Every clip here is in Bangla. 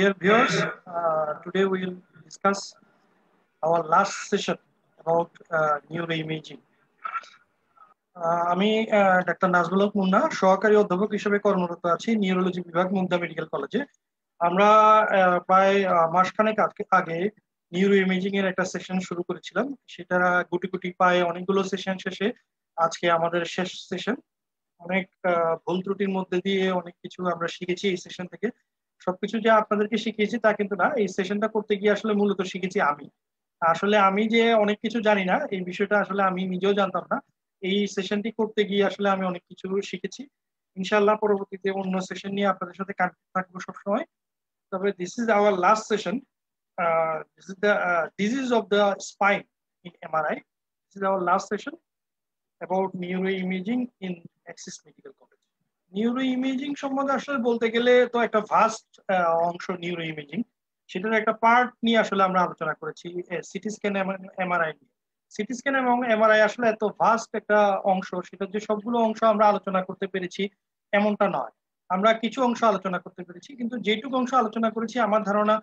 Dear viewers, today we will discuss our last session about neuroimaging. আমি ডাক্তার নাজমুল হক মুন্না, সহকারী অধ্যাপক হিসেবে কর্মরত আছি নিউরোলজি বিভাগ, মুগদা মেডিকেল কলেজে। আমরা প্রায় মাসখানেক আগে নিউরো ইমেজিং এর একটা সেশন শুরু করেছিলাম। সেটা গুটি গুটি পায়ে অনেকগুলো সেশন শেষে আজকে আমাদের শেষ সেশন। অনেক ভুল ত্রুটির মধ্যে দিয়ে অনেক কিছু আমরা শিখেছি এই সেশন থেকে। সবকিছু যে আপনাদেরকে শিখিয়েছি তা কিন্তু না, এই সেশনটা করতে গিয়ে আসলে মূলত শিখেছি আমি। আসলে আমি যে অনেক কিছু জানি না এই বিষয়টা আসলে আমি নিজেও জানতাম না। এই সেশনটি করতে গিয়ে আসলে আমি অনেক কিছু শিখেছি। ইনশাআল্লাহ পরবর্তীতে অন্য সেশন নিয়ে আপনাদের সাথে কানেক্ট থাকবো সবসময়। তবে this is our last session. This is the disease of the spine in MRI. This is our last session about neuro imaging in Axis medical college. Neuro imaging সম্বন্ধে আসলে বলতে গেলে তো একটা ভাস্ট অংশ নিউরো ইমেজিং, সেটার একটা পার্ট নিয়ে আসলে আমরা আলোচনা করেছি সিটি স্ক্যান এমআরআই নিয়ে। সিটি স্ক্যান এবং এমআরআই আসলে এত ভাস্ট একটা অংশ, সেটা যে সবগুলো অংশ আমরা আলোচনা করতে পেরেছি এমনটা নয়। আমরা কিছু অংশ আলোচনা করতে পেরেছি, কিন্তু যেটুকু অংশ আলোচনা করেছি আমার ধারণা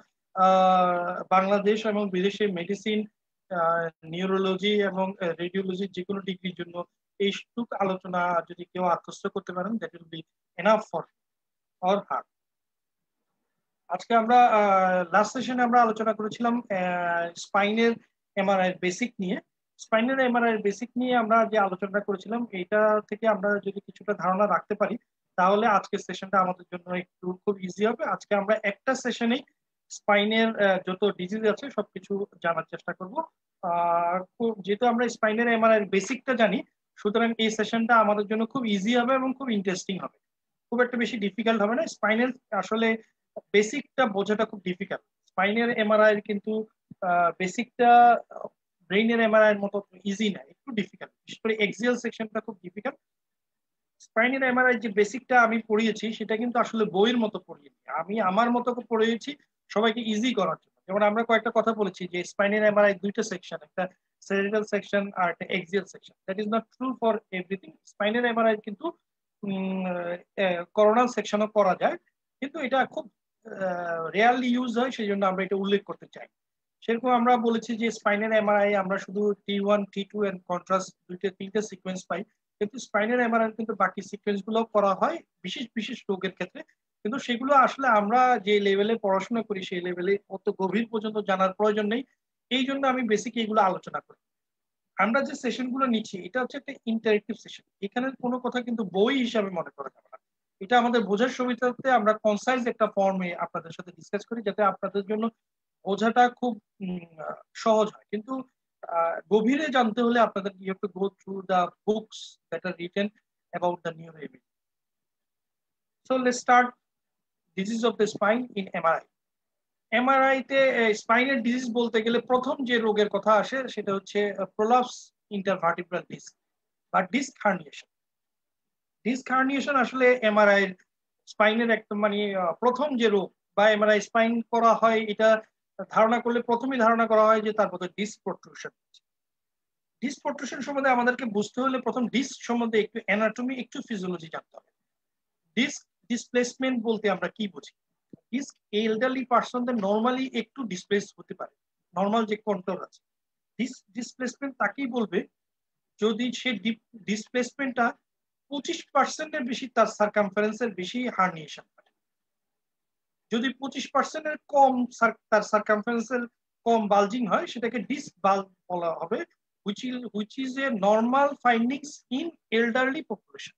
বাংলাদেশ এবং বিদেশে মেডিসিন, নিউরোলজি এবং রেডিওলজির যে কোনো ডিগ্রির জন্য এইটুকু আলোচনা যদি কেউ আত্মস্থ করতে পারেন, that will B enough for or her. আজকে আমরা লাস্ট সেশনে আমরা আলোচনা করেছিলাম স্পাইনের এমআরআই বেসিক নিয়ে। স্পাইনের এমআরআই বেসিক নিয়ে আমরা যে আলোচনা করেছিলাম, এইটা থেকে আমরা যদি কিছুটা ধারণা রাখতে পারি তাহলে আজকের সেশনটা আমাদের জন্য একটু খুব ইজি হবে। আজকে আমরা একটা সেশনেই স্পাইনের যত ডিজিজ আছে সবকিছু জানার চেষ্টা করব। যেহেতু আমরা স্পাইনের এমআরআই বেসিকটা জানি, সুতরাং এই সেশনটা আমাদের জন্য খুব ইজি হবে এবং খুব ইন্টারেস্টিং হবে। খুব একটা বেশি ডিফিকাল্ট হবে না। স্পাইনের আসলে বেসিকটা বোঝাটা খুব ডিফিকাল্ট। স্পাইনের এমআরআই কিন্তু বেসিকটা ব্রেইনের এমআরআই এর মতো ইজি না, একটু ডিফিকাল্ট। বিশেষ করে এক্সিয়াল সেকশনটা খুব ডিফিকাল্ট। স্পাইনের এমআরআই যে বেসিকটা আমি পড়িয়েছি সেটা কিন্তু আসলে বইয়ের মতো পড়িয়েছি, আমি আমার মতো পড়িয়েছি সবাইকে ইজি করার জন্য। যেমন আমরা কয়েকটা কথা বলেছি যে স্পাইনের এমআরআই দুইটা সেকশন, একটা সেরিব্রাল সেকশন আর একটা axial section. That is not true for everything. স্পাইনের এমআরআই কিন্তু করোনাল সেকশনও করা যায়, কিন্তু এটা খুব রেয়ারলি ইউজ হয়, সেই জন্য আমরা এটা উল্লেখ করতে চাই। সেরকম আমরা বলেছি যে স্পাইনের এমআরআই আমরা শুধু T1 T2 এন্ড কন্ট্রাস্ট তিনটে সিকোয়েন্স পাই, কিন্তু স্পাইনের এমআরআই কিন্তু বাকি সিকোয়েন্স গুলো করা হয় বিশেষ বিশেষ রোগের ক্ষেত্রে। কিন্তু সেগুলো আসলে আমরা যে লেভেলে পড়াশোনা করি সেই লেভেলে অত গভীর পর্যন্ত জানার প্রয়োজন নেই। এই জন্য আমি বেসিক এইগুলো আলোচনা করি। আমরা যে সেশন গুলো নিচ্ছি এটা হচ্ছে একটা ইন্টারেক্টিভ সেশন, এখানে কোনো কথা কিন্তু বই হিসাবে মনে করা যাবে না। এটা আমাদের বোঝার সুবিধার্থে আমরা কনসাইজ একটা ফর্মে আপনাদের সাথে ডিসকাস করি, যাতে আপনাদের জন্য বোঝাটা খুব সহজ হয়। কিন্তু গভীরে জানতে হলে আপনাদের you have to go through the books that are written about the neuro imaging. So let's start disease of the spine in MRI. MRI তে স্পাইনের ডিজিজ বলতে গেলে প্রথম যে রোগের কথা আসে সেটা হচ্ছে প্রোলাপস ইন্টারভার্টিব্রাল ডিস্ক বা ডিস্ক হার্নিয়েশন। ডিস্ক হার্নিয়েশন আসলে এমআরআই স্পাইনের একটা মানে প্রথম যে রোগ বা এমআরআই স্পাইন করা হয়, এটা ধারণা করলে প্রথমেই ধারণা করা হয় যে তার মধ্যে ডিস্ক প্রোট্রুশন। ডিস্ক প্রোট্রুশন সম্বন্ধে আমাদেরকে বুঝতে হলে প্রথম ডিস্ক সম্বন্ধে একটু অ্যানাটমি, একটু ফিজিওলজি জানতে হবে। ডিস্ক ডিসপ্লেসমেন্ট বলতে আমরা কি বুঝি? ডিস্ক এলডারলি পার্সনদের নর্মালি একটু ডিসপ্লেস হতে পারে, নর্মাল যে কন্ট্রোল আছে। ডিস্ক ডিসপ্লেসমেন্ট তাকেই বলবে যদি সে ডিসপ্লেসমেন্টটা 25%-এর বেশি, তার সার্কামফারেন্সের বেশি হার্নিয়েশন হয়। যদি 25%-এর কম তার সার্কামফারেন্সের কম বালজিং হয়, সেটাকে ডিস্ক বাল্ব বলা হবে, which is a normal findings in elderly population।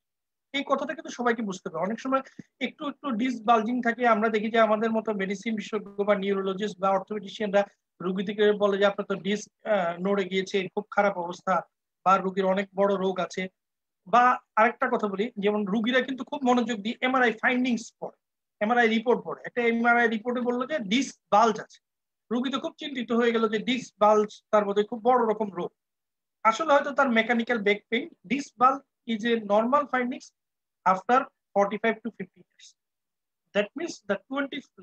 এই কথাটা কিন্তু সবাইকে বুঝতে হবে। অনেক সময় একটু একটু ডিস্ক বালজিং থাকে, আমরা দেখি যে আমাদের মতো মেডিসিন বিশেষজ্ঞ বা নিউরোলজিস্ট বা অর্থোপেডিশিয়ানরা রোগীদেরকে বলে যে আপনার তো ডিস্ক নড়ে গিয়েছে, খুব খারাপ অবস্থা, বা রোগীর অনেক বড় রোগ আছে। বা আরেকটা কথা বলি, যেমন রোগীরা কিন্তু খুব মনোযোগ দিয়ে এমআরআই ফাইন্ডিংস পড়ে, এমআরআই রিপোর্ট পড়ে। একটা এমআরআই রিপোর্টে বললো যে ডিস্ক বাল্জ আছে, রোগী তো খুব চিন্তিত হয়ে গেল যে ডিস্ক বাল্জ তার মধ্যে খুব বড় রকম রোগ। আসলে হয়তো তার mechanical back pain. Disc bulge is a normal findings after 45 to 50 years. That means that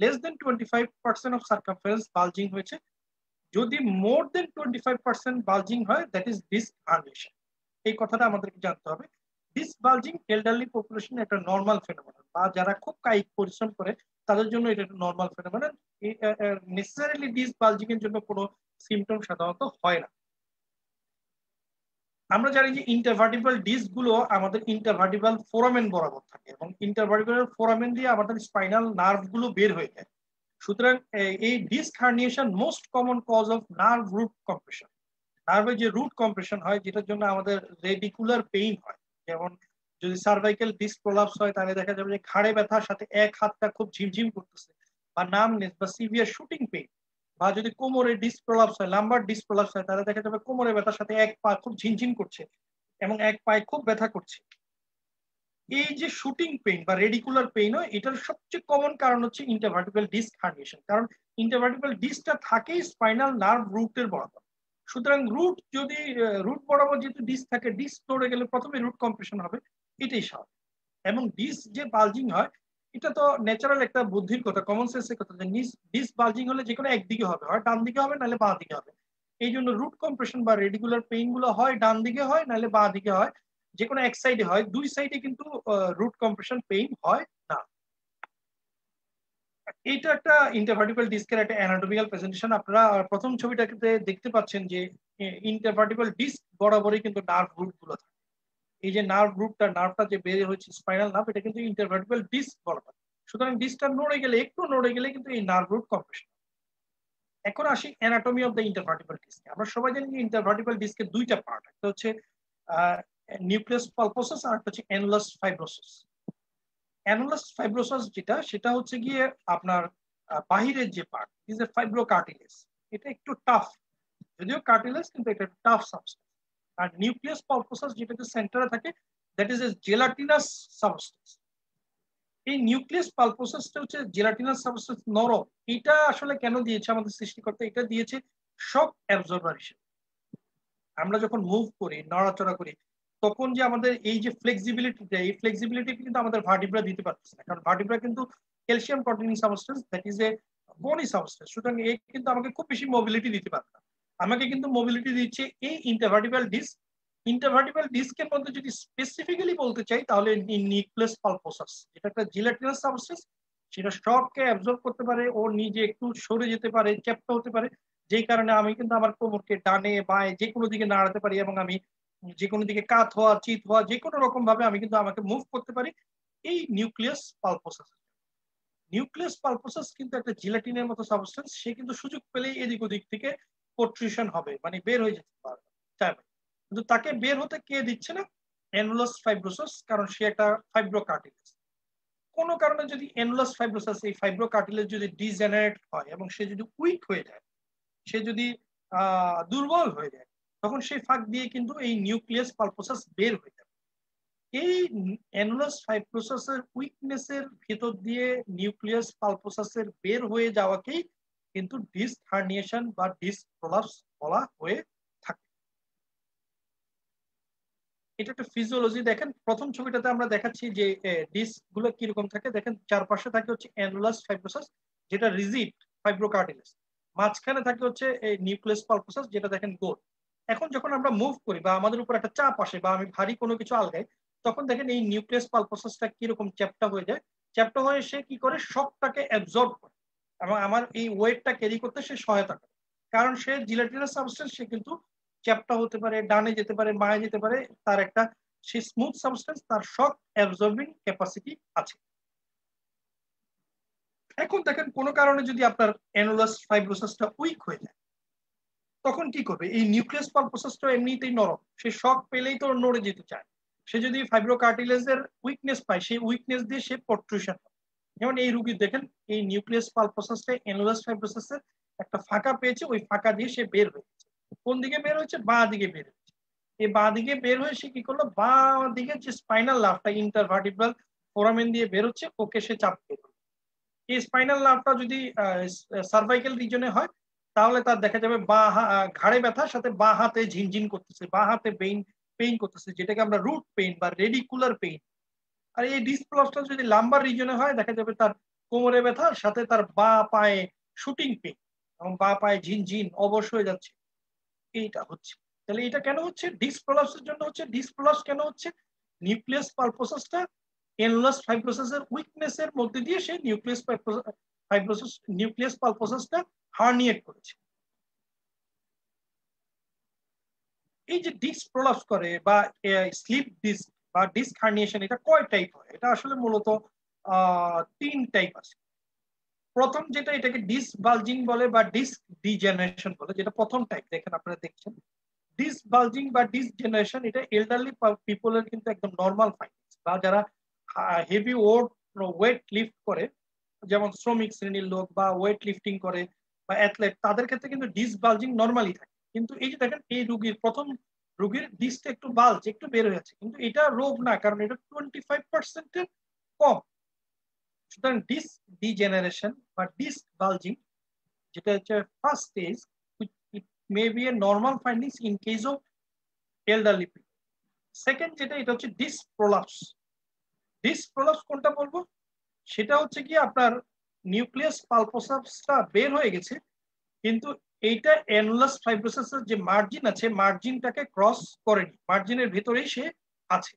less than 25% of circumference bulging হয়েছে। যদি more than 25% bulging হয়, that is disc herniation। এই কথাটা আমাদেরকে জানতে হবে। ডিস্ক বালজিং এল্ডারলি পপুলেশন একটা নর্মাল ফেনোমেনন, বা যারা খুব কায়িক পরিশ্রম করে তাদের জন্য এটা একটা normal phenomenon. Necessarily disc bulging এর জন্য কোনো সিমটম সাধারণত হয় না। আমরা জানি যে ইন্টারভার্টিব্রাল ডিস্ক গুলো আমাদের ইন্টারভার্টিব্রাল ফোরামেন বরাবর থাকে, এবং ইন্টারভার্টিব্রাল ফোরামেন দিয়ে আমাদের স্পাইনাল নার্ভ গুলো বের হয়ে যায়। সুতরাং এই disc herniation most common cause of nerve root compression. নার্ভের যে রুট কম্প্রেশন হয়, যেটার জন্য আমাদের রেডিকুলার পেইন হয়। যেমন যদি সার্ভাইকাল ডিস্ক প্রলাপস হয়, তাহলে দেখা যাবে যে ঘাড়ে ব্যথার সাথে এক হাতটা খুব ঝিমঝিম করতেছে, বা নামনেস বা সিভিয়ার শুটিং পেইন। বা যদি কোমরে ডিস্ক প্রলাপস হয়, লাম্বার ডিস্ক প্রলাপস হয়, তাহলে দেখা যাবে কোমরে ব্যথার সাথে এক পা খুব ঝিনঝিন করছে এবং এক পায়ে খুব ব্যথা করছে। এই যে শুটিং পেইন বা রেডিকুলার পেইন হয়, এটার সবচেয়ে কমন কারণ হচ্ছে ইন্টারভার্টিব্রাল ডিস্ক হার্নিয়েশন। কারণ ইন্টারভার্টিব্রাল ডিস্কটা থাকেই স্পাইনাল নার্ভ রুটের বরাবর। সুতরাং রুট বরাবর যেহেতু ডিস্ক থাকে, ডিস্ক নড়ে গেলে প্রথমে রুট কম্প্রেশন হবে, এটাই স্বাভাবিক। এবং ডিস্ক যে বালজিং হয়, এটা তো ন্যাচারাল একটা বুদ্ধির কথা, কমন সেন্সের কথা, যে ডিস্ক বালজিং হলে যে কোনো একদিকে হবে, হয় ডান দিকে হবে নাহলে বাঁ দিকে হবে। এই জন্য রুট কম্প্রেশন বা রেডিকুলার পেইন গুলো হয় ডান দিকে হয় নাহলে বাঁ দিকে হয়, যে কোনো এক সাইডে হয়, দুই সাইডে কিন্তু রুট কম্প্রেশন পেইন হয় না। এইটা একটা ইন্টারভার্টিবল ডিস্কের একটা অ্যানাটমিক্যাল প্রেজেন্টেশন। আপনারা প্রথম ছবিটাতে দেখতে পাচ্ছেন যে ইন্টারভার্টিবল ডিস্ক বরাবরই কিন্তু নার্ভ রুট গুলো থাকে। এই যে নার্ভটা যে বের হচ্ছে স্পাইনাল নার্ভ, এটা কিন্তু ইন্টারভার্টিবল ডিস্ক বরাবর। সুতরাং ডিস্কটা নড়ে গেলে, একটু নড়ে গেলে কিন্তু এই নার্ভ রুট কম্প্রেশন। এখন আসি anatomy of the intervertebral disc. আমরা সবাই জানি যে ইন্টারভার্টিবল ডিস্কের দুইটা পার্ট, একটা হচ্ছে নিউক্লিয়াস পালপোসাস আর একটা হচ্ছে অ্যানুলাস ফাইব্রোসাস। অ্যানুলাস ফাইব্রোসাস যেটা, সেটা হচ্ছে গিয়ে আপনার বাহিরের যে পার্ট, ইজ এ ফাইব্রোকার্টিলেজ। এটা একটু টাফ, যদিও কার্টিলেজ কিন্তু এটা টাফ সাবস্টেন্স। আর নিউক্লিয়াস পালপোসাস যেটা সেন্টারে থাকে, that is A gelatinous substance. এই নিউক্লিয়াস পালপোসাসটা হচ্ছে জেলাটিনাস সাবস্টেন্স, নরম। এটা আসলে কেন দিয়েছে আমাদের সৃষ্টিকর্তা? এটা দিয়েছে শক অ্যাবজর্বার হিসেবে। আমরা যখন মুভ করি, নড়াচড়া করি, তখন যে আমাদের এই যে ফ্লেক্সিবিলিটিটা, এই ফ্লেক্সিবিলিটি কিন্তু আমাদের ভার্টিব্রা দিতে পারতেছে না, কারণ ভার্টিব্রা কিন্তু calcium containing substance, that is এ বনি সাবস্টেন্স। সুতরাং এই কিন্তু আমাকে খুব বেশি মোবিলিটি দিতে পারে না। আমাকে কিন্তু মোবিলিটি দিচ্ছে এই ইন্টারভার্টিব্রাল ডিস্ক। ইন্টারভার্টিব্রাল ডিস্কের মধ্যে যদি স্পেসিফিক্যালি বলতে চাই, তাহলে নিউক্লিয়াস পালপোসাস, যেটা একটা জিলাটিনাস সাবস্টেন্স, সেটা শককে অ্যাবজর্ব করতে পারে, ও নিজে একটু সরে যেতে পারে, চ্যাপ্টা হতে পারে, যেই কারণে আমি কিন্তু আমার কোমরকে ডানে বাঁয়ে যে কোনো দিকে নাড়াতে পারি, এবং আমি যে কোনো দিকে কাত হওয়া, চিত হওয়া, যে কোনো রকম ভাবে আমি কিন্তু আমাকে মুভ করতে পারি। এই নিউক্লিয়াস পালপোসাস। নিউক্লিয়াস পালপোসাস কিন্তু একটা জিলাটিনের মতো সাবস্টেন্স, সে কিন্তু সুযোগ পেলেই এদিক ওদিক থেকে প্রোট্রুশন হবে, মানে বের হয়ে যেতে পারবে, চাইবে। কিন্তু তাকে বের হতে কে দিচ্ছে না? অ্যানুলাস ফাইব্রোসাস, কারণ সে একটা ফাইব্রোকার্টিলেজ। কোনো কারণে যদি অ্যানুলাস ফাইব্রোসাস, এই ফাইব্রোকার্টিলেজ যদি ডিজেনারেট হয় এবং সে যদি উইক হয়ে যায়, সে যদি দুর্বল হয়ে যায়, তখন সেই ফাঁক দিয়ে কিন্তু এই নিউক্লিয়াস পালপোসাস বের হয়ে যাবে। এই অ্যানুলাস ফাইব্রোসাসের উইকনেসের ভেতর দিয়ে নিউক্লিয়াস পালপোসাসের বের হয়ে যাওয়াকেই কিন্তু ডিস্ক হার্নিয়েশন বা ডিস্ক প্রলাপস বলা হয়ে থাকে। এটা একটা ফিজিওলজি। দেখেন প্রথম ছবিটাতে আমরা দেখাচ্ছি যে ডিস্ক গুলো কিরকম থাকে। দেখেন চারপাশে থাকে হচ্ছে অ্যানুলাস ফাইব্রোসাস, যেটা রিজিড ফাইব্রোকার্টিলেজ। মাঝখানে থাকে হচ্ছে এই নিউক্লিয়াস পালপোসাস, যেটা দেখেন গোল। এখন যখন আমরা মুভ করি বা আমাদের উপর একটা চাপ আসে বা আমি ভারী কোনো কিছু আলগাই, তখন দেখেন এই নিউক্লিয়াস পালপোসাসটা কিরকম চ্যাপ্টা হয়ে যায়। চ্যাপ্টা হয়ে সে কি করে, শকটাকে অ্যাবজর্ব করে এবং আমার এই ওয়েটটা ক্যারি করতে সে সহায়তা করে। কারণ সে জিলেটিনাস সাবস্টেন্স, সে কিন্তু চ্যাপ্টা হতে পারে, ডানে যেতে পারে, বাঁয়ে যেতে পারে, তার একটা সে স্মুথ সাবস্টেন্স, তার শক অ্যাবজর্বিং ক্যাপাসিটি আছে। এখন দেখেন কোনো কারণে যদি আপনার অ্যানুলাস ফাইব্রোসাসটা উইক হয়ে যায়, তখন কি করবে? এই নিউক্লিয়াস পালপোসাসটা এমনিতেই নরম, সে শক পেলেই তো নড়ে যেতে চায়। সে যদি ফাইব্রোকার্টিলেজের উইকনেস পায়, সেই উইকনেস দিয়ে সে প্রট্রুশন হয়। যেমন এই রুগী দেখেন, এই নিউক্লিয়াস পালপোসাসটা অ্যানুলাস ফাইব্রোসাসের একটা ফাঁকা পেয়েছে, ওই ফাঁকা দিয়ে সে বের হয়েছে। কোন দিকে বের হয়েছে? বাঁ দিকে বের হয়েছে। এই বাঁ দিকে বের হয়ে সে কি করলো, বাঁ দিকে যে স্পাইনাল লাফটা ইন্টারভার্টিব্রাল ফোরামেন দিয়ে বের হচ্ছে, ওকে সে চাপ দিয়ে দিল। এই স্পাইনাল নার্ভটা যদি সার্ভাইকেল রিজনে হয়, তাহলে তার দেখা যাবে ঘাড়ে ব্যথার সাথে বাঁ হাতে ঝিনঝিন করতেছে, বাঁ হাতে পেইন করতেছে, যেটাকে আমরা রুট পেইন বা রেডিকুলার পেইন। আর এই ডিসপ্লসটা যদি লাম্বার রিজনে হয়, দেখা যাবে তার কোমরে ব্যথার সাথে তার বাঁ পায়ে শুটিং পেইন, এবং বাঁ পায়ে ঝিনঝিন, অবশ হয়ে যাচ্ছে, এইটা হচ্ছে। তাহলে এটা কেন হচ্ছে? ডিস্ক প্রলাপসের জন্য হচ্ছে। ডিস্ক প্রলাপস কেন হচ্ছে? নিউক্লিয়াস পালপোসাসটা অ্যানুলাস ফাইব্রোসিসের উইকনেসের মধ্যে দিয়ে সে নিউক্লিয়াস পালপোসাসটা হার্নিয়েট করেছে। এই যে ডিস্ক প্রলাপস করে বা স্লিপ ডিস্ক বা ডিস্ক হার্নিয়েশন, এটা কয় টাইপ হয়? এটা আসলে মূলত 3 টাইপ আছে। প্রথম যেটা, এটাকে ডিস্ক বালজিং বলে বা ডিস্ক ডিজেনারেশন বলে, যেটা প্রথম টাইপ দেখেন আপনারা দেখছেন। ডিস্ক বালজিং বা ডিস্ক জেনারেশন এটা এল্ডারলি পিপলের কিন্তু একদম নর্মাল ফাইন্ডিংস, বা যারা হেভি ওয়েট লিফট করে, যেমন শ্রমিক শ্রেণীর লোক বা ওয়েট লিফটিং করে বা অ্যাথলেট, তাদের ক্ষেত্রে কিন্তু ডিস্ক বালজিং নর্মালি থাকে। কিন্তু এই যে দেখেন, এই রুগীর ডিস্কটা একটু বালজ একটু বের হয়ে যাচ্ছে, কিন্তু এটা রোগ না, কারণ এটা 25% কম। সুতরাং ডিস্ক ডিজেনারেশন বা ডিস্ক বালজিং, যেটা হচ্ছে first stage, it may B A normal findings in case of elderly people. Second যেটা, এটা হচ্ছে ডিস্ক প্রলাপস। ডিস্ক প্রলাপস কোনটা বলবো? সেটা হচ্ছে কি আপনার নিউক্লিয়াস পালপোসাসটা বের হয়ে গেছে, কিন্তু এইটা অ্যানুলাস ফাইব্রোসিসের যে মার্জিন আছে, মার্জিনটাকে ক্রস করেনি, মার্জিনের ভেতরেই সে আছে,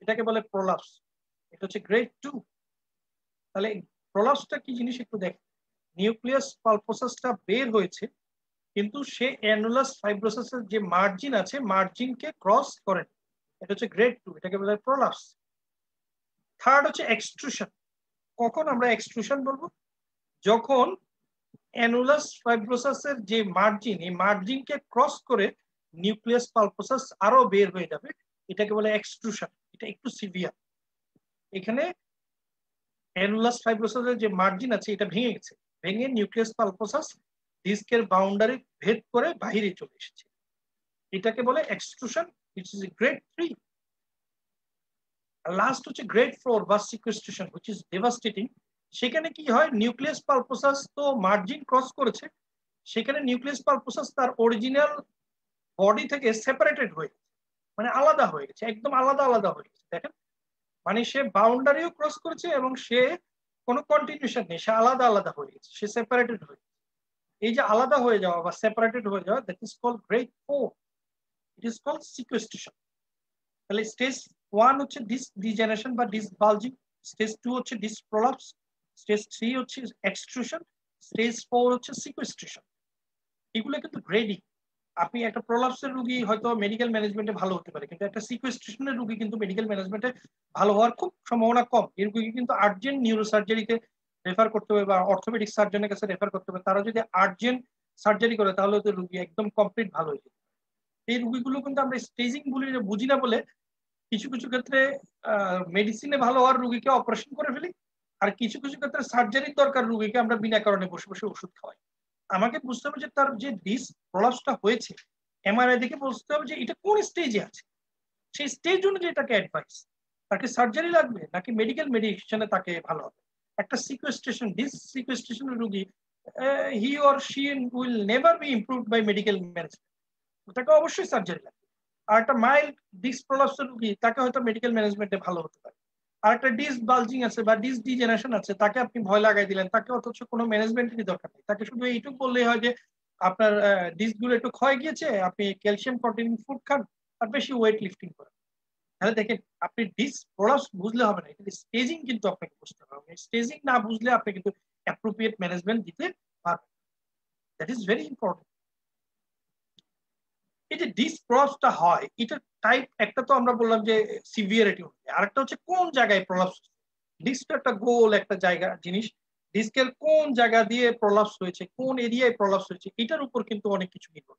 এটাকে বলে প্রলাপস। এটা হচ্ছে গ্রেড 2। তাহলে প্রলাপসটা কি জিনিস একটু দেখেন। নিউক্লিয়াস পালপোসাসটা বের হয়েছে, কিন্তু সে অ্যানুলাস ফাইব্রোসিসের যে মার্জিন আছে, মার্জিনকে ক্রস করেনি, এটা হচ্ছে গ্রেড 2, এটাকে বলে প্রলাপস। থার্ড হচ্ছে এক্সট্রুশন। কখন আমরা এক্সট্রুশন বলবো? যখন অ্যানুলাস ফাইব্রোসাসের যে মার্জিন, এই মার্জিনকে ক্রস করে নিউক্লিয়াস পালপোসাস আরো বের হয়ে যাবে, এটাকে বলে এক্সট্রুশন। এটা একটু সিভিয়ার। এখানে অ্যানুলাস ফাইব্রোসাসের যে মার্জিন আছে, এটা ভেঙে গেছে, ভেঙে নিউক্লিয়াস পালপোসাস ডিস্কের বাউন্ডারি ভেদ করে বাইরে চলে এসেছে, এটাকে বলে extrusion, which is grade 3। Last হচ্ছে গ্রেড 4 বা সিকুয়েস্ট্রেশন, which is devastating। সেখানে কি হয়, নিউক্লিয়াস পালপোসাস তো মার্জিন ক্রস করেছে, সেখানে নিউক্লিয়াস পালপোসাস তার অরিজিনাল বডি থেকে সেপারেটেড হয়ে গেছে, মানে আলাদা হয়ে গেছে, একদম আলাদা আলাদা হয়ে গেছে। দেখেন, মানে সে বাউন্ডারিও ক্রস করেছে এবং সে কোনো কন্টিনিউশন নেই, সে আলাদা আলাদা হয়ে গেছে, সে সেপারেটেড হয়ে গেছে। এই যে আলাদা হয়ে যাওয়া বা সেপারেটেড হয়ে যাওয়া, that is called grade 4, it is called sequestration. তাহলে স্টেজ 1 হচ্ছে ডিস্ক ডিজেনারেশন বা ডিস্ক বালজিং, স্টেজ 2 হচ্ছে ডিস্ক প্রলাপস, স্টেজ 3 হচ্ছে এক্সট্রুশন, স্টেজ 4 হচ্ছে সিকুয়েস্ট্রেশন। এগুলো কিন্তু গ্রেডিং। আপনি একটা প্রলাপসের রোগী হয়তো মেডিকেল ম্যানেজমেন্টে ভালো হতে পারে, কিন্তু একটা সিকুয়েস্ট্রেশনের রোগী কিন্তু মেডিকেল ম্যানেজমেন্টে ভালো হওয়ার খুব সম্ভাবনা কম। এই রোগীকে কিন্তু আর্জেন্ট নিউরোসার্জারিতে রেফার করতে হবে বা অর্থোপেডিক সার্জনের কাছে রেফার করতে হবে। তারা যদি আর্জেন্ট সার্জারি করে, তাহলে তো রোগী একদম কমপ্লিট ভালো হয়ে যাবে। এই রোগীগুলো কিন্তু আমরা স্টেজিং বুঝি না বলে কিছু কিছু ক্ষেত্রে মেডিসিনে ভালো হওয়ার রোগীকে অপারেশন করে ফেলি, আর কিছু কিছু ক্ষেত্রে সার্জারির দরকার রোগীকে আমরা বিনা কারণে বসে বসে ওষুধ খাওয়াই। আমাকে বুঝতে হবে যে তার যে ডিস্ক প্রলাপসটা হয়েছে, এমআরআই দেখে বুঝতে হবে যে এটা কোন স্টেজে আছে, সেই স্টেজ অনুযায়ী তাকে অ্যাডভাইস, তাকে সার্জারি লাগবে নাকি মেডিকেল মেডিকেশনে তাকে ভালো হবে। একটা সিকুয়েস্ট্রেশন, ডিস্ক সিকুয়েস্ট্রেশনের রোগী, he or she will never be improved by medical management, তাকে অবশ্যই সার্জারি লাগবে। আর একটা মাইল্ড ডিস্ক প্রলাপসের রোগী, তাকে হয়তো মেডিকেল ম্যানেজমেন্টে ভালো হতে পারে। আর একটা ডিস্ক বালজিং আছে বা ডিস্ক ডিজেনারেশন আছে, তাকে আপনি ভয় লাগাই দিলেন, তাকে অথচ কোনো ম্যানেজমেন্টেরই দরকার নেই, তাকে শুধু এইটুকু বললেই হয় যে আপনার ডিস্ক গুলো একটু ক্ষয় গিয়েছে, আপনি ক্যালসিয়াম কন্টেনিং ফুড খান আর বেশি ওয়েট লিফটিং করেন। তাহলে দেখেন, আপনি ডিস্ক প্রলাপস বুঝলে হবে না, কিন্তু স্টেজিং কিন্তু আপনাকে বুঝতে হবে। স্টেজিং না বুঝলে আপনি কিন্তু অ্যাপ্রোপ্রিয়েট ম্যানেজমেন্ট দিতে পারবেন। That is very important. এই যে ডিস্ক প্রলাপসটা হয়, এটা টাইপ একটা তো আমরা বললাম যে সিভিয়ারিটি, আরেকটা হচ্ছে কোন জায়গায় প্রলাপস। ডিস্ক একটা গোল একটা জায়গা জিনিস, ডিস্কের কোন জায়গা দিয়ে প্রলাপস হয়েছে, কোন এরিয়ায় প্রলাপস হয়েছে, এটার উপর কিন্তু অনেক কিছু নির্ভর।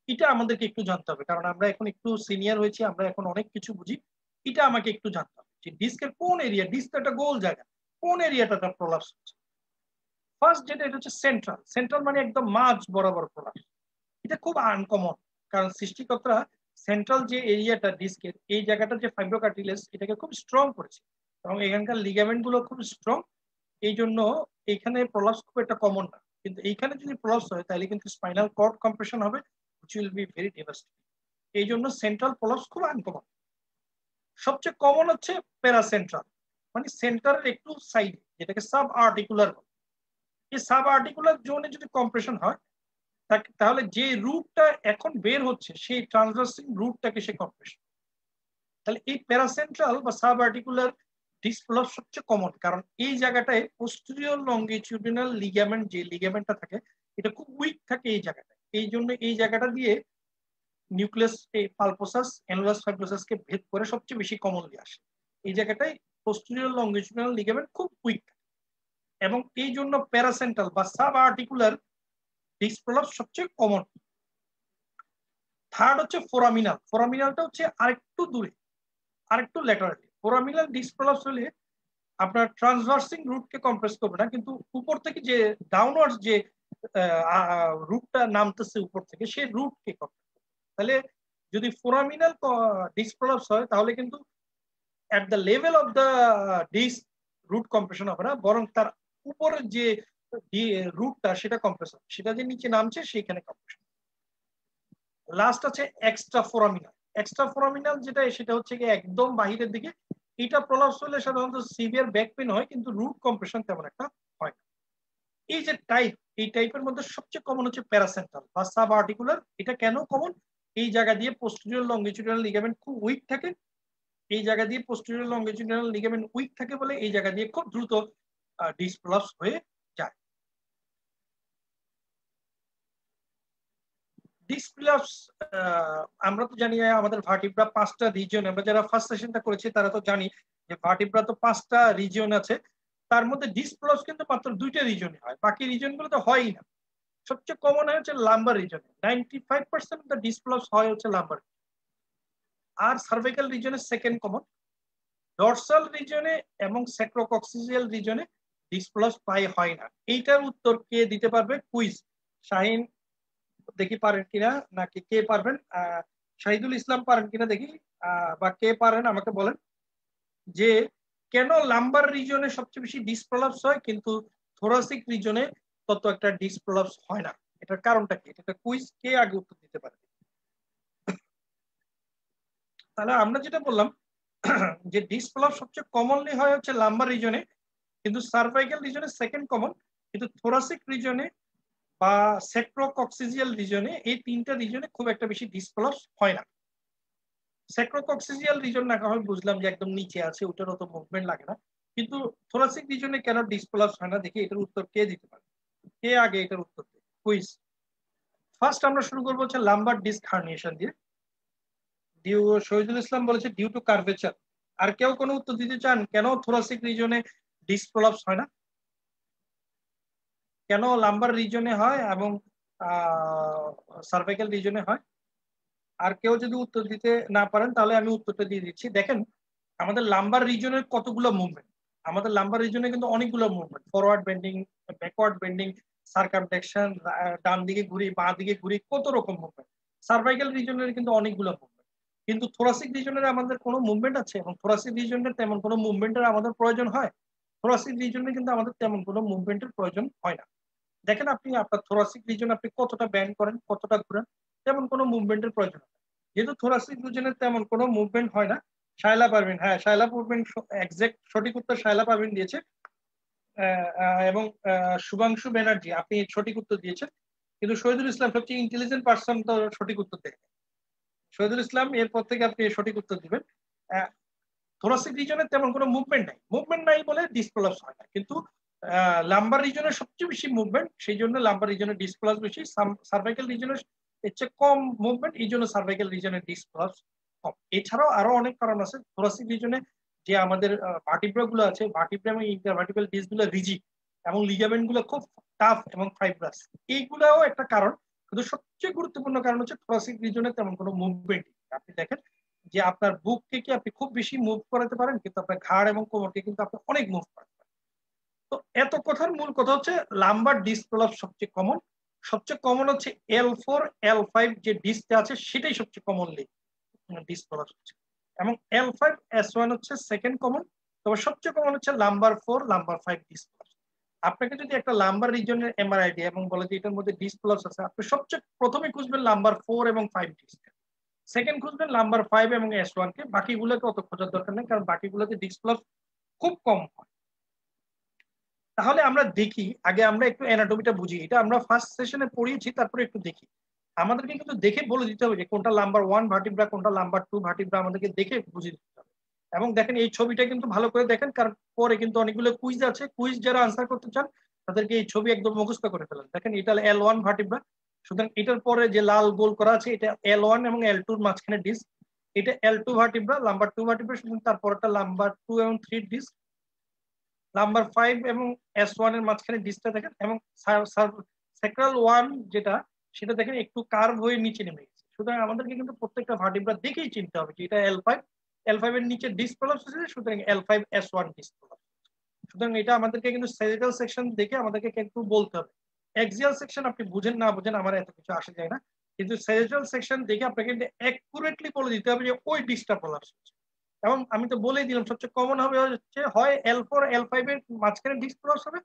এটা আমাদেরকে একটু জানতে হবে, কারণ আমরা এখন একটু সিনিয়র হয়েছি, আমরা এখন অনেক কিছু বুঝি। এটা আমাকে একটু জানতে হবে যে ডিস্কের কোন এরিয়া, ডিস্ক একটা গোল জায়গা, কোন এরিয়াটা তার প্রলাপস হচ্ছে। ফার্স্ট যেটা, এটা হচ্ছে সেন্ট্রাল। সেন্ট্রাল মানে একদম মাঝ বরাবর প্রলাপস। এটা খুব আনকমন, কারণ সৃষ্টিকর্তা সেন্ট্রাল যে এরিয়াটা ডিস্কের, এই জায়গাটা যে ফাইব্রোকার্টিলেজ, এটাকে খুব স্ট্রং করেছে এবং এখানকার লিগামেন্ট গুলো খুব স্ট্রং। এই জন্য এইখানে প্রলাপস খুব একটা কমন না, কিন্তু এইখানে যদি প্রলাপস হয় তাহলে কিন্তু স্পাইনাল কর্ড কম্প্রেশন হবে, which will be very devastating। এই জন্য সেন্ট্রাল প্রলাপস খুব আনকমন। সবচেয়ে কমন হচ্ছে প্যারাসেন্ট্রাল, মানে সেন্টারের একটু সাইডে, যেটাকে সাব আর্টিকুলার বলে। এই সাব আর্টিকুলার জোনে যদি কম্প্রেশন হয়, তাহলে যে রুটটা এখন বের হচ্ছে, সেই ট্রান্সভার্সিং রুটটাকে সে কম্প্রেশন। তাহলে এই প্যারাসেন্ট্রাল বা সাব আর্টিকুলার ডিস্ক প্রলাপস সবচেয়ে কমন, কারণ এই জায়গাটায় পোস্টেরিয়র লংগিটিউডিনাল লিগামেন্ট, যে লিগামেন্টটা থাকে এটা খুব উইক থাকে এই জায়গাটায়। এই জন্য এই জায়গাটা দিয়ে নিউক্লিয়াস পালপোসাস অ্যানুলাস ফাইব্রোসাসকে ভেদ করে সবচেয়ে বেশি কমনলি আসে। এই জায়গাটায় পোস্টেরিয়র লংগিটিউডিনাল লিগামেন্ট খুব উইক, এবং এই জন্য প্যারাসেন্ট্রাল বা সাব আর্টিকুলার ডিস্ক প্রলাপস সবচেয়ে কমন। থার্ড হচ্ছে ফোরামিনাল। ফোরামিনালটা হচ্ছে আরেকটু দূরে, আরেকটু ল্যাটারালি। ফোরামিনাল ডিস্ক প্রলাপস হলে আপনার ট্রান্সভার্সিং রুটকে কম্প্রেস করবে না, কিন্তু উপর থেকে যে ডাউনওয়ার্ডস যে রুটটা নামতেছে উপর থেকে, সেই রুটকে কম্প্রেস করবে। তাহলে যদি ফোরামিনাল ডিস্ক প্রলাপস হয় তাহলে কিন্তু at the level of the disc root compression হবে না, বরং তার উপরের যে রুটটা সেটা কম্প্রেস হবে, সেটা যে নিচে নামছে সেখানে কম্প্রেশন। লাস্ট আছে এক্সট্রা ফোরামিনাল। এক্সট্রা ফোরামিনাল যেটা সেটা হচ্ছে কি একদম বাহিরের দিকে। এটা প্রলাপস হলে সাধারণত সিভিয়ার ব্যাক পেন হয়, কিন্তু রুট কম্প্রেশন তেমন একটা হয় না। এই যে টাইপ, এই টাইপের মধ্যে সবচেয়ে কমন হচ্ছে প্যারাসেন্ট্রাল বা সাব আর্টিকুলার। এটা কেন কমন? এই জায়গা দিয়ে পোস্টেরিয়র লংগিটিউডিনাল লিগামেন্ট খুব উইক থাকে, এই জায়গা দিয়ে পোস্টেরিয়র লংগিটিউডিনাল লিগামেন্ট উইক থাকে বলে এই জায়গা দিয়ে খুব দ্রুত ডিস্ক প্রলাপস হয়ে যায়। ডিস্ক প্রলাপস আমরা তো জানি আমাদের ভার্টিব্রা 5টা রিজিয়ন, আমরা যারা ফার্স্ট সেশনটা করেছি তারা তো জানি যে ভার্টিব্রা তো 5টা রিজিয়ন আছে, তার মধ্যে ডিস্ক প্রলাপস কিন্তু মাত্র 2টা রিজনে হয়, বাকি রিজনগুলো তো হয়ই না। সবচেয়ে কমন হয় হচ্ছে লাম্বার রিজনে, 95% অফ দ্য ডিস্ক প্রলাপস হয় হচ্ছে লাম্বার, আর সার্ভাইকাল রিজনে সেকেন্ড কমন। ডরসাল রিজনে এবং স্যাক্রোকক্সিজিয়াল রিজনে ডিস্ক প্রলাপস প্রায় হয় না। এইটার উত্তর কে দিতে পারবে? কুইজ। শাহিন দেখি পারেন কিনা, নাকি কে পারবেন? শাহিদুল ইসলাম পারেন কিনা দেখি, বা কে পারেন আমাকে বলেন যে কেন লাম্বার রিজনে সবচেয়ে বেশি ডিস্ক প্রলাপস হয় কিন্তু থোরাসিক রিজনে তত একটা ডিস্ক প্রলাপস হয় না। এটার কারণটা কি? এটা কুইজ, কে আগে উত্তর দিতে পারে? তাহলে আমরা যেটা বললাম যে ডিস্ক প্রলাপস সবচেয়ে কমনলি হয় হচ্ছে লাম্বার রিজনে, কিন্তু সার্ভাইকাল রিজনে সেকেন্ড কমন, কিন্তু থোরাসিক রিজনে বা স্যাক্রোকক্সিজিয়াল রিজনে, এই 3টা রিজনে খুব একটা বেশি ডিস্ক প্রলাপস হয় না। স্যাক্রোকক্সিজিয়াল রিজন না হয় বুঝলাম যে একদম নিচে আছে, ওটার অত মুভমেন্ট লাগে না, কিন্তু থোরাসিক রিজনে কেন ডিস্ক প্রলাপস হয় না দেখি এটার উত্তর কে দিতে পারে? কে আগে এটার উত্তর দেবে? কুইজ। ফার্স্ট আমরা শুরু করবো হচ্ছে লাম্বার ডিস্ক হার্নিয়েশন দিয়ে। শহীদুল ইসলাম বলেছে ডিউ টু কার্ভেচার। আর কেউ কোনো উত্তর দিতে চান কেন থোরাসিক রিজনে ডিস্ক প্রলাপস হয় না? কেন লাম্বার রিজনে হয় এবং সার্ভাইকাল রিজনে হয়? আর কেউ যদি উত্তর দিতে না পারেন তাহলে আমি উত্তরটা দিয়ে দিচ্ছি। দেখেন আমাদের লাম্বার রিজনের কতগুলো মুভমেন্ট, আমাদের লাম্বার রিজনে কিন্তু অনেকগুলো movement, forward bending, backward bending, circumflexion, ডান দিকে ঘুরি, বাঁ দিকে ঘুরি, কত রকম মুভমেন্ট। সার্ভাইকাল রিজনের কিন্তু অনেকগুলো মুভমেন্ট, কিন্তু থোরাসিক রিজনের আমাদের কোনো মুভমেন্ট আছে? এবং থোরাসিক রিজনের তেমন কোনো মুভমেন্টের আমাদের প্রয়োজন হয়? থোরাসিক রিজনে কিন্তু আমাদের তেমন কোনো মুভমেন্টের প্রয়োজন হয় না। দেখেন আপনি আপনার থোরাসিক রিজন আপনি কতটা ব্যান্ড করেন, কতটা ঘুরেন, তেমন কোনো মুভমেন্টের প্রয়োজন হয়। যেহেতু থোরাসিক রিজনের তেমন কোনো মুভমেন্ট হয় না, শায়লা পারভিন, হ্যাঁ শায়লা পারভিন এক্সাক্ট সঠিক উত্তর শায়লা পারভিন দিয়েছে, এবং শুভাংশু ব্যানার্জি আপনি সঠিক উত্তর দিয়েছেন, কিন্তু শহীদুল ইসলাম সবচেয়ে ইন্টেলিজেন্ট পার্সন তো সঠিক উত্তর দেয়। শহীদুল ইসলাম এরপর থেকে আপনি সঠিক উত্তর দিবেন। থোরাসিক রিজনের তেমন কোনো মুভমেন্ট নাই, মুভমেন্ট নাই বলে ডিস্ক প্রলাপস হয় না, কিন্তু লাম্বার রিজনের সবচেয়ে বেশি মুভমেন্ট, সেই জন্য লাম্বার রিজনের ডিস্ক প্রলাপস বেশি। সার্ভাইকাল রিজনের এর চেয়ে কম মুভমেন্ট, এই জন্য সার্ভাইকাল রিজনের ডিস্ক প্রলাপস কম। এছাড়াও আরো অনেক কারণ আছে। থোরাসিক রিজনে যে আমাদের ভার্টিব্রা গুলো আছে, ভার্টিব্রা এবং ইন্টারভার্টিব্রাল ডিস্ক গুলো রিজিড এবং লিগামেন্ট গুলো খুব টাফ এবং ফাইব্রাস, এইগুলাও একটা কারণ। কিন্তু সবচেয়ে গুরুত্বপূর্ণ কারণ হচ্ছে থোরাসিক রিজনে তেমন কোনো মুভমেন্ট। আপনি দেখেন যে আপনার বুককে কি আপনি খুব বেশি মুভ করাতে পারেন, কিন্তু আপনার ঘাড় এবং কোমরকে কিন্তু আপনি অনেক মুভ করাতে পারেন। তো এত কথার মূল কথা হচ্ছে লাম্বার ডিস্ক প্রলাপস সবচেয়ে কমন। সবচেয়ে কমন হচ্ছে L4 L5 যে ডিস্কটা আছে সেটাই সবচেয়ে কমনলি ডিস্ক প্রলাপস হচ্ছে, এবং L5 S1 হচ্ছে সেকেন্ড কমন। তবে সবচেয়ে কমন হচ্ছে লাম্বার 4 লাম্বার 5 ডিস্ক প্রলাপস। আপনাকে যদি একটা লাম্বার রিজনের এমআরআই দেয় এবং বলে যে এটার মধ্যে ডিস্ক প্রলাপস আছে, আপনি সবচেয়ে প্রথমে খুঁজবেন লাম্বার 4 এবং 5 ডিস্ক, সেকেন্ড খুঁজবেন নাম্বার 5 এবং S1 কে, বাকিগুলোকে অত খোঁজার দরকার নেই কারণ বাকিগুলোতে ডিস্ক প্রলাপস খুব কম হয়। তাহলে আমরা দেখি, আগে আমরা একটু অ্যানাটমিটা বুঝি, এটা আমরা ফার্স্ট সেশনে পড়িয়েছি, তারপরে একটু দেখি আমাদেরকে কিন্তু দেখে বলে দিতে হবে যে কোনটা নাম্বার 1 ভার্টিব্রা কোনটা নাম্বার 2 ভার্টিব্রা, আমাদেরকে দেখে বুঝিয়ে দিতে হবে। এবং দেখেন এই ছবিটা কিন্তু ভালো করে দেখেন, কারণ পরে কিন্তু অনেকগুলো কুইজ আছে, কুইজ যারা আনসার করতে চান তাদেরকে এই ছবি একদম মুখস্থ করে ফেলেন। দেখেন এটা L1 ভার্টিব্রা, সুতরাং এটার পরে যে লাল গোল করা আছে এটা L1 এবং L2 এর মাঝখানে ডিস্ক, এটা L2 ভার্টিব্রা, নাম্বার 2 ভার্টিব্রা, সুতরাং তারপরটা নাম্বার 2 এবং 3 ডিস্ক, নাম্বার 5 এবং S1 এর মাঝখানে ডিস্কটা দেখেন, এবং স্যাক্রাল 1 যেটা সেটা দেখেন একটু কার্ভ হয়ে নিচে নেমে গেছে। সুতরাং আমাদেরকে কিন্তু প্রত্যেকটা ভার্টিব্রা দেখেই চিনতে হবে যে এটা L5 এর নিচে ডিস্ক প্রলাপস হয়েছে, সুতরাং L5S1 ডিস্ক প্রলাপস। সুতরাং এটা আমাদেরকে কিন্তু স্যাজিটাল সেকশন দেখে আমাদেরকে কিন্তু বলতে হবে। অ্যাক্সিয়াল সেকশন আপনি বুঝেন না বুঝেন আমার এত কিছু আসে যায় না, কিন্তু স্যাজিটাল সেকশন দেখে আপনাকে কিন্তু অ্যাকুরেটলি বলে দিতে হবে যে ওই ডিস্কটা প্রলাপস হচ্ছে। এবং আমি তো বলেই দিলাম সবচেয়ে কমন হবে হচ্ছে হয় L4 L5 এর মাঝখানে ডিস্ক প্রলাপস হবে,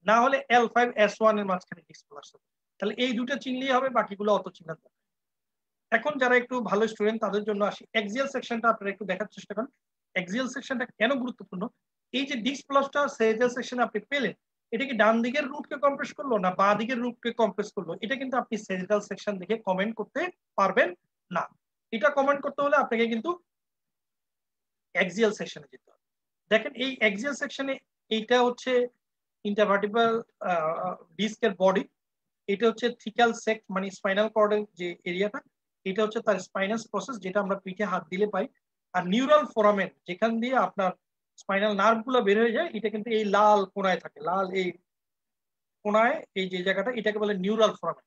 না হলে L5S1 এর মাঝখানে ডিস্ক প্রলাপস হবে। তাহলে এই দুটো চিনলেই হবে, বাকিগুলো অত চিনার দরকার। এখন যারা একটু ভালো স্টুডেন্ট তাদের জন্য আসি, অ্যাক্সিয়াল সেকশনটা আপনারা একটু দেখার চেষ্টা করেন। অ্যাক্সিয়াল সেকশনটা কেন গুরুত্বপূর্ণ? এই যে ডিস্ক প্রলাপসটা স্যাজিটাল সেকশনে আপনি পেলেন, এটা কি ডান দিকের রুটকে কম্প্রেস করলো না বাঁ দিকের রুটকে কম্প্রেস করলো, এটা কিন্তু আপনি স্যাজিটাল সেকশন দেখে কমেন্ট করতে পারবেন না। এটা কমেন্ট করতে হলে আপনাকে কিন্তু অ্যাক্সিয়াল সেকশনে যেতে হবে। দেখেন এই অ্যাক্সিয়াল সেকশনে এইটা হচ্ছে ইন্টারভার্টিব্রাল ডিস্কের বডি, এটা হচ্ছে থিক্যাল সেক্ট মানে স্পাইনাল কর্ডের যে এরিয়াটা, এটা হচ্ছে তার স্পাইনাস প্রসেস যেটা আমরা পিঠে হাত দিলে পাই। আর নিউরাল ফোরামেন যেখান দিয়ে আপনার স্পাইনাল নার্ভ গুলো বের হয়ে যায়, এটা কিন্তু এই লাল কোনায় থাকে, লাল এই কোনায় এই যে জায়গাটা, এটাকে বলে neural foramen.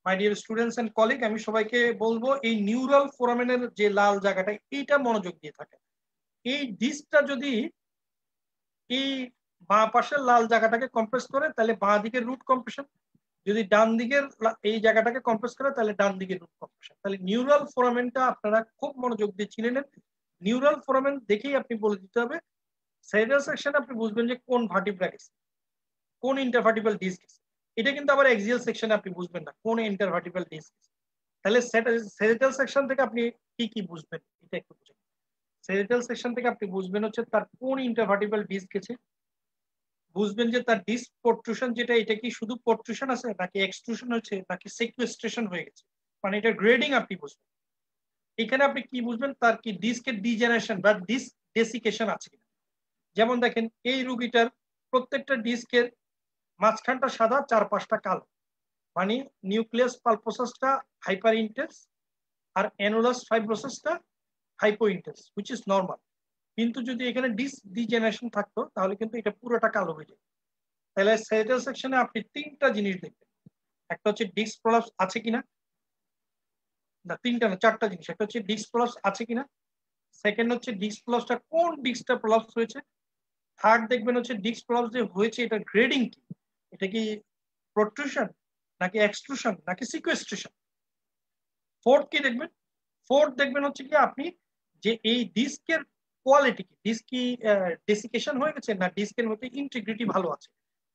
My dear students and colleague, আমি সবাইকে বলবো এই নিউরাল ফোরামেনের যে লাল জায়গাটা এইটা মনোযোগ দিয়ে থাকে। এই ডিস্কটা যদি এই বাঁ পাশের লাল জায়গাটাকে কম্প্রেস করে তাহলে বাঁ দিকের রুট কম্প্রেশন, যদি ডান দিকের এই জায়গাটাকে কম্প্রেস করে তাহলে ডান দিকের রুট কম্প্রেশন। তাহলে নিউরাল ফোরামেনটা আপনারা খুব মনোযোগ দিয়ে চিনে নেন। নিউরাল ফোরামেন দেখেই আপনি বলে দিতে হবে। স্যাজিটাল সেকশনে আপনি বুঝবেন যে কোন ভার্টিব্রা গেছে, কোন ইন্টারভার্টিব্রাল ডিস্ক গেছে। এটা কিন্তু আবার অ্যাক্সিয়াল সেকশনে আপনি বুঝবেন না কোন ইন্টারভার্টিব্রাল ডিস্ক গেছে। তাহলে স্যাজিটাল সেকশন থেকে আপনি কি কি বুঝবেন এটা একটু বুঝুন। স্যাজিটাল সেকশন থেকে আপনি বুঝবেন হচ্ছে তার কোন ইন্টারভার্টিব্রাল ডিস্ক গেছে, বুঝবেন যে তার ডিস্ক প্রোট্রুশন যেটা এটা কি শুধু প্রোট্রুশন আছে নাকি এক্সট্রুশন হচ্ছে নাকি সিকুয়েস্ট্রেশন হয়ে গেছে, মানে এটা গ্রেডিং আপনি বুঝবেন। এখানে আপনি কি বুঝবেন তার কি ডিস্কের ডিজেনারেশন বা ডিস্ক ডেসিকেশন আছে কিনা। যেমন দেখেন এই রুগীটার প্রত্যেকটা ডিস্কের মাঝখানটা সাদা, চারপাশটা কালো, মানে নিউক্লিয়াস পালপোসাসটা হাইপার ইন্টেন্স আর অ্যানুলাস ফাইব্রোসাসটা hypo intense, which is normal. কিন্তু যদি এখানে ডিস্ক ডিজেনারেশন থাকতো তাহলে কিন্তু এটা পুরোটা কালো হয়ে যায়। তাহলে স্যাজিটাল সেকশনে আপনি তিনটা জিনিস দেখবেন, একটা হচ্ছে ডিস্ক প্রলাপস আছে কিনা, না তিনটা না চারটা জিনিস, একটা হচ্ছে ডিস্ক প্রলাপস আছে কিনা, সেকেন্ড হচ্ছে ডিস্ক প্রলাপসটা কোন ডিস্কটা প্রলাপস হয়েছে, থার্ড দেখবেন হচ্ছে ডিস্ক প্রলাপস যে হয়েছে এটা গ্রেডিং কি, এটা কি প্রোট্রুশন নাকি এক্সট্রুশন নাকি সিকুয়েস্ট্রেশন। ফোর্থ কি দেখবেন, ফোর্থ দেখবেন হচ্ছে কি আপনি যে এই ডিস্কের কোয়ালিটি কি, ডিস্ক কি ডেসিকেশন হয়ে গেছে না ডিস্কের মধ্যে ইন্টিগ্রিটি ভালো আছে।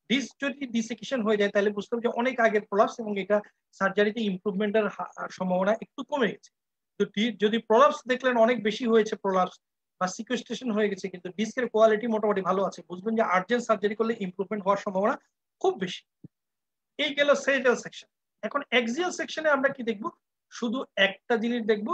ডিস্ক যদি ডিসেকেশন হয়ে যায় তাহলে বুঝতে হবে যে অনেক আগের প্রলাপস এবং এটা সার্জারিতে ইমপ্রুভমেন্টের সম্ভাবনা একটু কমে গেছে। তো যদি প্রলাপস দেখলেন অনেক বেশি হয়েছে প্রলাপস বা সিকুয়েস্ট্রেশন হয়ে গেছে কিন্তু ডিস্কের কোয়ালিটি মোটামুটি ভালো আছে, বুঝবেন যে আর্জেন্ট সার্জারি করলে ইমপ্রুভমেন্ট হওয়ার সম্ভাবনা খুব বেশি। এই গেল সেরিটাল সেকশন। এখন অ্যাক্সিয়াল সেকশনে আমরা কি দেখব, শুধু একটা জিনিস দেখব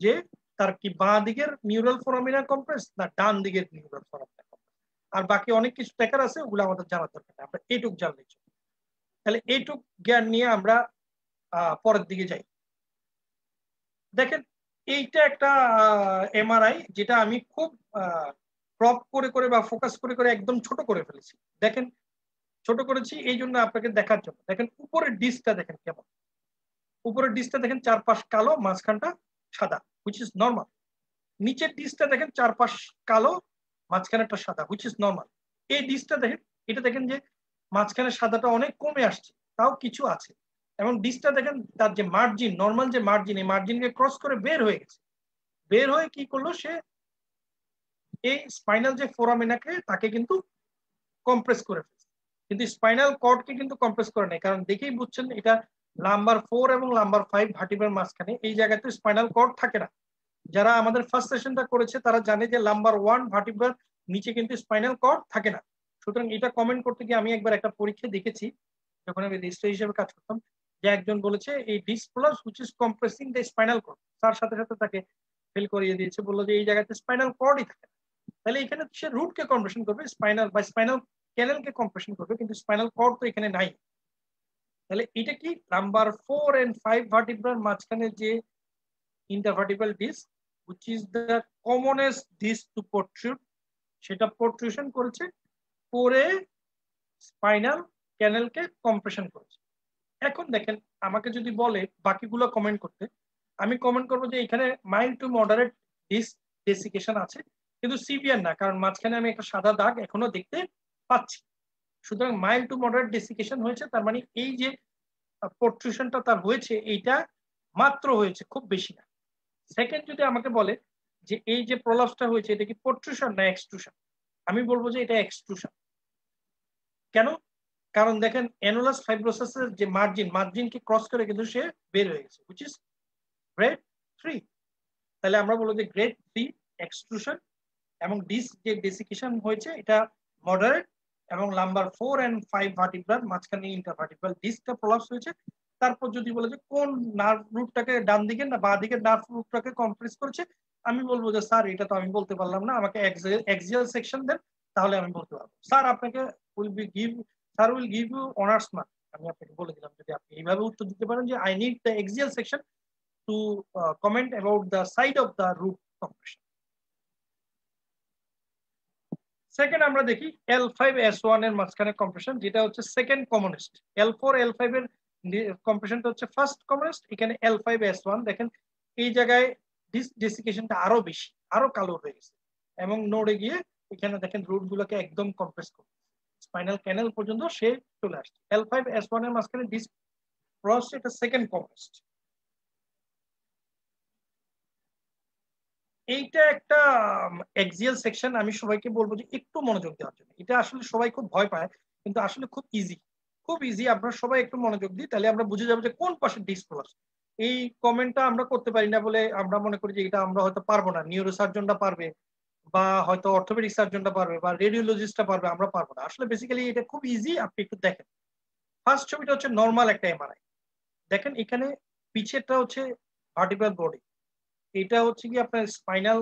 যে তার কি বাঁ দিকের নিউরাল ফোরামিনা কমপ্রেস না ডান দিকের নিউরাল ফোরামিনা কমপ্রেস, আর বাকি অনেক কিছু দেখার আছে ওগুলো আমাদের জানার দরকার নেই, আমরা এইটুক জানলেই চলবে। তাহলে এইটুক জ্ঞান নিয়ে আমরা পরের দিকে যাই। দেখেন এইটা একটা এমআরআই যেটা আমি খুব ক্রপ করে করে বা ফোকাস করে করে একদম ছোট করে ফেলেছি। দেখেন ছোট করেছি এই জন্য আপনাকে দেখার জন্য। দেখেন উপরের ডিস্কটা দেখেন কেমন, উপরের ডিস্কটা দেখেন চারপাশ কালো মাঝখানটা সাদা, হুইচ ইজ নর্মাল। নিচের ডিস্কটা দেখেন চারপাশ কালো মাঝখানে একটা সাদা, হুইচ ইজ নর্মাল। এই ডিস্কটা দেখেন, এটা দেখেন যে মাঝখানে সাদাটা অনেক কমে আসছে, তাও কিছু আছে। এবং ডিস্কটা দেখেন তার যে মার্জিন, নর্মাল যে মার্জিন, এই মার্জিনকে ক্রস করে বের হয়ে গেছে। বের হয়ে কি করলো সে, এই স্পাইনাল যে ফোরামিনাকে তাকে কিন্তু কম্প্রেস করে ফেলছে, কিন্তু স্পাইনাল কর্ডকে কিন্তু কম্প্রেস করে নাই, কারণ দেখেই বুঝছেন এটা নাম্বার 4 এবং নাম্বার 5 ভার্টিব্রার মাঝখানে এই জায়গাতে স্পাইনাল কর্ড থাকে না। যারা আমাদের ফার্স্ট সেশনটা করেছে তারা জানে যে নাম্বার 1 ভার্টিব্রার নিচে কিন্তু স্পাইনাল কর্ড থাকে না। সুতরাং এটা কমেন্ট করতে গিয়ে আমি একবার একটা পরীক্ষা দেখেছি যখন আমি রেজিস্ট্রার হিসেবে কাজ করতাম। যে একজন বলেছে এই disc prolapse which is compressing the spinal cord, তার সাথে সাথে তাকে ফেল করিয়ে দিয়েছে, বললো যে এই জায়গাতে স্পাইনাল কর্ডই থাকে। তাহলে এখানে সে রুটকে কম্প্রেশন করবে, স্পাইনাল বা স্পাইনাল ক্যানেলকে কম্প্রেশন করবে, কিন্তু স্পাইনাল কর্ড তো এখানে নাই। তাহলে এটা কি নাম্বার 4 and 5 ভার্টিব্রার মাঝখানে যে intervertebral disk which is the commonest disc to protrude, সেটা প্রোট্রুশন করেছে, করে স্পাইনাল ক্যানেলকে কম্প্রেশন করেছে। এখন দেখেন আমাকে যদি বলে বাকিগুলো কমেন্ট করতে, আমি কমেন্ট করবো যে এখানে mild to moderate disk desiccation আছে, কিন্তু সিভিয়ার না, কারণ মাঝখানে আমি একটা সাদা দাগ এখনো দেখতে পাচ্ছি। সুতরাং মাইল্ড টু মডারেট ডেসিকেশন হয়েছে, তার মানে এই যে প্রোট্রুশনটা তার হয়েছে এইটা মাত্র হয়েছে, খুব বেশি না। সেকেন্ড যদি আমাকে বলে যে এই যে প্রলাপসটা হয়েছে এটা কি প্রোট্রুশন না এক্সট্রুশন, আমি বলবো যে এটা এক্সট্রুশন। কেন? কারণ দেখেন অ্যানুলাস ফাইব্রোসিসের যে মার্জিনকে ক্রস করে কিন্তু সে বের হয়ে গেছে, which is গ্রেড 3। তাহলে আমরা বলবো যে গ্রেড 3 এক্সট্রুশন, এবং ডিস্ক যে ডেসিকেশন হয়েছে এটা মডারেট, এবং নাম্বার 4 and 5 ভার্টিব্রাল মাঝখানে ইন্টারভার্টিব্রাল ডিস্কটা প্রলাপস হয়েছে। তারপর যদি বলে যে কোন নার্ভ রুটটাকে ডান দিকে না বাঁ দিকের নার্ভ রুটটাকে কম্প্রেস করেছে, আমি বলবো যে স্যার এটা তো আমি বলতে পারলাম না, আমাকে এক্সিয়াল সেকশন দেন, তাহলে আমি বলতে পারবো। স্যার আপনাকে sir will give you honours mark, আমি আপনাকে বলে দিলাম যদি আপনি এইভাবে উত্তর দিতে পারেন যে I need the axial section to comment about the side of the root compression. Second আমরা দেখি L5S1 এর মাঝখানে কম্প্রেশন, যেটা হচ্ছে সেকেন্ড কমনেস্ট। L4 L5 এর কম্প্রেশনটা হচ্ছে ফার্স্ট কমনেস্ট, এখানে L5S1 দেখেন এই জায়গায় ডেসিকেশনটা আরো বেশি, আরো কালো হয়ে গেছে, এবং নোডে গিয়ে এখানে দেখেন রুট গুলোকে একদম কম্প্রেস করে স্পাইনাল ক্যানেল পর্যন্ত সে চলে আসছে। L5S1 এর মাঝখানে ডিস্ক ক্রস, এটা সেকেন্ড কমনেস্ট। এইটা একটা এক্সিয়াল সেকশন, আমি সবাইকে বলবো যে একটু মনোযোগ দেওয়ার জন্য। এটা আসলে সবাই খুব ভয় পায়, কিন্তু আসলে খুব ইজি, খুব ইজি। আপনারা সবাই একটু মনোযোগ দিই, তাহলে আমরা বুঝে যাবো যে কোন পাশে ডিস্ক প্রলাপস। এই কমেন্টটা আমরা করতে পারি না বলে আমরা মনে করি যে এটা আমরা হয়তো পারবো না, নিউরোসার্জনটা পারবে, বা হয়তো অর্থোপেডিক সার্জনটা পারবে, বা রেডিওলজিস্টটা পারবে, আমরা পারবো না। আসলে বেসিক্যালি এটা খুব ইজি, আপনি একটু দেখেন। ফার্স্ট ছবিটা হচ্ছে নর্মাল একটা এমআরআই, দেখেন এখানে পিছেরটা হচ্ছে ভার্টিব্রাল বডি, এটা হচ্ছে কি আপনার স্পাইনাল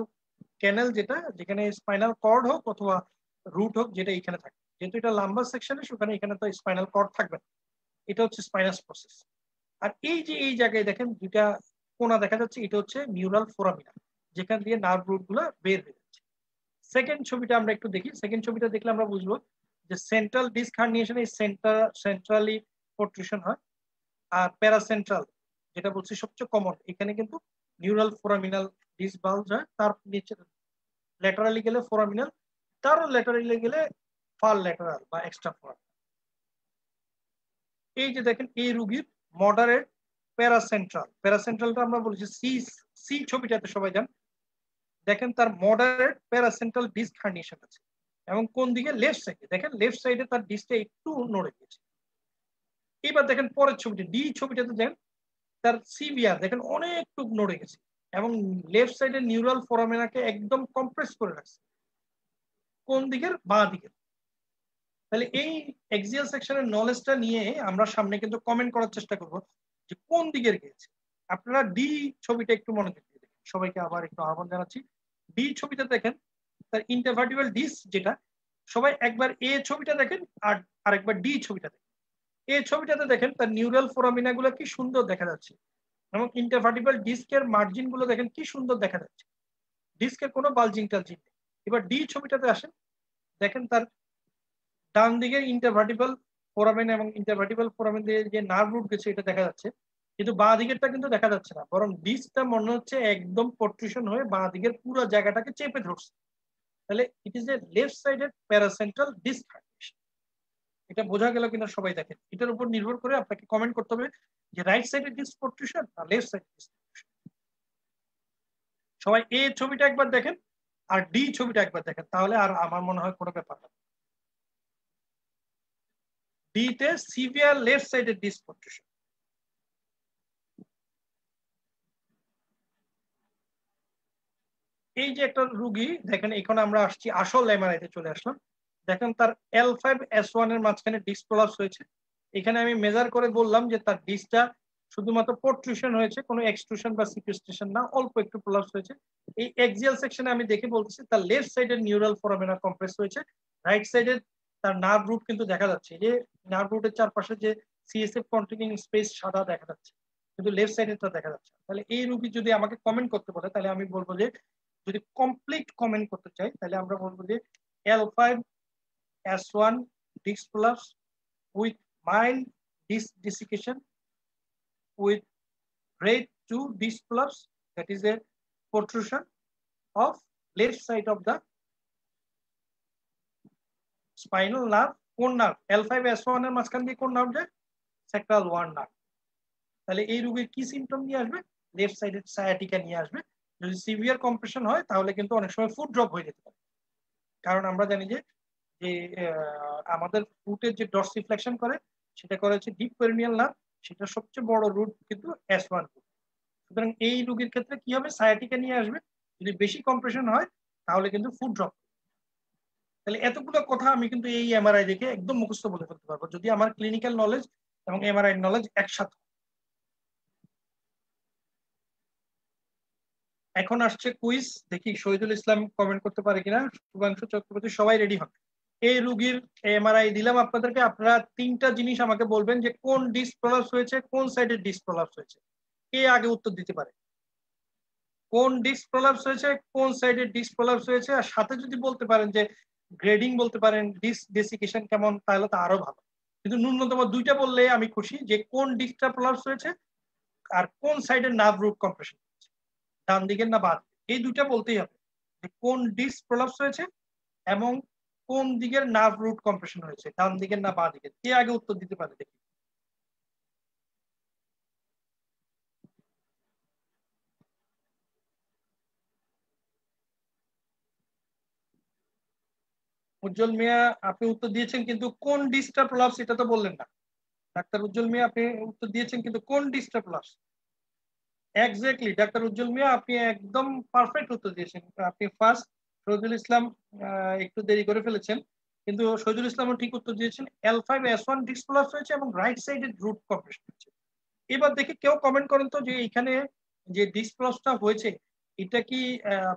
ক্যানেল, যেটা যেখানে স্পাইনাল কর্ড হোক অথবা রুট হোক, যেটা এখানে থাকে। যেহেতু এটা লাম্বার সেকশনে, সেখানে এখানে তো স্পাইনাল কর্ড থাকবে না, এটা হচ্ছে স্পাইনাস প্রসেস। আর এই যে এই জায়গায় দেখেন দুইটা কোনা দেখা যাচ্ছে, এটা হচ্ছে নিউরাল ফোরামিনা, যেখান দিয়ে নার্ভ রুট গুলো বের হয়ে যাচ্ছে। সেকেন্ড ছবিটা আমরা একটু দেখি, সেকেন্ড ছবিটা দেখলে আমরা বুঝবো যে সেন্ট্রাল ডিস্ক হার্নিয়েশন এই সেন্ট্রালি প্রোট্রুশন হয়, আর প্যারাসেন্ট্রাল যেটা বলছি সবচেয়ে কমন, এখানে কিন্তু নিউরাল ফোরামিনাল ডিস্ক বাল্জ হয়, তার নিচে ল্যাটারালি গেলে ফোরামিনাল, তার ল্যাটারালি গেলে ফার ল্যাটারাল বা এক্সট্রা ফোরাম। এই যে দেখেন এই রুগীর মডারেট প্যারাসেন্ট্রালটা আমরা বলেছি সি, সি ছবিটাতে সবাই যান, দেখেন তার মডারেট প্যারাসেন্ট্রাল ডিস্ক হার্নিয়েশন আছে, এবং কোন দিকে লেফট সাইডে, দেখেন লেফট সাইডে তার ডিস্কটা একটু নড়ে গেছে। এবার দেখেন পরের ছবিটা ডি ছবিটাতে দেখেন তার সিভিয়ার, দেখেন অনেকটুকু নড়ে গেছে, এবং লেফট সাইডের নিউরাল ফোরামিনাকে একদম কম্প্রেস করে রাখছে, কোন দিকের? বাঁ দিকের। তাহলে এই এক্সিয়াল সেকশনের নলেজটা নিয়ে আমরা সামনে কিন্তু কমেন্ট করার চেষ্টা করব যে কোন দিকের গেছে। আপনারা ডি ছবিটা একটু মনোযোগ দিয়ে দেখেন, সবাইকে আবার একটু আহ্বান জানাচ্ছি। ডি ছবিটা দেখেন তার ইন্টারভার্টিব্রাল ডিস্ক যেটা, সবাই একবার এ ছবিটা দেখেন আর আরেকবার ডি ছবিটা দেখেন। এই ছবিটাতে দেখেন তার নিউরাল ফোরামিনা গুলো কি সুন্দর দেখা যাচ্ছে, এবং ইন্টারভার্টিব্রাল ডিস্কের মার্জিন গুলো দেখেন কি সুন্দর দেখা যাচ্ছে, ডিস্কের কোনো বালজিং টালজিং নেই। এবার ডি ছবিটাতে আসেন, দেখেন তার ডান দিকে ইন্টারভার্টিব্রাল ফোরামেন এবং ইন্টারভার্টিব্রাল ফোরামেন দিয়ে যে নার্ভ রুট গেছে এটা দেখা যাচ্ছে, কিন্তু বাঁ দিকেরটা কিন্তু দেখা যাচ্ছে না, বরং ডিস্কটা মনে হচ্ছে একদম প্রোট্রুশন হয়ে বাঁ দিকের পুরো জায়গাটাকে চেপে ধরছে। তাহলে it is a left sided paracentral disc herniation. এটা বোঝা গেল কিনা সবাই দেখেন, এটার উপর নির্ভর করে আপনাকে কমেন্ট করতে হবে যে রাইট সাইডের ডিস্ক প্রোট্রুশন না লেফট সাইডের ডিস্ক প্রোট্রুশন। সবাই এ ছবিটা একবার দেখেন আর ডি ছবিটা একবার দেখেন, তাহলে আর আমার মনে হয় কোনো ব্যাপার না। ডি তে সিভিয়ার লেফট সাইডের ডিস্ক প্রোট্রুশন। এই যে একটা রুগী দেখেন, এখন আমরা আসছি আসল এমআরআই তে চলে আসলাম। দেখেন তার L5S1 এর মাঝখানে ডিস্ক প্রলাপস হয়েছে, এখানে আমি মেজার করে বললাম যে তার ডিসটা শুধুমাত্র প্রোট্রুশন হয়েছে, কোনো এক্সট্রুশন বা সিকুয়েস্ট্রেশন না, অল্প একটু প্রলাপস হয়েছে। এই এক্সিয়াল সেকশনে আমি দেখে বলতেছি তার লেফট সাইডের নিউরাল ফোরামেনা কম্প্রেস হয়েছে, রাইট সাইডের তার নার্ভ রুট কিন্তু দেখা যাচ্ছে, যে নার্ভ রুটের চারপাশে যে সিএসএফ কন্টেনিং স্পেস সাদা দেখা যাচ্ছে, কিন্তু লেফট সাইডেরটা দেখা যাচ্ছে। তাহলে এই রোগী যদি আমাকে কমেন্ট করতে বলে, তাহলে আমি বলবো যে, যদি কমপ্লিট কমেন্ট করতে চাই, তাহলে আমরা বলবো যে L5S1 disc prolapse with mild disc desiccation with grade 2 disc prolapse, that is a protrusion of left side of the spinal nerve. কোন নার্ভ? L5S1 এর মাঝখান দিয়ে কোন নার্ভ যায়? Sacral 1 nerve. তাহলে এই রোগীর কি সিমটম নিয়ে আসবে? লেফট সাইডের সায়াটিকা নিয়ে আসবে। যদি সিভিয়ার কম্প্রেশন হয় তাহলে কিন্তু অনেক সময় ফুট ড্রপ হয়ে যেতে পারে, কারণ আমরা জানি যে যে আমাদের ফুটের যে ডরসিফ্লেকশন করে সেটা করে হচ্ছে ডিপ পেরিনিয়াল নার্ভ, সেটা সবচেয়ে বড় রুট কিন্তু S1 রুট। সুতরাং এই রোগীর ক্ষেত্রে কি হবে? সায়াটিকা নিয়ে আসবে। যদি বেশি কম্প্রেশন হয় তাহলে কিন্তু ফুট ড্রপ। তাহলে এতগুলো কথা আমি কিন্তু এই এমআরআই দেখে একদম মুখস্থ বলে ফেলতে পারবো, যদি আমার ক্লিনিক্যাল নলেজ এবং এমআরআই নলেজ একসাথে। এখন আসছে কুইজ, দেখি শহীদুল ইসলাম কমেন্ট করতে পারে কিনা, শুভাংশু চক্রবর্তী, সবাই রেডি হন। এই রোগীর এমআরআই দিলাম আপনাদেরকে, আপনারা তিনটা জিনিস আমাকে বলবেন যে কোন ডিস্ক প্রলাপস হয়েছে, কোন সাইডের ডিস্ক প্রলাপস হয়েছে। কে আগে উত্তর দিতে পারে? কোন ডিস্ক প্রলাপস হয়েছে, কোন সাইডের ডিস্ক প্রলাপস হয়েছে, আর সাথে যদি বলতে পারেন যে গ্রেডিং বলতে পারেন, ডিস্ক ডেসিকেশন কেমন, তাহলে তো আরো ভালো। কিন্তু ন্যূনতম দুইটা বললে আমি খুশি, যে কোন ডিস্কটা প্রলাপস হয়েছে আর কোন সাইডের নার্ভ রুট কম্প্রেশন, ডান দিকের না বাদ, এই দুইটা বলতেই হবে, যে কোন ডিস্ক প্রলাপস হয়েছে এবং কোন দিকের নার্ভ রুট কম্প্রেশন হয়েছে, ডান দিকের না বাঁ দিকের। কে আগে উত্তর দিতে পারে দেখি? উজ্জ্বল মিয়া, আপনি উত্তর দিয়েছেন, কিন্তু কোন ডিস্কটা প্রলাপস এটা তো বললেন না। ডাক্তার উজ্জ্বল মিয়া, আপনি উত্তর দিয়েছেন, কিন্তু কোন ডিস্কটা প্রলাপস? এক্স্যাক্টলি ডাক্তার উজ্জ্বল মিয়া, আপনি একদম পারফেক্ট উত্তর দিয়েছেন। আপনি ফার্স্ট, শহীদুল ইসলাম একটু দেরি করে ফেলেছেন, কিন্তু শহীদুল ইসলামও ঠিক উত্তর দিয়েছেন। L5S1 ডিস্ক প্রলাপস হয়েছে এবং রাইট সাইডের রুট কম্প্রেশন হয়েছে। এবার দেখি কেউ কমেন্ট করেন তো, যে এখানে যে ডিস্ক প্রলাপসটা হয়েছে এটা কি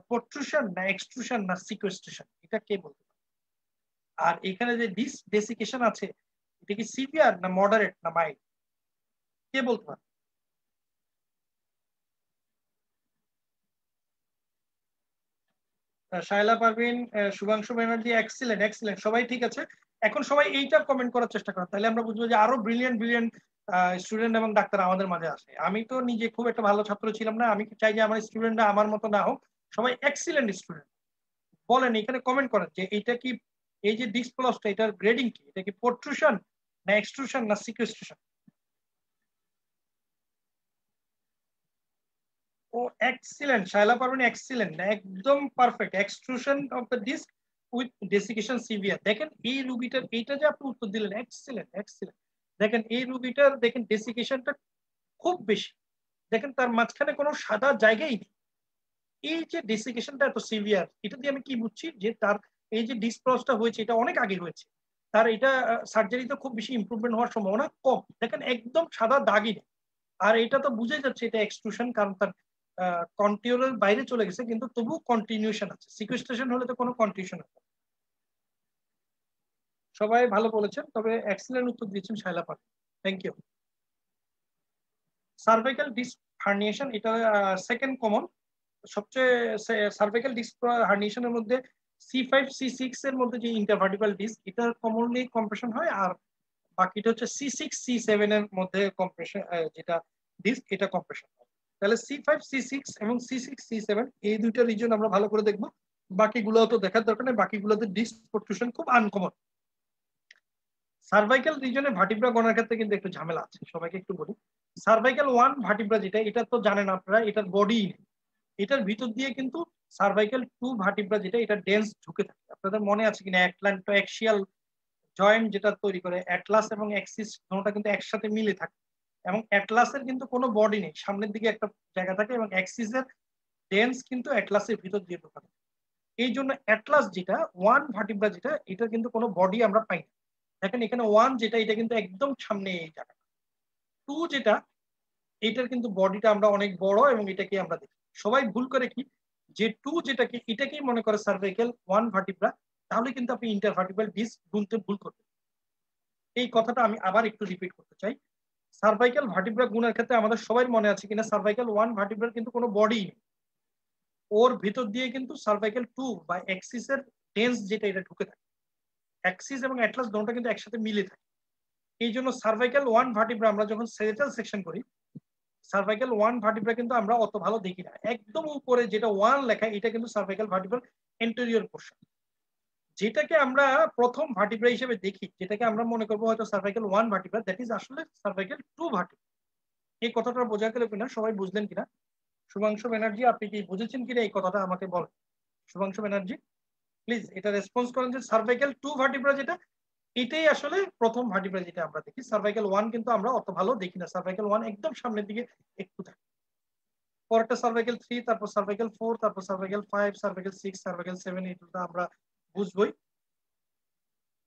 প্রোট্রুশন না এক্সট্রুশন না সিকোয়েস্ট্রেশন, এটা কে বলতে পারে? আর এখানে যে ডিস্ক ডেসিকেশন আছে, এটা কি সিভিয়ার না মডারেট না মাইল্ড, কে বলতে পারে? শায়লা পারভিন, শুভাংশু ব্যানার্জি, এক্সিলেন্ট এক্সিলেন্ট, সবাই ঠিক আছে। এখন সবাই এইটা কমেন্ট করার চেষ্টা করেন, তাহলে আমরা বুঝবো যে আরো ব্রিলিয়েন্ট ব্রিলিয়েন্ট স্টুডেন্ট এবং ডাক্তার আমাদের মাঝে আসে। আমি তো নিজে খুব একটা ভালো ছাত্র ছিলাম না, আমি চাই যে আমার স্টুডেন্টরা আমার মতো না হোক, সবাই এক্সিলেন্ট স্টুডেন্ট। বলেন, এখানে কমেন্ট করেন যে এইটা কি, এই যে ডিস্ক প্রলাপসটা, এটার গ্রেডিং কি? এটা কি প্রোট্রুশন না এক্সট্রুশন না সিকুয়েস্ট্রেশন? ও এক্সিলেন্ট, শায়লা পারভিন এক্সিলেন্ট, একদম perfect, extrusion of the disc with desiccation severe. দেখেন এই রুগীটার, এইটা যে আপনি উত্তর দিলেন, এক্সিলেন্ট এক্সিলেন্ট। দেখেন এই রুগীটার, দেখেন ডেসিকেশনটা খুব বেশি, দেখেন তার মাঝখানে কোনো সাদা জায়গাই নেই। এই যে ডেসিকেশনটা এত সিভিয়ার, এটা দিয়ে আমি কি বুঝছি? যে তার এই যে ডিসপ্রসটা হয়েছে এটা অনেক আগে হয়েছে, তার এটা সার্জারিতে খুব বেশি ইমপ্রুভমেন্ট হওয়ার সম্ভাবনা কম। দেখেন একদম সাদা দাগই নেই। আর এটা তো বুঝে যাচ্ছে এটা এক্সট্রুশন, কারণ তার কন্টিনিউরের বাইরে চলে গেছে, কিন্তু তবু কন্টিনিউশন আছে। সিকুয়েস্ট্রেশন হলে তো কোনো কন্টিনিউশন আছে। সবাই ভালো বলেছেন, তবে এক্সিলেন্ট উত্তর দিয়েছেন Shaila Pal, thank you. Cervical disc herniation, এটা সেকেন্ড কমন। সবচেয়ে সার্ভাইকাল ডিস্ক হার্নিয়েশনের মধ্যে C5 C6 এর মধ্যে যে ইন্টারভার্টিকাল ডিস্ক, এটা কমনলি কম্প্রেশন হয়, আর বাকিটা হচ্ছে C6 C7 এর মধ্যে কম্প্রেশন, যেটা ডিস্ক এটা কম্প্রেশন হয়। তাহলে C5 C6 এবং C6 C7 এই দুইটা রিজন আমরা ভালো করে দেখবো, বাকিগুলো তো দেখার দরকার নেই, বাকিগুলোতে ডিস্ক প্রোট্রুশন খুব আনকমন। সার্ভাইকাল রিজনে ভার্টিব্রা গণার ক্ষেত্রে কিন্তু একটু ঝামেলা আছে, সবাইকে একটু বলি। সার্ভাইকাল 1 ভার্টিব্রা যেটা, এটা তো জানেন আপনারা, এটার বডি, এটার ভিতর দিয়ে কিন্তু সার্ভাইকাল 2 ভার্টিব্রা যেটা, এটা ডেন্স ঢুকে থাকে। আপনাদের মনে আছে কিনা, অ্যাটলান্টো অ্যাক্সিয়াল জয়েন্ট যেটা তৈরি করে, অ্যাটলাস এবং অ্যাক্সিস দুটোটা কিন্তু একসাথে মিলে থাকে, এবং অ্যাটলাসের কিন্তু কোনো বডি নেই, সামনের দিকে একটা জায়গা থাকে, এবং অ্যাক্সিসের ডেন্স কিন্তু অ্যাটলাসের ভিতর দিয়ে ঢোকা থাকে। এই জন্য অ্যাটলাস যেটা 1 ভার্টিব্রা যেটা, এটা কিন্তু কোনো বডি আমরা পাই না। দেখেন এখানে 1 যেটা এটা কিন্তু একদম সামনে এই জায়গা, 2 যেটা এটার কিন্তু বডিটা আমরা অনেক বড় এবং এটাকে আমরা দেখি। সবাই ভুল করে কি যে 2 যেটাকে এটাকেই মনে করে সার্ভাইকাল 1 ভার্টিব্রা, তাহলে কিন্তু আপনি ইন্টারভার্টিব্রাল ডিস্ক গুনতে ভুল করবেন। এই কথাটা আমি আবার একটু রিপিট করতে চাই। সার্ভাইকাল ভার্টিব্রা গুণের ক্ষেত্রে আমাদের সবাই মনে আছে কিনা সার্ভাইকাল 1 ভার্টিব্রার কিন্তু কোনো বডি নেই, ওর ভিতর দিয়ে কিন্তু সার্ভাইকাল 2 বা অ্যাক্সিসের টেন্স যেটা এটা ঢুকে থাকে, অ্যাক্সিস এবং অ্যাটলাস দুটোটা কিন্তু একসাথে মিলে থাকে। এই জন্য সার্ভাইকাল 1 ভার্টিব্রা আমরা যখন সেরেটাল সেকশন করি, সার্ভাইকাল 1 ভার্টিব্রা কিন্তু আমরা অত ভালো দেখি না। একদম উপরে যেটা 1 লেখা এটা কিন্তু সার্ভাইকাল ভার্টিব্রাল এন্টেরিয়র পোর্শন, যেটাকে আমরা প্রথম ভার্টিব্রা হিসেবে দেখি, যেটাকে আমরা মনে করবো হয়তো সার্ভাইকাল 1 ভার্টিব্রা, দ্যাট ইজ আসলে সার্ভাইকাল 2 ভার্টিব্রা। এই কথাটা বোঝা গেল কিনা, সবাই বুঝলেন কিনা? শুভাংশু ব্যানার্জি আপনি কি বুঝেছেন কিনা এই কথাটা আমাকে বলেন। শুভাংশু ব্যানার্জি প্লিজ এটা রেসপন্স করেন যে সার্ভাইকাল 2 ভার্টিব্রা যেটা এটাই আসলে প্রথম ভার্টিব্রা যেটা আমরা দেখি। সার্ভাইকাল 1 কিন্তু আমরা অত ভালো দেখি না, সার্ভাইকাল 1 একদম সামনের দিকে একটু থাকে, পরেরটা সার্ভাইকাল 3, তারপর সার্ভাইকাল 4, তারপর সার্ভাইকাল 5, সার্ভাইকাল 6, সার্ভাইকাল 7, এটা আমরা বুঝবই।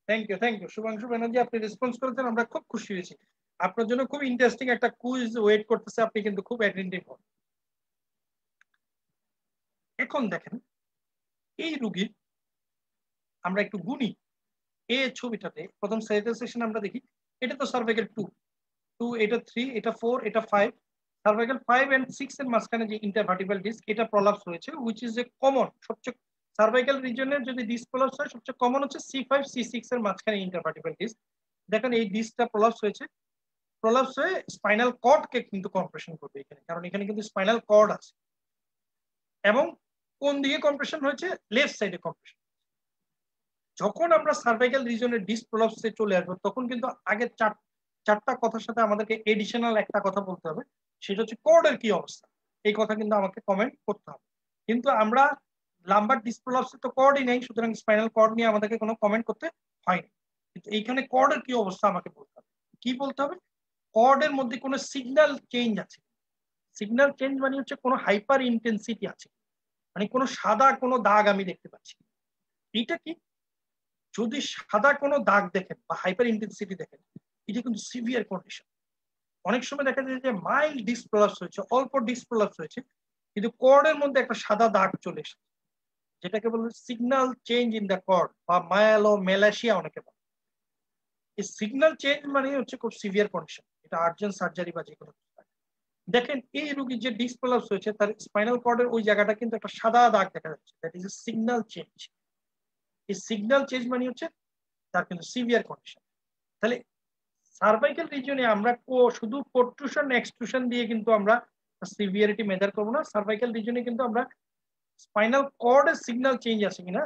থ্যাংক ইউ শুভাংশু ব্যানার্জি, আপনি রেসপন্স করেছেন, আমরা খুব খুশি হয়েছি। আপনার জন্য খুব ইন্টারেস্টিং একটা কুইজ ওয়েট করতেছে, আপনি কিন্তু খুব অ্যাটেন্টিভ হন। এখন দেখেন এই রোগীর আমরা একটু গুনি। এই ছবিটাতে প্রথম সেরেটাল সেকশন আমরা দেখি, এটা তো সার্ভাইকাল 2, এটা 3, এটা 4, এটা 5। সার্ভাইকাল 5 এন্ড 6 এর মাঝখানে যে ইন্টারভার্টিব্রাল ডিস্ক এটা প্রলাপস হয়েছে, হুইচ ইজ এ কমন, সবচেয়ে সার্ভাইকাল রিজনের যদি ডিস্ক প্রলাপস হয় সবচেয়ে কমন হচ্ছে C5 C6 এর মাঝখানে ইন্টারভার্টিব্রাল ডিস্ক। দেখেন এই ডিস্কটা প্রলাপস হয়েছে, প্রলাপস হয়ে স্পাইনাল কর্ডকে কিন্তু কম্প্রেশন করবে এখানে, কারণ এখানে কিন্তু স্পাইনাল কর্ড আছে। এবং কোন দিকে কম্প্রেশন হয়েছে? লেফট সাইডে কম্প্রেশন। যখন আমরা সার্ভাইকাল রিজনের ডিস্ক প্রলাপসে চলে আসবো তখন কিন্তু আগে চারটা কথার সাথে আমাদেরকে এডিশনাল একটা কথা বলতে হবে, সেটা হচ্ছে কর্ডের কি অবস্থা। এই কথা কিন্তু আমাকে কমেন্ট করতে হবে। কিন্তু আমরা লাম্বার ডিস্ক প্রলাপসে তো কর্ডই নেই, সুতরাং স্পাইনাল কর্ড নিয়ে আমাদেরকে কোনো কমেন্ট করতে হয়নি। কিন্তু এইখানে কর্ডের কি অবস্থা আমাকে বলতে হবে। কি বলতে হবে? কর্ডের মধ্যে কোনো সিগন্যাল চেঞ্জ আছে। সিগন্যাল চেঞ্জ মানে হচ্ছে কোনো হাইপার ইন্টেন্সিটি আছে, মানে কোনো সাদা কোনো দাগ আমি দেখতে পাচ্ছি। এইটা কি? যদি সাদা কোনো দাগ দেখেন বা হাইপার ইন্টেন্সিটি দেখেন, এটা কিন্তু সিভিয়ার কন্ডিশন। অনেক সময় দেখা যায় যে মাইল্ড ডিস্ক প্রলাপস হয়েছে, অল্প ডিস্ক প্রলাপস হয়েছে, কিন্তু কর্ডের মধ্যে একটা সাদা দাগ চলে এসেছে, যেটাকে বলে signal change in the cord বা মায়োলোমেলাসিয়া অনেকে বলে। এই সিগন্যাল চেঞ্জ মানে হচ্ছে খুব সিভিয়ার কন্ডিশন, এটা আর্জেন্ট সার্জারি বা যে কোনো। দেখেন এই রোগীর যে ডিস্ক প্রলাপস হয়েছে তার স্পাইনাল কর্ডের ওই জায়গাটা কিন্তু একটা সাদা দাগ দেখা যাচ্ছে, that is A signal change. এই সিগন্যাল চেঞ্জ মানে হচ্ছে তার কিন্তু সিভিয়ার কন্ডিশন। তাহলে সার্ভাইকাল রিজনে আমরা শুধু প্রোট্রুশন এক্সট্রুশন দিয়ে কিন্তু আমরা সিভিয়ারিটি মেজার করবো না। সার্ভাইকাল রিজনে কিন্তু আমরা স্পাইনাল কর্ডের সিগন্যাল চেঞ্জ আছে কিনা,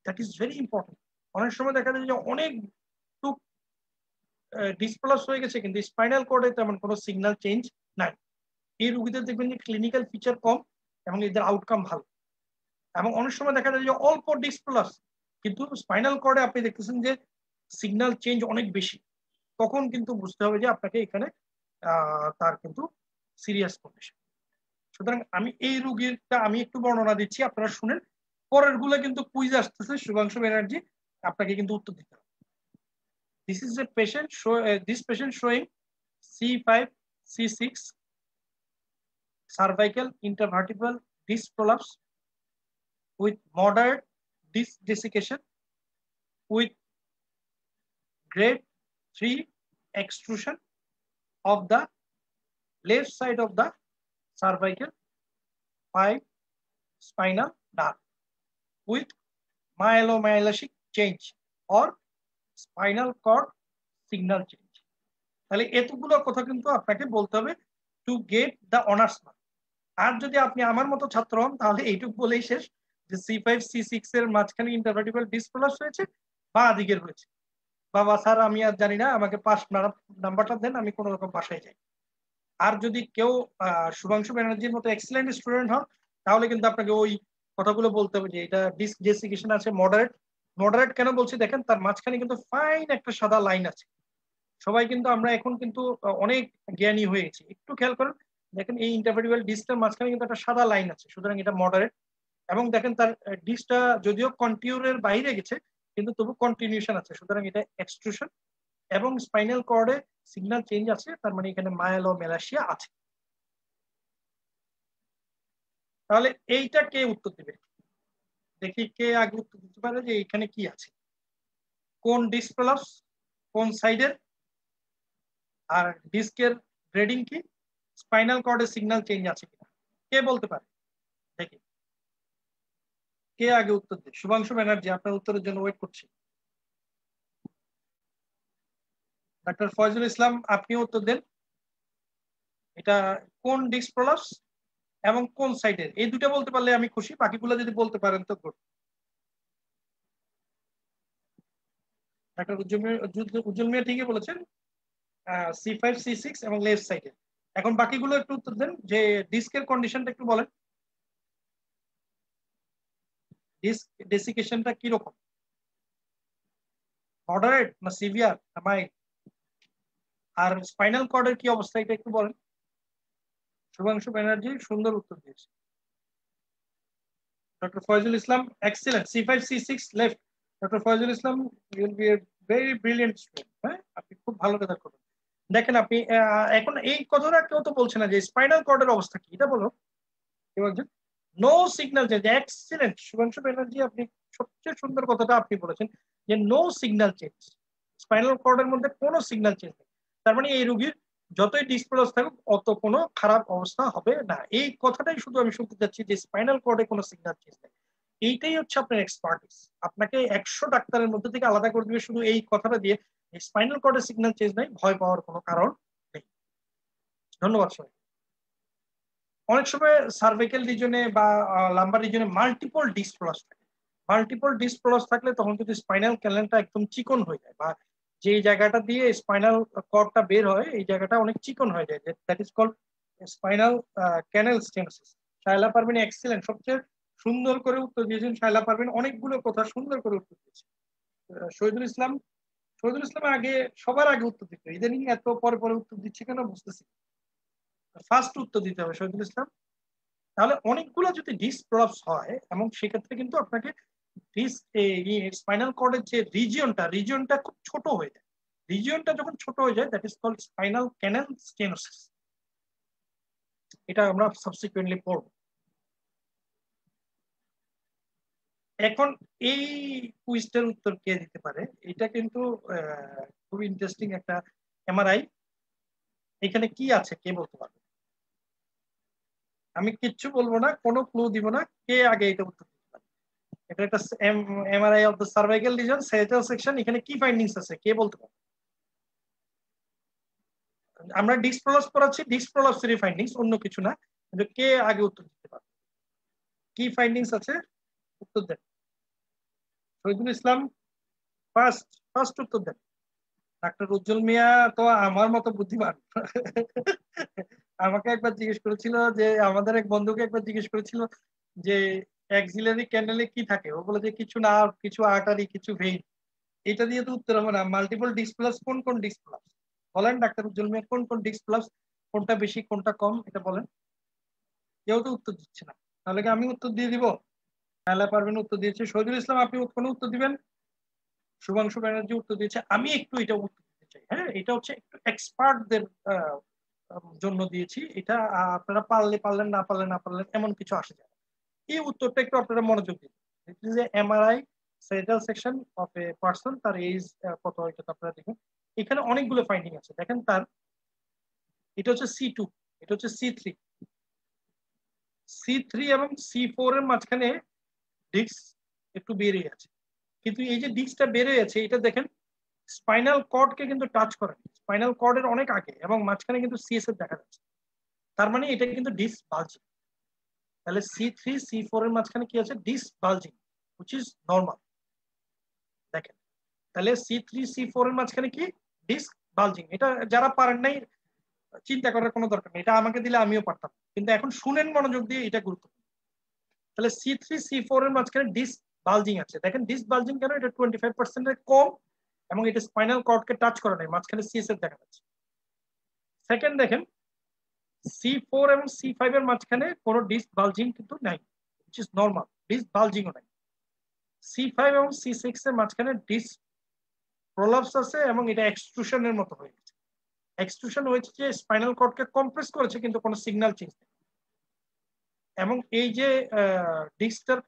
দ্যাট ইজ ভেরি ইম্পর্টেন্ট। অনেক সময় দেখা যায় যে অনেক ডিস্ক প্রলাপস হয়ে গেছে কিন্তু স্পাইনাল কর্ডে তেমন কোনো সিগন্যাল চেঞ্জ নাই। এই রোগীদের দেখবেন যে ক্লিনিক্যাল ফিচার কম এবং এদের আউটকাম ভালো। এবং অনেক সময় দেখা যায় যে অল্প ডিস্ক প্রলাপস কিন্তু স্পাইনাল কর্ডে আপনি দেখতেছেন যে সিগন্যাল চেঞ্জ অনেক বেশি, তখন কিন্তু বুঝতে হবে যে আপনাকে এখানে তার কিন্তু সিরিয়াস কন্ডিশন। সুতরাং আমি এই রোগীরটা আমি একটু বর্ণনা দিচ্ছি, আপনারা শুনেন। পরের গুলো কিন্তু কুইজ আসতেছে, শুভাংশু ব্যানার্জি আপনাকে কিন্তু উত্তর দিতে হবে। This is a patient this patient showing C5 C6 cervical intervertebral disc prolapse with moderate disc desiccation with grade 3 extrusion of the left side of the cervical 5 spinal nerve with myelomyelasic change or spinal cord signal change। তাহলে এতগুলো কথা কিন্তু আপনাকে বলতে হবে to get the honours mark. আর যদি আপনি আমার মতো ছাত্র হন তাহলে এইটুকু বলেই শেষ যে C5 C6 এর মাঝখানে ইন্টারভার্টিব্রাল ডিস্ক প্রলাপস হয়েছে বা দিকের হয়েছে। বাবা স্যার আমি আর জানি না, আমাকে পাস নাম্বারটা দেন, আমি কোনো রকম বাসায় যাই। আর যদি কেউ শুভাংশু ব্যানার্জির মতো এক্সেলেন্ট স্টুডেন্ট হন তাহলে কিন্তু আপনাকে ওই কথাগুলো বলতে হবে যে এটা ডিস্ক ডেসিকেশন আছে মডারেট। মডারেট কেন বলছি দেখেন, তার মাঝখানে কিন্তু ফাইন একটা সাদা লাইন আছে। সবাই কিন্তু আমরা এখন কিন্তু অনেক জ্ঞানী হয়ে গেছি, একটু খেয়াল করেন। দেখেন এই ইন্টারভার্টিব্রাল ডিস্কটার মাঝখানে কিন্তু একটা সাদা লাইন আছে, সুতরাং এটা মডারেট। এবং দেখেন তার ডিস্কটা যদিও কন্টিউরের বাইরে গেছে কিন্তু তবু কন্টিনিউশন আছে, সুতরাং এটা এক্সট্রুশন এবং স্পাইনাল কর্ডে সিগন্যাল চেঞ্জ আছে, তার মানে এখানে মায়োলোমেলাসিয়া আছে। তাহলে এইটা কে উত্তর দিবে? দেখি কে আগে উত্তর দিতে পারে যে এখানে কি আছে, কোন ডিস্ক প্রলাপস, কোন সাইডের, আর ডিস্কের গ্রেডিং কি, স্পাইনাল কর্ডের সিগন্যাল চেঞ্জ আছে কিনা, কে বলতে পারে? দেখি কে আগে উত্তর দেয়। শুভাংশু ব্যানার্জি, আপনার উত্তরের জন্য ওয়েট করছি। ডাক্তার ফয়জুল ইসলাম, আপনি উত্তর দেন। এটা কোন ডিস্ক প্রলাপস এবং কোন সাইডের, এই দুটো বলতে পারলে আমি খুশি, বাকিগুলো যদি বলতে পারেন তো গুড। ডাক্তার উজ্জ্বল মিয়া ঠিকই বলেছেন, C5 C6 এবং লেফট সাইডে। এখন বাকিগুলো একটু উত্তর দেন যে ডিস্কের কন্ডিশনটা একটু বলেন, ডিস্ক ডেসিকেশনটা কি রকম, মডারেট না সিভিয়ার না মাইল্ড, আর স্পাইনাল কর্ডের কি অবস্থা এটা একটু বলেন। শুভাংশু ব্যানার্জি সুন্দর উত্তর দিয়েছে। Doctor Faizul Islam, excellent, C5 C6 left. Doctor Faizul Islam, you will be a very brilliant student. হ্যাঁ, আপনি খুব ভালো রেজাল্ট করবেন। দেখেন আপনি এখন এই কথাটা কেউ তো বলছে না যে স্পাইনাল কর্ডের অবস্থা কি, এটা বলো কেউ একজন। No signal change, excellent Shubhanshu Banerjee, আপনি সবচেয়ে সুন্দর কথাটা আপনি বলেছেন যে নো সিগন্যাল চেঞ্জ, স্পাইনাল কর্ডের মধ্যে কোনো সিগন্যাল চেঞ্জ নেই। তার মানে এই রোগীর যতই ডিসপ্লাস থাকুক অত কোনো খারাপ অবস্থা হবে না। এই কথাটাই শুধু আমি শুনতে চাচ্ছি যে স্পাইনাল কর্ডে কোনো সিগন্যাল চেঞ্জ নেই। এইটাই হচ্ছে আপনার এক্সপার্টিস। আপনাকে 100 ডাক্তারের মধ্যে থেকে আলাদা করে দিবে শুধু এই কথাটা দিয়ে, স্পাইনাল কর্ডের সিগন্যাল চেঞ্জ নাই, ভয় পাওয়ার কোনো কারণ নেই। ধন্যবাদ সবাই। অনেক সময় সার্ভাইকাল রিজনে বা লাম্বার রিজনে মাল্টিপল ডিসপ্লাস থাকে। মাল্টিপল ডিসপ্লাস থাকলে তখন কিন্তু স্পাইনাল ক্যানেলটা একদম চিকন হয়ে যায়, বা যে জায়গাটা দিয়ে স্পাইনাল কর্ডটা বের হয় এই জায়গাটা অনেক চিকন হয়ে যায়, that is called spinal canal stenosis. Shaila Parvin excellent, সবচেয়ে সুন্দর করে উত্তর দিয়েছেন শায়লা পারভিন, অনেকগুলো কথা সুন্দর করে উত্তর দিয়েছে। শহীদুল ইসলাম, শহীদুল ইসলাম আগে সবার আগে উত্তর দিত, ইদানিং এত পরে পরে উত্তর দিচ্ছে কেন বুঝতেছি। ফার্স্ট উত্তর দিতে হবে শহীদুল ইসলাম। তাহলে অনেকগুলো যদি ডিস্ক প্রলাপস হয় এবং সেক্ষেত্রে কিন্তু আপনাকে ডিস্ক স্পাইনাল কর্ডের যে রিজিয়নটা খুব ছোট হয়ে যায়। রিজিয়নটা যখন ছোট হয়ে যায় that is called spinal canal stenosis. এটা আমরা সাবসিকুয়েন্টলি পড়ব। এখন এই কুইজটার উত্তর কে দিতে পারে, এটা কিন্তু খুব ইন্টারেস্টিং একটা এমআরআই। এখানে কি আছে কে বলতে পারবে? আমি কিচ্ছু বলবো না, কোনো ক্লু দিব না, কে আগে এটা উত্তর দিতে পারে। এটা একটা MRI of the cervical region sagittal section, এখানে কি ফাইন্ডিংস আছে কে বলতে পারে? আমরা ডিস্ক প্রলাপস পড়াচ্ছি, ডিস্ক প্রলাপসেরই ফাইন্ডিংস, অন্য কিছু না। কিন্তু কে আগে উত্তর দিতে পারে, কি ফাইন্ডিংস আছে উত্তর দেন। শহীদুল ইসলাম, ফার্স্ট ফার্স্ট উত্তর দেন। ডাক্তার উজ্জ্বল মিয়া তো আমার মতো বুদ্ধিমান। আমাকে একবার জিজ্ঞেস করেছিল যে, আমাদের এক বন্ধুকে একবার জিজ্ঞেস করেছিল যে অ্যাক্সিলারি ক্যান্ডেলে কি থাকে, ও বলে যে কিছু না, কিছু আর্টারি কিছু ভেইন। এটা দিয়ে তো উত্তর হবে না। মাল্টিপল ডিসপ্লাস কোন কোন ডিসপ্লাস বলেন ডাক্তার উজ্জ্বল মিয়া, কোন কোন ডিসপ্লাস, কোনটা বেশি কোনটা কম এটা বলেন। কেউ তো উত্তর দিচ্ছে না, তাহলে কি আমি উত্তর দিয়ে দিব? মেলা পারবেন উত্তর দিয়েছে। শহীদুল ইসলাম, আপনি কোনো উত্তর দিবেন? শুভাংশু ব্যানার্জি উত্তর দিয়েছে। আমি একটু এটা উত্তর দিতে চাই। হ্যাঁ, এটা হচ্ছে একটু এক্সপার্টদের জন্য দিয়েছি এটা। আপনারা পারলে পারলেন, না পারলে না পারলেন, এমন কিছু আসে যায়। এই উত্তরটা একটু আপনারা মনোযোগ দিন। যে MRI sagittal section of a person, তার এজ কত, এটা আপনারা দেখুন। এখানে অনেকগুলো ফাইন্ডিং আছে, দেখেন তার এটা হচ্ছে C2, এটা হচ্ছে C3, C3 এবং C4 এর মাঝখানে ডিস্ক একটু বেরিয়ে আছে। কিন্তু এই যে ডিস্কটা বেরিয়ে আছে এটা দেখেন স্পাইনাল কর্ডকে কিন্তু টাচ করে, স্পাইনাল কর্ডের অনেক আগে, এবং মাঝখানে কিন্তু সিএসএফ দেখা যাচ্ছে। তার মানে এটা কিন্তু ডিস্ক বালজিং। তাহলে C3 C4 এর মাঝখানে কি আছে? Disc bulging, which is normal. দেখেন, তাহলে C3 C4 এর মাঝখানে কি? Disc bulging. এটা যারা পারেন নাই চিন্তা করার কোনো দরকার নেই, এটা আমাকে দিলে আমিও পারতাম, কিন্তু এখন শুনেন মনোযোগ দিয়ে, এটা গুরুত্বপূর্ণ। তাহলে C3 C4 এর মাঝখানে ডিস্ক বালজিং আছে। দেখেন ডিস্ক বালজিং কেন? এটা 25% এর কম, এবং এটা স্পাইনাল কর্ডকে টাচ করে নাই, মাঝখানে সিএসএফ দেখা যাচ্ছে। সেকেন্ড দেখেন, C4 এবং C5 এর মাঝখানে কোনো ডিস্ক বালজিং কিন্তু নাই, which is normal, ডিস্ক বালজিংও নাই। C5 এবং C6 এর মাঝখানে ডিস্ক প্রলাপস আছে এবং এটা এক্সট্রুশনের মতো হয়ে গেছে। এক্সট্রুশন হয়েছে যে স্পাইনাল কর্ডকে কম্প্রেস করেছে কিন্তু কোনো সিগন্যাল চেঞ্জ নেই। এবং এই যে ডিস্কটার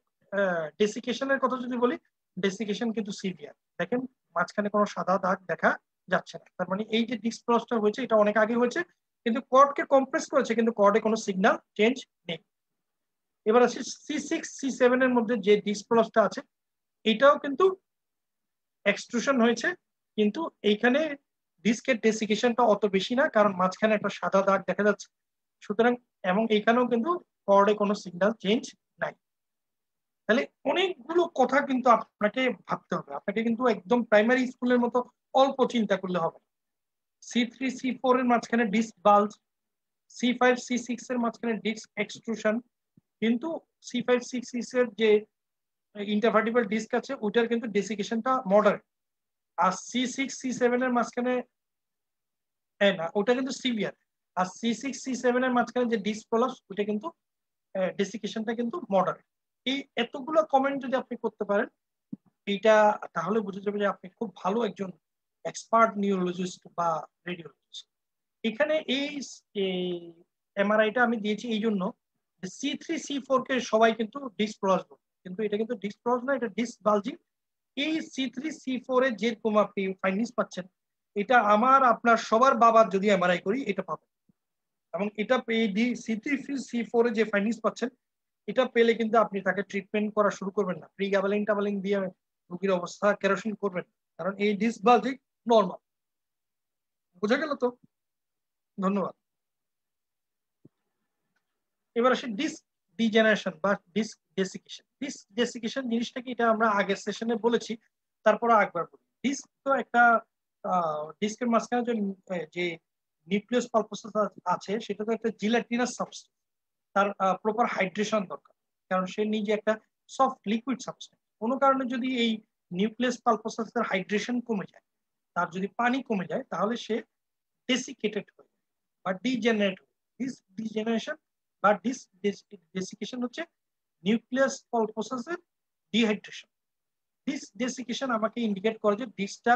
ডেসিকেশনের কথা যদি বলি, ডেসিকেশন কিন্তু সিভিয়ার। দেখেন মাঝখানে কোনো সাদা দাগ দেখা যাচ্ছে না, তার মানে এই যে ডিস্ক প্রলাপসটা হয়েছে এটা অনেক আগে হয়েছে, কিন্তু কর্ডকে কম্প্রেস করেছে কিন্তু কর্ডে কোনো সিগন্যাল চেঞ্জ নেই। এবার আছে C6 C7 এর মধ্যে যে ডিস্ক প্রলাপসটা আছে এটাও কিন্তু এক্সট্রুশন হয়েছে, কিন্তু এইখানে ডিস্কের ডেসিকেশনটা অত বেশি না, কারণ মাঝখানে একটা সাদা দাগ দেখা যাচ্ছে। সুতরাং এবং এইখানেও কিন্তু কর্ডে কোনো সিগন্যাল চেঞ্জ নাই। তাহলে অনেকগুলো কথা কিন্তু আপনাকে ভাবতে হবে, আপনাকে কিন্তু একদম প্রাইমারি স্কুলের মতো অল্প চিন্তা করলে হবে। C3 C4 এর মাঝখানে ডিস্ক বাল্জ, C5 C6 এর মাঝখানে ডিস্ক এক্সট্রুশন, কিন্তু C5 C6 এর যে ইন্টারভার্টিবল ডিস্ক আছে ওইটার কিন্তু ডেসিকেশনটা মডারেট। আর C6 C7 এর মাঝখানে না, ওটা কিন্তু সিভিয়ার। আর C6 C7 এর মাঝখানে যে ডিস্ক প্রলাপস ওটা কিন্তু ডেসিকেশনটা কিন্তু মডারেট। এই এতগুলো কমেন্ট যদি আপনি করতে পারেন এইটা, তাহলে বুঝে যাবে যে আপনি খুব ভালো একজন এক্সপার্ট নিউরোলজিস্ট বা রেডিওলজিস্ট। এখানে এই এমআরআইটা আমি দিয়েছি এই জন্য C3 C4 কে সবাই কিন্তু ডিস্ক প্রলাপস বলে, কিন্তু এটা কিন্তু ডিস্ক প্রলাপস না, এটা ডিস্ক বালজিং। এই C3 C4 এ যেরকম আপনি ফাইন্ডিংস পাচ্ছেন এটা আমার আপনার সবার বাবার যদি এমআরআই করি এটা পাবেন। এবং এটা C3 C4 এ যে ফাইন্ডিংস পাচ্ছেন এটা পেলে কিন্তু আপনি তাকে ট্রিটমেন্ট করা শুরু করবেন না, প্রি গ্যাবালিন টাবালিন দিয়ে রোগীর অবস্থা কেরোসিন করবেন, কারণ এই ডিস্ক বালজিং নর্মাল। বুঝা গেল তো? ধন্যবাদ। এবার আসি ডিস্ক ডিজেনারেশন বা ডিস্ক ডেসিকেশন। ডিস্ক ডেসিকেশন জিনিসটা কি এটা আমরা আগের সেশনে বলেছি, তারপর একবার বলি। ডিস্ক তো একটা ডিস্কের মাঝখানে যে নিউক্লিয়াস পালপোসাস আছে সেটা তো একটা জিলাটিনাস সাবস্টেন্স, তার প্রপার হাইড্রেশন দরকার, কারণ সে নিজে একটা সফট লিকুইড সাবস্টেন্স। কোনো কারণে যদি এই নিউক্লিয়াস পালপোসাসের হাইড্রেশন কমে যায়, তার যদি পানি কমে যায়, তাহলে সে ডেসিকেটেড হয়ে যায় বা ডিজেনারেট হয়। ডিস ডিজেনারেশন বা ডেসিকেশন হচ্ছে নিউক্লিয়াস পালপোসাসের ডিহাইড্রেশন। ডিস ডেসিকেশন আমাকে ইন্ডিকেট করে যে ডিসটা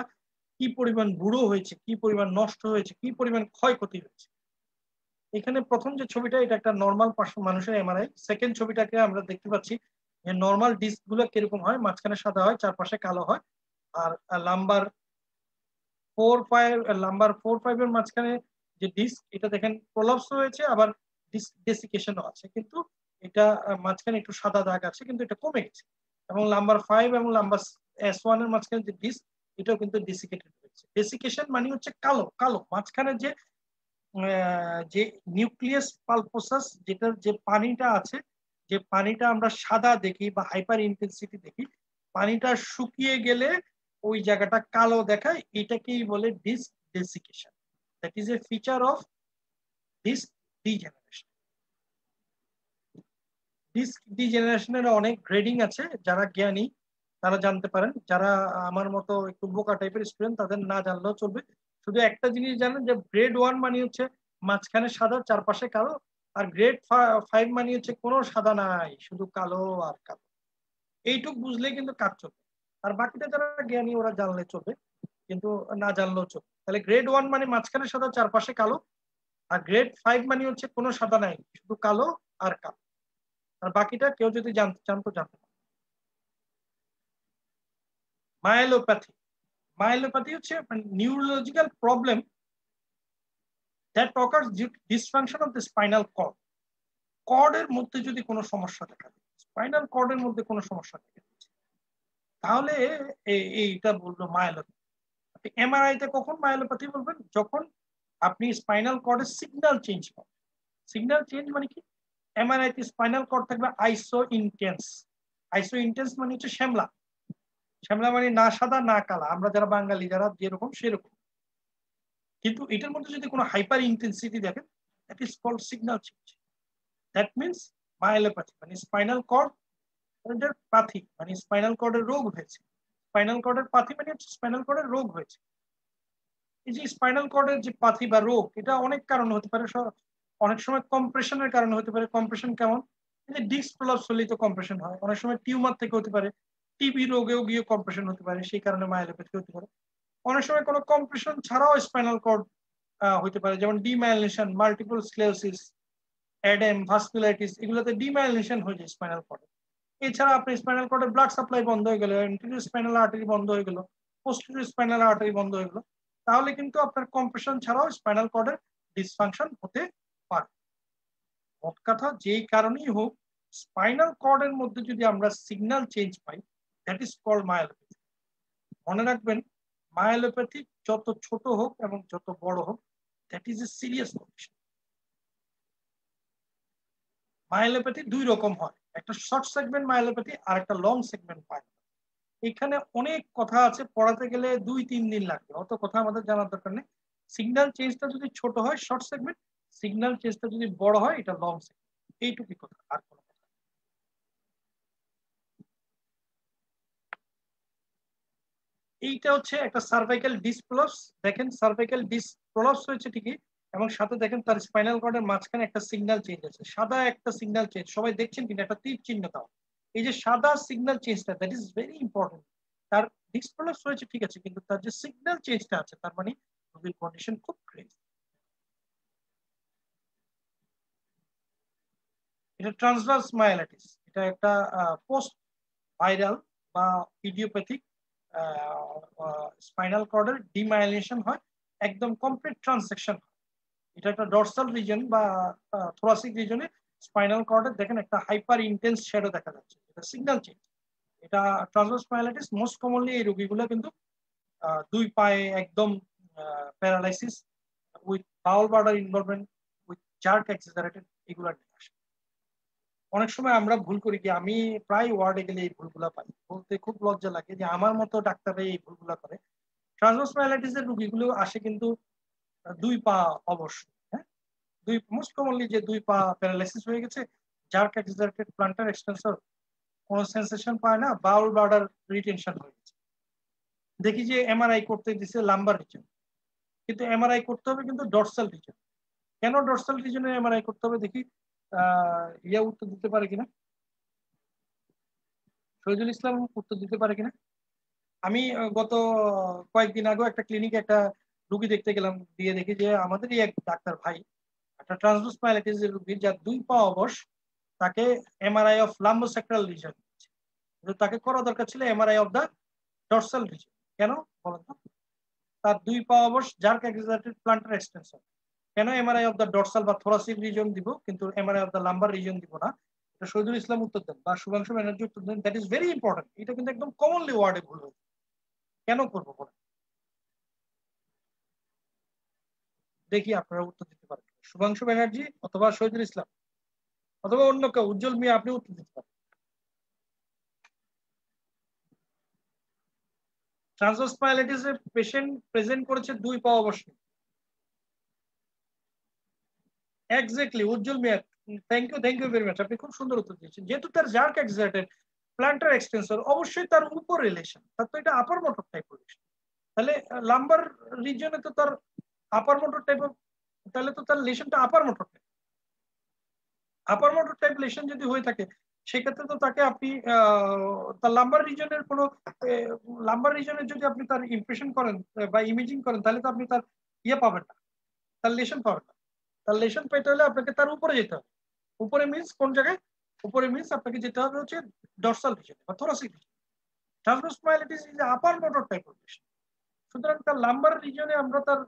কি পরিমাণ বুড়ো হয়েছে, কি পরিমাণ নষ্ট হয়েছে, কি পরিমাণ ক্ষয়ক্ষতি হয়েছে। এখানে প্রথম যে ছবিটা এটা একটা নর্মাল মানুষের এমআরআই। সেকেন্ড ছবিটাকে আমরা দেখতে পাচ্ছি যে নর্মাল ডিস্ক গুলো কিরকম হয়, মাঝখানে সাদা হয়, চারপাশে কালো হয়। আর লাম্বার 4-5 এর মাঝখানে যে ডিস্ক এটা দেখেন প্রলাপস হয়েছে, আবার ডেসিকেশনও আছে, কিন্তু এটা মাঝখানে একটু সাদা দাগ আছে, কিন্তু এটা কমে গেছে। এবং লাম্বার 5 এবং লাম্বার S1 এর মাঝখানে যে ডিস্ক এটাও কিন্তু ডেসিকেটেড হয়েছে। ডেসিকেশন মানে হচ্ছে কালো কালো মাঝখানে যে নিউক্লিয়াস পালপোসাস, যেটার যে পানিটা আছে, যে পানিটা আমরা সাদা দেখি বা হাইপার ইন্টেন্সিটি দেখি, পানিটা শুকিয়ে গেলে ওই জায়গাটা কালো দেখায়, এটাকেই বলে disc desiccation. That is a feature of disc degeneration. Disc ডিজেনারেশনের অনেক গ্রেডিং আছে, যারা জ্ঞানী তারা জানতে পারেন, যারা আমার মতো একটু বোকা টাইপের স্টুডেন্ট তাদের না জানলেও চলবে। শুধু একটা জিনিস জানেন যে গ্রেড 1 মানে হচ্ছে মাঝখানে সাদা চারপাশে কালো, আর গ্রেড 5 মানে হচ্ছে কোনো সাদা নাই, শুধু কালো আর কালো। এইটুক বুঝলেই কিন্তু কাজ চলবে, আর বাকিটা যারা জ্ঞানী ওরা জানলে চলবে, কিন্তু না জানলেও চলবে। তাহলে গ্রেড 1 মানে মাঝখানে সাদা চারপাশে কালো, আর গ্রেড 5 মানে হচ্ছে কোনো সাদা নাই, শুধু কালো আর কালো। আর বাকিটা কেউ যদি জানতে চান তো জানতে পারেন। মাইলোপ্যাথি। মাইলোপ্যাথি হচ্ছে neurological problem that occurs due to dysfunction of the spinal cord. কর্ডের মধ্যে যদি কোনো সমস্যা দেখা যায়, স্পাইনাল কর্ডের মধ্যে কোনো সমস্যা দেখা যাচ্ছে, তাহলে এইটা বলবো মায়োপ্যাথি। আপনি এমআরআই তে কখন মায়োপ্যাথি বলবেন? যখন আপনি স্পাইনাল কর্ডের সিগন্যাল চেঞ্জ করেন। সিগন্যাল চেঞ্জ মানে কি? এমআরআই তে স্পাইনাল কর্ড থাকবে আইসো ইন্টেন্স। আইসো ইন্টেন্স মানে হচ্ছে শ্যামলা। শ্যামলা মানে না সাদা না কালা, আমরা যারা বাঙালি যারা যেরকম সেরকম। কিন্তু এটার মধ্যে যদি কোনো হাইপার ইন্টেন্সিটি দেখেন, that is called signal change. That means myopathy মানে স্পাইনাল কর্ডের পাথি, মানে স্পাইনাল কর্ডের রোগ হয়েছে। স্পাইনাল কর্ডের পাথি মানে হচ্ছে স্পাইনাল কর্ডের রোগ হয়েছে। এই যে স্পাইনাল কর্ডের যে পাথি বা রোগ, এটা অনেক কারণ হতে পারে। অনেক সময় কম্প্রেশনের কারণে হতে পারে। কম্প্রেশন কেমন? এই যে ডিস্ক প্রলাপস হলেই তো কম্প্রেশন হয়। অনেক সময় টিউমার থেকে হতে পারে, টিবি রোগেও গিয়ে কম্প্রেশন হতে পারে, সেই কারণে মায়োলোপ্যাথি হতে পারে। অনেক সময় কোনো কম্প্রেশন ছাড়াও স্পাইনাল কর্ড হতে পারে, যেমন ডিমাইলিনেশন, মাল্টিপল স্ক্লেরোসিস, এডেম, ভাস্কুলাইটিস, এগুলোতে ডিমাইলিনেশন হয়ে যায় স্পাইনাল কর্ড। এছাড়া আপনি স্পাইনাল কর্ডের ব্লাড সাপ্লাই বন্ধ হয়ে গেল, এন্টেরিয়র স্পাইনাল আর্টারি বন্ধ হয়ে গেল, পোস্টেরিয়র স্পাইনাল আর্টারি বন্ধ হয়ে গেল, তাহলে কিন্তু আপনার কম্প্রেশন ছাড়াও স্পাইনাল কর্ডের ডিসফাংশন হতে পারে। মোট কথা যেই কারণেই হোক, স্পাইনাল কর্ডের মধ্যে যদি আমরা সিগন্যাল চেঞ্জ পাই, দ্যাট ইজ কল্ড মায়োলোপ্যাথি। মনে রাখবেন, মায়োলোপ্যাথি যত ছোট হোক এবং যত বড় হোক, that is A serious condition. Myelopathy দুই রকম হয়, একটা শর্ট সেগমেন্ট মায়োলোপ্যাথি আর একটা লং সেগমেন্ট মায়োলোপ্যাথি। এখানে অনেক কথা আছে, পড়াতে গেলে 2-3 দিন লাগবে, অত কথা আমাদের জানার দরকার নেই। সিগন্যাল চেঞ্জটা যদি ছোট হয় শর্ট সেগমেন্ট, সিগন্যাল চেঞ্জটা যদি বড় হয় এটা লং সেগমেন্ট, এইটুকুই কথা, আর কোনো কথা। এইটা হচ্ছে একটা সার্ভাইকাল ডিস্ক প্রলাপস। দেখেন সার্ভাইকাল ডিস্ক প্রলাপস হয়েছে ঠিকই, এবং সাথে দেখেন তার স্পাইনাল কর্ডের মাঝখানে একটা সিগন্যাল চেঞ্জ আছে, সাদা একটা সিগন্যাল চেঞ্জ, সবাই দেখছেন কিনা একটা তীর চিহ্ন দাও। এই যে সাদা সিগন্যাল চেঞ্জটা, দ্যাট ইজ ভেরি ইম্পর্টেন্ট। তার ডিস্ক প্রলাপস হয়েছে ঠিক আছে, কিন্তু তার যে সিগন্যাল চেঞ্জটা আছে, তার মানে রোগীর কন্ডিশন খুব ক্রিটিক্যাল। এটা ট্রান্সভার্স মায়োলাইটিস, এটা একটা পোস্ট ভাইরাল বা ইডিওপ্যাথিক স্পাইনাল কর্ডের ডিমাইলিনেশন হয়, একদম কমপ্লিট ট্রান্সেকশন হয়। এটা একটা ডরসাল রিজন বা থোরাসিক রিজনে স্পাইনাল কর্ডের দেখেন একটা হাইপার ইন্টেন্স শ্যাডো দেখা যাচ্ছে, এটা সিগন্যাল চেঞ্জ। এটা ট্রান্সভার্স মায়োলাইটিস মোস্ট কমনলি এই রোগীগুলো কিন্তু দুই পায়ে একদম paralysis with bowel bladder involvement with jerk accelerated, এগুলো নিয়ে আসে। অনেক সময় আমরা ভুল করি কি, আমি প্রায় ওয়ার্ডে গেলে এই ভুলগুলা পাই, বলতে খুব লজ্জা লাগে যে আমার মতো ডাক্তাররা এই ভুলগুলা করে। ট্রান্সভার্স মায়োলাইটিসের রোগীগুলো আসে কিন্তু দুই পা অবশ্য, হ্যাঁ, দুই মোস্ট কমনলি যে দুই পা প্যারালাইসিস হয়ে গেছে, জার্ক এক্সার্টেড প্লান্টার এক্সটেন্সর, কোনো সেন্সেশন পায় না, বাউল ব্লাডার রিটেনশন হয়ে গেছে। দেখি যে এমআরআই করতে দিছে লাম্বার রিজন, কিন্তু এমআরআই করতে হবে কিন্তু ডরসাল রিজন। কেন ডরসাল রিজনে এমআরআই করতে হবে দেখি, ইয়া উত্তর দিতে পারে কিনা, শহীদুল ইসলাম উত্তর দিতে পারে কিনা। আমি গত কয়েকদিন আগে একটা ক্লিনিকে একটা রুগী দেখতে গেলাম, দিয়ে দেখি যে আমাদেরই এক ডাক্তার ভাই একটা ট্রান্সভার্স মায়োলাইটিসের রুগী, যার দুই পা অবশ, তাকে এমআরআই অফ লাম্বোস্যাক্রাল রিজন, কিন্তু তাকে করা দরকার ছিল MRI of the dorsal region. কেন বলেন তো? তার দুই পা অবশ, জার্ক এক্সার্টেড প্লান্টার এক্সটেনশন, কেন এমআরআই অফ দা ডরসাল বা থোরাসিক রিজন দিব কিন্তু MRI of the lumbar region দিব না? এটা শহীদুল ইসলাম উত্তর দেন বা শুভাংশু ব্যানার্জি উত্তর দেন। দ্যাট ইজ ভেরি ইম্পর্টেন্ট, এটা কিন্তু একদম কমনলি ওয়ার্ডে ভুল হয়েছে। কেন করবো বলেন, দেখি আপনারা উত্তর দিতে পারেন। শুভাংশু ব্যানার্জি অথবা শহীদুল ইসলাম অথবা অন্য কেউ, উজ্জ্বল মিয়া, আপনি উত্তর দিতে পারেন। ট্রান্সভার্স মায়োলাইটিসের পেশেন্ট প্রেজেন্ট করেছে দুই পা অবশ্যই। Exactly Ujjwal Mia, thank you very much, আপনি খুব সুন্দর উত্তর দিয়েছেন। যেহেতু তার জার্ক এক্সার্টেড প্লান্টার এক্সটেন্সর, অবশ্যই তার উপর রিলেশন, তার তো এটা আপার মোটর টাইপ রিলেশন, তাহলে লাম্বার রিজনে তো তার আপার মোটর টাইপ, তাহলে তো তার লেশনটা upper motor type. Upper motor type lesion যদি হয়ে থাকে, সেক্ষেত্রে তো তাকে আপনি তার লাম্বার রিজনের কোনো লাম্বার রিজনের যদি আপনি তার ইমপ্রেশন করেন বা ইমেজিং করেন, তাহলে তো আপনি তার ইয়ে পাবেন না, তার লেশন পাবেন না। তার লেশন পেতে হলে আপনাকে তার উপরে যেতে হবে। উপরে মিন্স কোন জায়গায়? উপরে মিন্স আপনাকে যেতে হবে হচ্ছে ডরসাল রিজনে বা থোরাসিক রিজনে। Transverse myelitis is upper motor type of lesion. সুতরাং তার লাম্বার রিজনে আমরা তার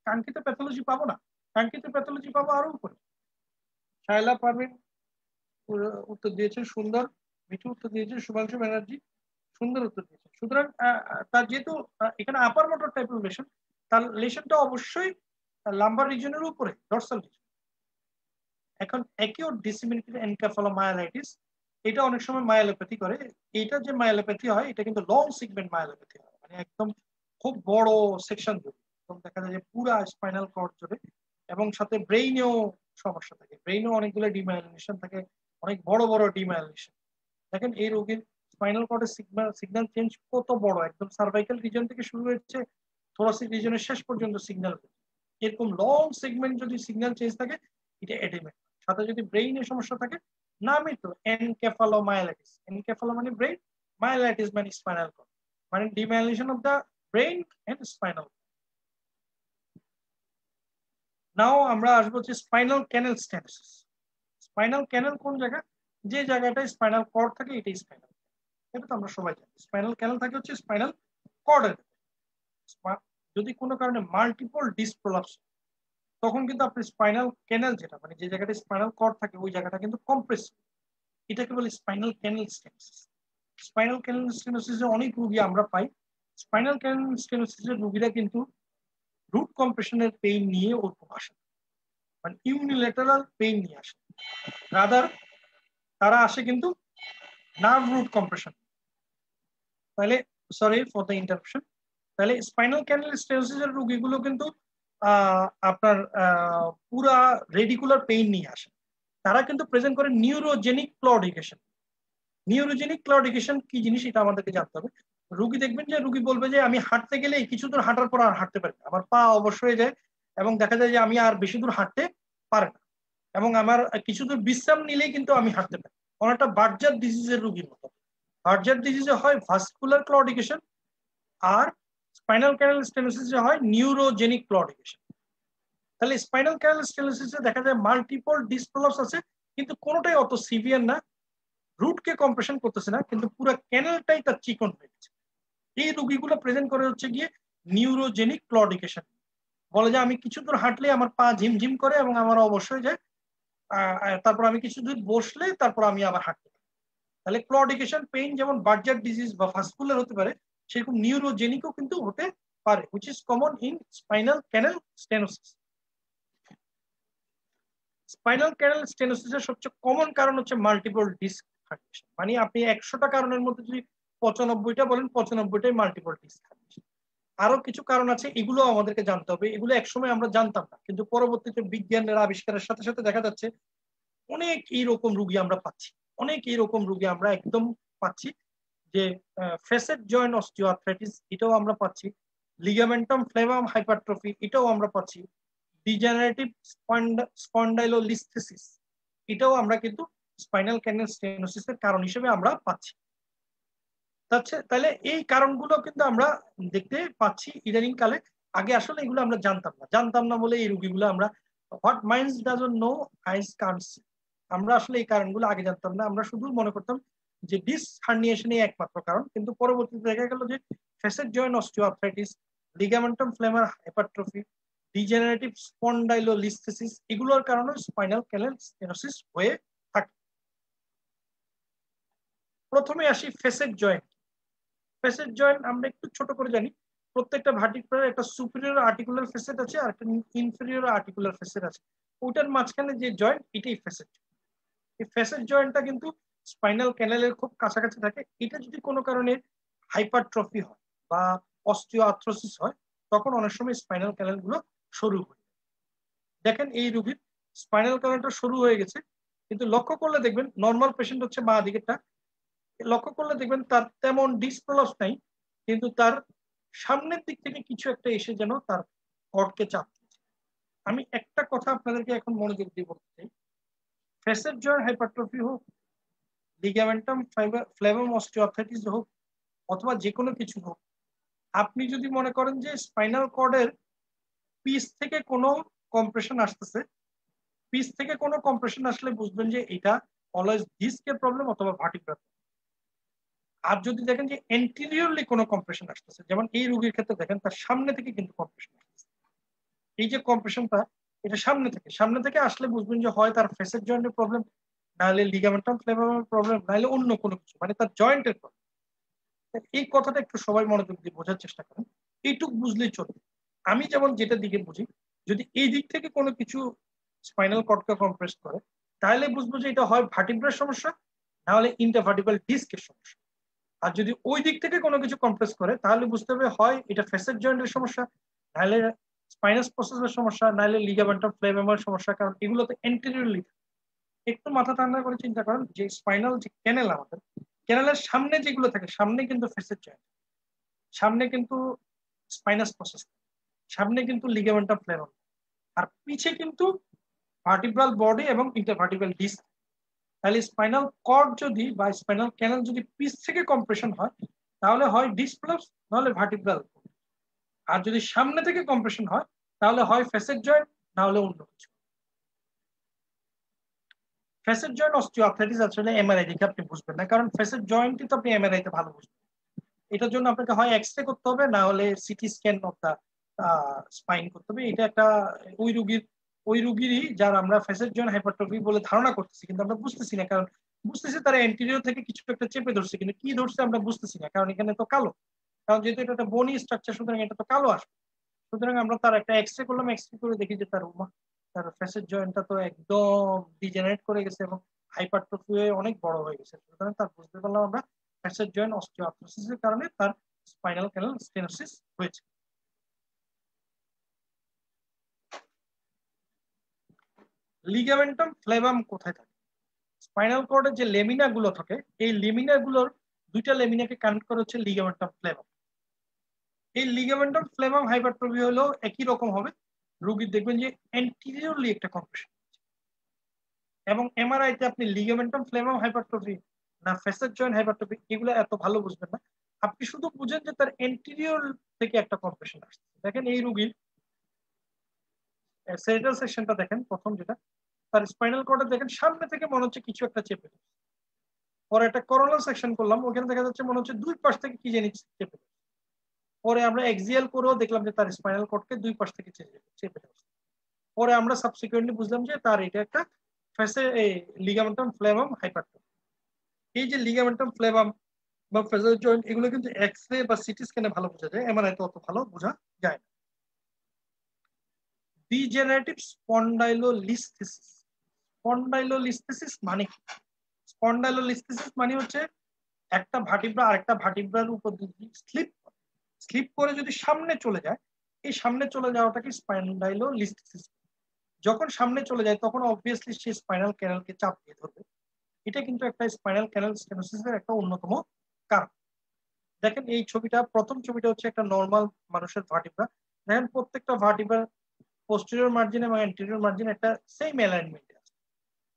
কাঙ্ক্ষিত প্যাথোলজি পাবো না, কাঙ্ক্ষিত প্যাথোলজি পাবো আরো উপরে। শায়লা পারভিন উত্তর দিয়েছেন সুন্দর, মিঠু উত্তর দিয়েছেন, শুভাংশু ব্যানার্জি সুন্দর উত্তর দিয়েছেন। সুতরাং তার যেহেতু এখানে আপার মোটর টাইপ লেশন, তার লেশনটা অবশ্যই লাম্বার রিজনের উপরে, ডরসাল রিজন। এখন অ্যাকিউট ডিসেমিনেটেড এনকেফালোমায়োলাইটিস, এটা অনেক সময় মায়োলোপ্যাথি করে। এটা যে মায়োলোপ্যাথি হয়, এটা কিন্তু লং সেগমেন্ট মায়োলোপ্যাথি হয়, মানে একদম খুব বড় সেকশন জুড়ে, এবং দেখা যায় যে পুরা স্পাইনাল কর্ড জুড়ে, এবং সাথে ব্রেইনেও সমস্যা থাকে, ব্রেইনেও অনেকগুলো ডিমাইলিনেশন থাকে, অনেক বড় বড় ডিমাইলিনেশন। দেখেন এই রোগীর স্পাইনাল কর্ডের সিগন্যাল চেঞ্জ কত বড়, একদম সার্ভাইকাল রিজন থেকে শুরু হয়েছে থোরাসিক রিজনের শেষ পর্যন্ত সিগন্যাল। এরকম লং সেগমেন্ট যদি সিগন্যাল চেঞ্জ থাকে, এটা এডেমা। সাথে যদি ব্রেইনের সমস্যা থাকে, নামই তো এনকেফালোমায়োলাইটিস, এনকেফালো মানে ব্রেইন, মাইলাইটিস মানে স্পাইনাল কর্ড, মানে demyelination of the brain and spinal. Now আমরা আসবো হচ্ছে spinal canal stenosis. Spinal canal কোন জায়গা? যে জায়গাটায় স্পাইনাল কর্ড থাকে এটাই স্পাইনাল। এটা তো আমরা সবাই জানি। স্পাইনাল ক্যানেল থাকে হচ্ছে স্পাইনাল কর্ডের। যদি কোনো কারণে মাল্টিপল ডিস্ক প্রলাপস, তখন কিন্তু আপনি স্পাইনাল ক্যানেল যেটা মানে যে জায়গাটা স্পাইনাল কর্ড থাকে ওই জায়গাটা কিন্তু কম্প্রেস, এটাকে বলে স্পাইনাল ক্যানেল স্টেনোসিস। স্পাইনাল ক্যানেল স্টেনোসিসে অনেক রোগী আমরা পাই। স্পাইনাল ক্যানেল স্টেনোসিসের রোগীরা কিন্তু রুট কম্প্রেশনের পেইন নিয়ে ওরকম আসে, মানে ইউনিল্যাটারাল পেইন নিয়ে আসে, রাদার তারা আসে কিন্তু নার্ভ রুট কম্প্রেশন। তাহলে সরি ফর দ্য ইন্টারাপশন। তাহলে স্পাইনাল ক্যানেল স্টেনোসিসের রোগীগুলো কিন্তু আপনার পুরা রেডিকুলার পেইন নিয়ে আসে। তারা কিন্তু প্রেজেন্ট করে নিউরোজেনিক ক্লডিকেশন। নিউরোজেনিক ক্লডিকেশন কি জিনিস এটা আমাদেরকে জানতে হবে। রুগী দেখবেন যে রুগী বলবে যে আমি হাঁটতে গেলে কিছু দূর হাঁটার পর আর হাঁটতে পারি না, আমার পা অবশ হয়ে যায় এবং দেখা যায় যে আমি আর বেশি দূর হাঁটতে পারি না, এবং আমার কিছু দূর বিশ্রাম নিলেই কিন্তু আমি হাঁটতে পারি। অনেকটা বার্জার ডিজিজের রুগীর মতো। বার্জার ডিজিজে হয় ভাস্কুলার ক্লডিকেশন, আর স্পাইনাল ক্যানাল স্টেনোসিসে হয় নিউরোজেনিক ক্লডিকেশন। তাহলে স্পাইনাল ক্যানাল স্টেনোসিসে দেখা যায় মাল্টিপল ডিস্ক প্রলাপস আছে, কিন্তু কোনোটাই অত সিভিয়ার না, রুটকে কম্প্রেশন করতেছে না, কিন্তু পুরো ক্যানেলটাই তার চিকন হয়ে গেছে। এই রোগীগুলো প্রেজেন্ট করে হচ্ছে গিয়ে নিউরোজেনিক ক্লডিকেশন। বলে যে আমি কিছু দূর হাঁটলে আমার পা ঝিমঝিম করে এবং আমার অবশ্যই যায়, তারপর আমি কিছু দূর বসলে তারপর আমি আবার হাঁটতে পারি। তাহলে ক্লডিকেশন পেইন যেমন বার্জার ডিজিজ বা ভাস্কুলার হতে পারে, সেরকম নিউরোজেনিকও কিন্তু হতে পারে, which is common in spinal canal stenosis. Spinal canal স্টেনোসিসের সবচেয়ে কমন কারণ হচ্ছে মাল্টিপল ডিস্ক হার্নিয়েশন। মানে আপনি 100টা কারণের মধ্যে যদি 95টা বলেন, 95টাই মাল্টিপল ডিস্ক হার্নিয়েশন। আরো কিছু কারণ আছে, এগুলো আমাদেরকে জানতে হবে। এগুলো একসময় আমরা জানতাম না, কিন্তু পরবর্তীতে বিজ্ঞানের আবিষ্কারের সাথে সাথে দেখা যাচ্ছে অনেক এইরকম রুগী আমরা পাচ্ছি। অনেক এইরকম রুগী আমরা একদম পাচ্ছি যে ফেসেট জয়েন্ট অস্টিওআর্থ্রাইটিস এটাও আমরা পাচ্ছি, লিগামেন্টাম ফ্লেভাম হাইপারট্রফি এটাও আমরা পাচ্ছি, ডিজেনারেটিভ স্পন্ডাইলোলিস্থেসিস এটাও আমরা কিন্তু স্পাইনাল ক্যানেল স্টেনোসিসের কারণ হিসেবে আমরা পাচ্ছি। তাহলে এই কারণগুলো কিন্তু আমরা দেখতে পাচ্ছি ইদানিং কালে। আগে আসলে এগুলো আমরা জানতাম না বলে এই রোগীগুলো আমরা, what minds doesn't know eyes can't see, আমরা আসলে এই কারণগুলো আগে জানতাম না। আমরা শুধু মনে করতাম যে ডিস্ক হার্নিয়েশনই একমাত্র কারণ, কিন্তু পরবর্তীতে দেখা গেল যে facet joint osteoarthritis, ligamentum flavum hypertrophy, degenerative spondylolisthesis এগুলোর কারণে স্পাইনাল ক্যানেল স্টেনোসিস হয়ে থাকে। প্রথমে আসি ফেসেট জয়েন্ট। ফেসেট জয়েন্ট আমরা একটু ছোট করে জানি, প্রত্যেকটা ভার্টিব্রার একটা সুপিরিয়র আর্টিকুলার ফেসেট আছে আর একটা ইনফেরিয়র আর্টিকুলার ফেসেট আছে। ওটার মাঝখানে যে জয়েন্ট এটাই ফেসেট। এই ফেসেট জয়েন্টটা কিন্তু স্পাইনাল ক্যানেলের খুব কাছাকাছি থাকে। এটা যদি কোনো কারণে হাইপারট্রফি হয় বা অস্টিওআর্থ্রোসিস হয়, তখন অনেক সময় স্পাইনাল ক্যানেল গুলো সরু হয়ে যায়। দেখেন এই রোগীর স্পাইনাল ক্যানেলটা সরু হয়ে গেছে, কিন্তু লক্ষ্য করলে দেখবেন নর্মাল পেশেন্ট হচ্ছে বাঁ দিকেরটা, লক্ষ্য করলে দেখবেন তার তেমন ডিস্ক প্রলাপস নাই, কিন্তু তার সামনের দিক থেকে কিছু একটা এসে যেন তার কর্ডকে চাপ দিচ্ছে। আমি একটা কথা আপনাদেরকে এখন মনোযোগ দিয়ে বলতে চাই, ফেসেট জয়েন্ট হাইপারট্রফি হোক, লিগামেন্টাম ফ্লেভাম অস্টিওআর্থ্রাইটিস হোক, অথবা যে কোনো কিছু হোক, আপনি যদি মনে করেন যে স্পাইনাল কর্ডের পিস থেকে কোনো কম্প্রেশন আসতেছে, পিস থেকে কোনো কম্প্রেশন আসলে বুঝবেন যে এটা অলওয়েজ ডিস্কের প্রবলেম অথবা ভার্টিব্রাল। আর যদি দেখেন যে এন্টিরিয়রলি কোনো কম্প্রেশন আসতেছে, যেমন এই রোগীর ক্ষেত্রে দেখেন তার সামনে থেকে কিন্তু কম্প্রেশন আসতেছে, এই যে কম্প্রেশনটা এটা সামনে থেকে আসলে বুঝবেন যে হয় তার ফেসেট জয়েন্টের প্রবলেম, নাহলে লিগামেন্টাম ফ্লেভারের প্রবলেম, নাহলে অন্য কোনো কিছু, মানে তার জয়েন্টের প্রবলেম। এই কথাটা একটু সবাই মনোযোগ দিয়ে বোঝার চেষ্টা করেন, এইটুক বুঝলেই চলবে। আমি যেমন যেটা দিকে বুঝি, যদি এই দিক থেকে কোনো কিছু স্পাইনাল কর্ডকে কম্প্রেস করে, তাহলে বুঝবো যে এটা হয় ভার্টিব্রার সমস্যা, নাহলে ইন্টারভার্টিব্রাল ডিস্কের সমস্যা। আর যদি ওই দিক থেকে কোনো কিছু কম্প্রেস করে, তাহলে বুঝতে হবে হয় এটা ফেসেট জয়েন্টের সমস্যা, নাহলে স্পাইনাস প্রসেসের সমস্যা, নাহলে লিগামেন্টাম ফ্লেভামের সমস্যা, কারণ এগুলোতে এন্টিরিয়রলি। একটু মাথা ঠান্ডা করে চিন্তা করেন যে স্পাইনাল যে ক্যানেল, আমাদের ক্যানেলের সামনে যেগুলো থাকে, সামনে কিন্তু ফেসেট জয়েন্ট, সামনে কিন্তু স্পাইনাস প্রসেস, সামনে কিন্তু লিগামেন্টাম ফ্লেভাম, আর পিছে কিন্তু ভার্টিব্রাল বডি এবং ইন্টারভার্টিব্রাল ডিস্ক। তাহলে স্পাইনাল কর্ড যদি বা স্পাইনাল ক্যানাল যদি পিচ থেকে কম্প্রেশন হয় তাহলে হয় ডিস্ক প্রলাপস নাহলে ভার্টিব্রাল। আর যদি সামনে থেকে কম্প্রেশন হয় তাহলে হয় ফ্যাসেট জয়েন্ট না হলে অন্য কিছু। ফ্যাসেট জয়েন্ট অস্টিওআর্থ্রাইটিস আসলে এমআরআই দেখে আপনি বুঝবেন না, কারণ ফ্যাসেট জয়েন্টই তো আপনি এমআরআই তে ভালো বুঝবেন। এটার জন্য আপনাকে হয় এক্সরে করতে হবে না হলে CT scan of the spine করতে হবে। এটা একটা ওই রুগীর ওই রুগীরই যার আমরা ফ্যাসেট জয়েন্ট হাইপারট্রফি বলে ধারণা করতেছি, কিন্তু আমরা বুঝতেছি না, কারণ বুঝতেছি তারা এন্টিরিয়র থেকে কিছু একটা চেপে ধরছে, কিন্তু কি ধরছে আমরা বুঝতেছি না, কারণ এখানে তো কালো, কারণ যেহেতু এটা একটা বনি স্ট্রাকচার সুতরাং এটা তো কালো আসবে। সুতরাং আমরা তার একটা এক্সরে করলাম, এক্সরে করে দেখি যে তার ফ্যাসেট জয়েন্টটা তো একদম ডিজেনারেট করে গেছে এবং হাইপারট্রফি হয়ে অনেক বড় হয়ে গেছে। সুতরাং তার বুঝতে পারলাম আমরা ফ্যাসেট জয়েন্ট অস্টিওআর্থ্রাইটিসের কারণে তার স্পাইনাল ক্যানাল স্টেনোসিস হয়েছে। লিগামেন্টাম ফ্লেভাম কোথায় থাকে? স্পাইনাল কর্ডের যে লেমিনা গুলো থাকে এই লেমিনা গুলোর দুইটা লেমিনাকে কানেক্ট করা হচ্ছে লিগামেন্টাম ফ্লেভাম। এই লিগামেন্টাম ফ্লেভাম হাইপারট্রফি হলো একই রকম হবে, রোগীর দেখবেন যে অ্যান্টিরিয়রলি একটা কম্প্রেশন, এবং এমআরআই তে আপনি লিগামেন্টাম ফ্লেভাম হাইপারট্রফি না ফ্যাসেট জয়েন্ট হাইপারট্রফি এগুলো এত ভালো বুঝবেন না, আপনি শুধু বুঝেন যে তার এন্টিরিয়র থেকে একটা কম্প্রেশন আসছে। দেখেন এই রোগীর সেরিটাল সেকশনটা দেখেন, প্রথম যেটা তার স্পাইনাল কর্ডে দেখেন সামনে থেকে মনে হচ্ছে কিছু একটা চেপে, পরে একটা করোনাল সেকশন করলাম, ওখানে দেখা যাচ্ছে মনে হচ্ছে দুই পাশ থেকে কি জানি চেপে, পরে আমরা এক্সিএল করেও দেখলাম যে তার স্পাইনাল কর্ডকে দুই পাশ থেকে চেপে ধরছে। পরে আমরা সাবসিকুয়েন্টলি বুঝলাম যে তার এটা একটা লিগামেন্টাম ফ্লেভাম হাইপারট্রফি। এই যে লিগামেন্টাম ফ্লেভাম বা ফেজার জয়েন্ট এগুলো কিন্তু এক্সরে বা সিটি স্ক্যানে ভালো বোঝা যায়, এমআরআই তো অত ভালো বোঝা যায় না। ডিজেনারেটিভ স্পন্ডাইলোলিস্থেসিস, স্পন্ডাইলোলিস্থেসিস মানে কি? স্পন্ডাইলোলিস্থেসিস মানে হচ্ছে একটা ভার্টিব্রা আরেকটা ভার্টিব্রার উপর স্লিপ স্লিপ করে যদি সামনে চলে যায়, এই সামনে চলে যাওয়াটাকে স্পাইন্ডাইলোলিস্থেসিস। যখন সামনে চলে যায় তখন অবভিয়াসলি সে স্পাইনাল ক্যানালকে চাপ দিয়ে ধরবে, এটা কিন্তু একটা স্পাইনাল ক্যানাল স্টেনোসিসের একটা অন্যতম কারণ। দেখেন এই ছবিটা, প্রথম ছবিটা হচ্ছে একটা নর্মাল মানুষের ভার্টিব্রা, দেখেন প্রত্যেকটা ভার্টিব্রার পোস্টেরিয়র মার্জিন এবং অ্যান্টেরিয়র মার্জিন একটা সেম অ্যালাইনমেন্টে আছে।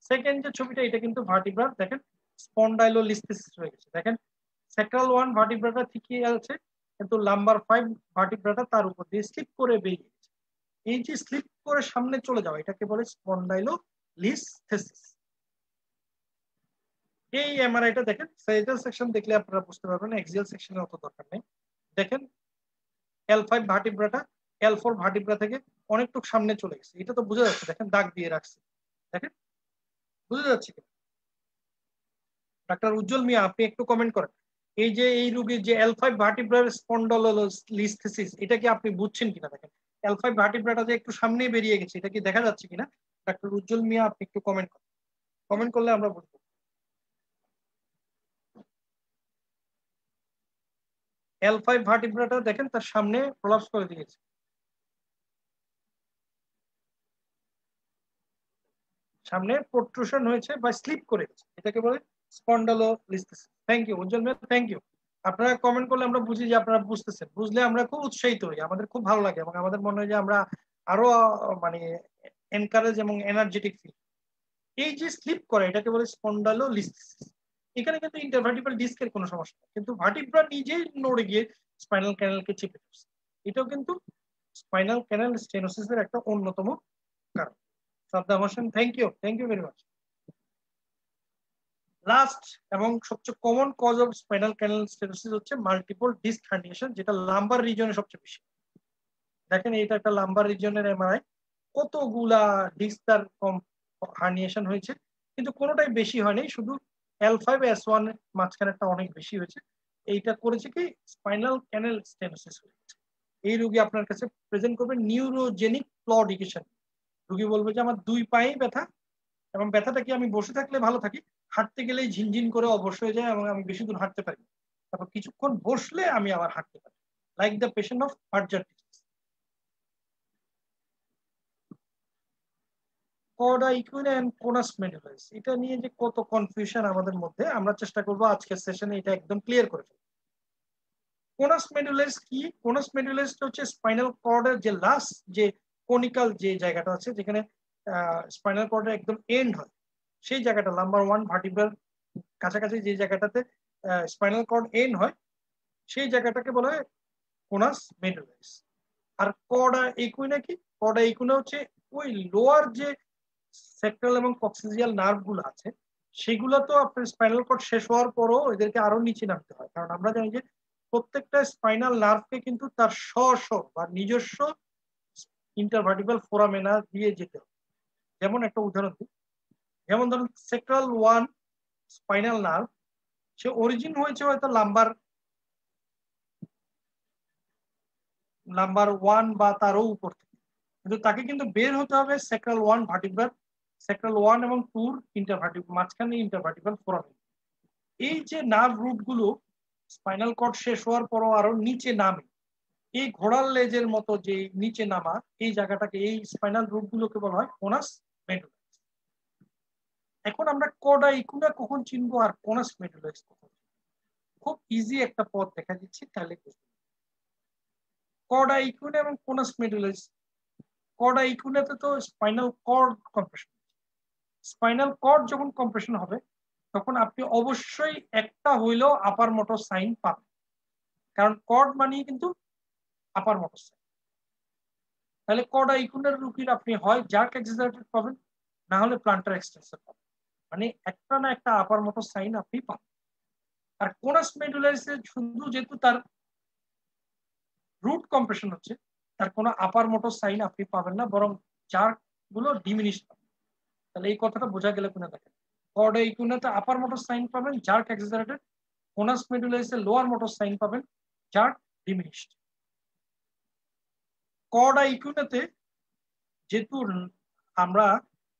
সেকেন্ড যে ছবিটা এটা কিন্তু ভার্টিব্রা, দেখেন স্পন্ডাইলোলিস্থেসিস হয়ে গেছে, দেখেন স্যাক্রাল 1 ভার্টিব্রাটা ঠিকই আছে কিন্তু লাম্বার 5 ভার্টিব্রাটা তার উপর দিয়ে স্লিপ করে বেরিয়ে গেছে। এই যে স্লিপ করে সামনে চলে যাওয়া এটাকে বলে স্পন্ডাইলোলিস্থেসিস। এই এমআরআইটা দেখেন, সেরিটাল সেকশন দেখলে আপনারা বুঝতে পারবেন, এক্সিয়াল সেকশনের অত দরকার নেই। দেখেন L5 ভার্টিব্রাটা L4 ভার্টিব্রা থেকে অনেকটুকু সামনে চলে গেছে, এটা তো বোঝা যাচ্ছে, দেখেন দাগ দিয়ে রাখছে, দেখেন বোঝা যাচ্ছে কিনা? ডাক্তার উজ্জ্বল মিয়া আপনি একটু কমেন্ট করেন, এই যে এই রোগীর যে L5 ভার্টিব্রার স্পন্ডাইলোলিস্থেসিস এটা কি আপনি বুঝছেন কিনা? দেখেন L5 ভার্টিব্রাটা যে একটু সামনে বেরিয়ে গেছে এটা কি দেখা যাচ্ছে কিনা? ডাক্তার উজ্জ্বল মিয়া আপনি একটু কমেন্ট করেন, কমেন্ট করলে আমরা বুঝবো। L5 ভার্টিব্রাটা দেখেন তার সামনে প্রলাপস করে দিয়েছে, সামনে প্রোট্রুশন হয়েছে বা স্লিপ করে গেছে, এটাকে বলে spondylolisthesis. Thank you Ujjwal Mia, thank you. আপনারা কমেন্ট করলে আমরা বুঝি যে আপনারা বুঝতেছেন, বুঝলে আমরা খুব উৎসাহিত হই, আমাদের খুব ভালো লাগে এবং আমাদের মনে হয় যে আমরা আরো মানে এনকারেজ এবং এনার্জেটিক ফিল। এই যে স্লিপ করে এটাকে বলে স্পন্ডাইলোলিস্থেসিস। এখানে কিন্তু ইন্টারভার্টিব্রাল ডিস্কের কোনো সমস্যা নেই, কিন্তু ভার্টিব্রা নিজেই নড়ে গিয়ে স্পাইনাল ক্যানালকে চেপে ধরছে, এটাও কিন্তু স্পাইনাল ক্যানাল স্টেনোসিসের একটা অন্যতম কারণ। Saddam Hossain thank you very much. Last এবং সবচেয়ে common cause of spinal canal stenosis হচ্ছে মাল্টিপল ডিস্ক হার্নিয়েশন, যেটা লাম্বার রিজনে সবচেয়ে বেশি। দেখেন এটা একটা লাম্বার রিজনের এমআরআই, কতগুলা ডিস্ক তার কম হার্নিয়েশন হয়েছে, কিন্তু কোনোটাই বেশি হয়নি, শুধু L5S1 মাঝখানেরটা অনেক বেশি হয়েছে। এইটা করেছে কি স্পাইনাল ক্যানাল স্টেনোসিস হয়েছে। এই রোগী আপনার কাছে প্রেজেন্ট করবে নিউরোজেনিক ক্লডিকেশন, রোগী বলবে যে আমার দুই পায়ে ব্যথা এবং ব্যথাটা কি আমি বসে থাকলে ভালো থাকি, হাঁটতে গেলেই ঝিনঝিন করে অবশ হয়ে যায় এবং আমি বেশি দূর হাঁটতে পারি, তারপর কিছুক্ষণ বসলে আমি আবার হাঁটতে পারি, like the patient of Buerger disease. Cauda equina and conus medullaris, এটা নিয়ে যে কত কনফিউশন আমাদের মধ্যে, আমরা চেষ্টা করবো আজকের সেশনে এটা একদম ক্লিয়ার করে ফেলবো। কোনাস মেডুলারিস কি? কোনাস মেডুলারিস হচ্ছে স্পাইনাল কর্ডের যে লাস্ট যে কোনিক্যাল যে জায়গাটা আছে যেখানে স্পাইনাল কর্ডের একদম এন্ড হয়, সেই জায়গাটা লাম্বার 1 ভার্টিব্রার কাছাকাছি যে জায়গাটাতে স্পাইনাল কর্ড এন্ড হয় সেই জায়গাটাকে বলা হয় কোনাস মেডুলারিস। আর কর্ডা ইকুইনা কি? কর্ডা ইকুইনা হচ্ছে ওই লোয়ার যে সেক্ট্রাল এবং কক্সিজিয়াল নার্ভ গুলো আছে সেগুলো তো আপনার স্পাইনাল কর্ড শেষ হওয়ার পরও এদেরকে আরো নিচে নামতে হয়, কারণ আমরা জানি যে প্রত্যেকটা স্পাইনাল নার্ভকে কিন্তু তার স্ব বা নিজস্ব ইন্টারভার্টিব্রাল ফোরামেনা দিয়ে যেতে হয়। যেমন একটা উদাহরণ দিই, যেমন ধরুন সেক্ট্রাল 1 স্পাইনাল নার্ভ, সে অরিজিন হয়েছে হয়তো নাম্বার 1 বা তারও উপর থেকে, কিন্তু তাকে কিন্তু বের হতে হবে সেক্ট্রাল 1 ভার্টিব্রাল, সেক্ট্রাল 1 এবং 2 ইন্টারভার্টিব্রাল মাঝখানে ইন্টারভার্টিব্রাল ফোরামেন। এই যে নার্ভ রুট গুলো স্পাইনাল কর্ড শেষ হওয়ার পরও আরো নিচে নামে, এই ঘোড়ার লেজের মতো যে নিচে নামা এই জায়গাটাকে, এই স্পাইনাল রুট গুলোকে বলা হয় কোনাস মেডুলারিস। এখন আমরা কর্ডা ইকুনা কখন চিনবো আর কোনাস মেডুলারিস কখন? খুব ইজি একটা পথ দেখা দিচ্ছি, তাহলে কর্ডা ইকুনা এবং কোনাস মেডুলারিস। কর্ডা ইকুনাতে তো spinal cord compression, spinal cord যখন কম্প্রেশন হবে তখন আপনি অবশ্যই একটা হইলেও আপার মোটর সাইন পাবেন, কারণ কর্ড মানেই কিন্তু আপার মোটর সাইন। তাহলে কর্ডা ইকুনার রুগীর আপনি হয় জার্ক এক্সাজারেটেড পাবেন, না হলে প্লান্টার এক্সটেনসর পাবেন, মানে একটা না একটা আপার মোটর সাইন আপনি পাবেন। আর কোনাস মেডুলারিসে শুধু যেহেতু তার রুট কম্প্রেশন হচ্ছে, তার কোনো আপার মোটর সাইন আপনি পাবেন না, বরং জার্ক গুলো ডিমিনিশ পাবেন। তাহলে এই কথাটা বোঝা গেলে কিনা দেখেন, কর্ডা ইকুনাতে আপার মোটর সাইন পাবেন জার্ক এক্সাজারেটেড, কোনাস মেডুলারিসে লোয়ার মোটর সাইন পাবেন জার্ক ডিমিনিশড। কর্ডা ইকুনাতে যেহেতু আমরা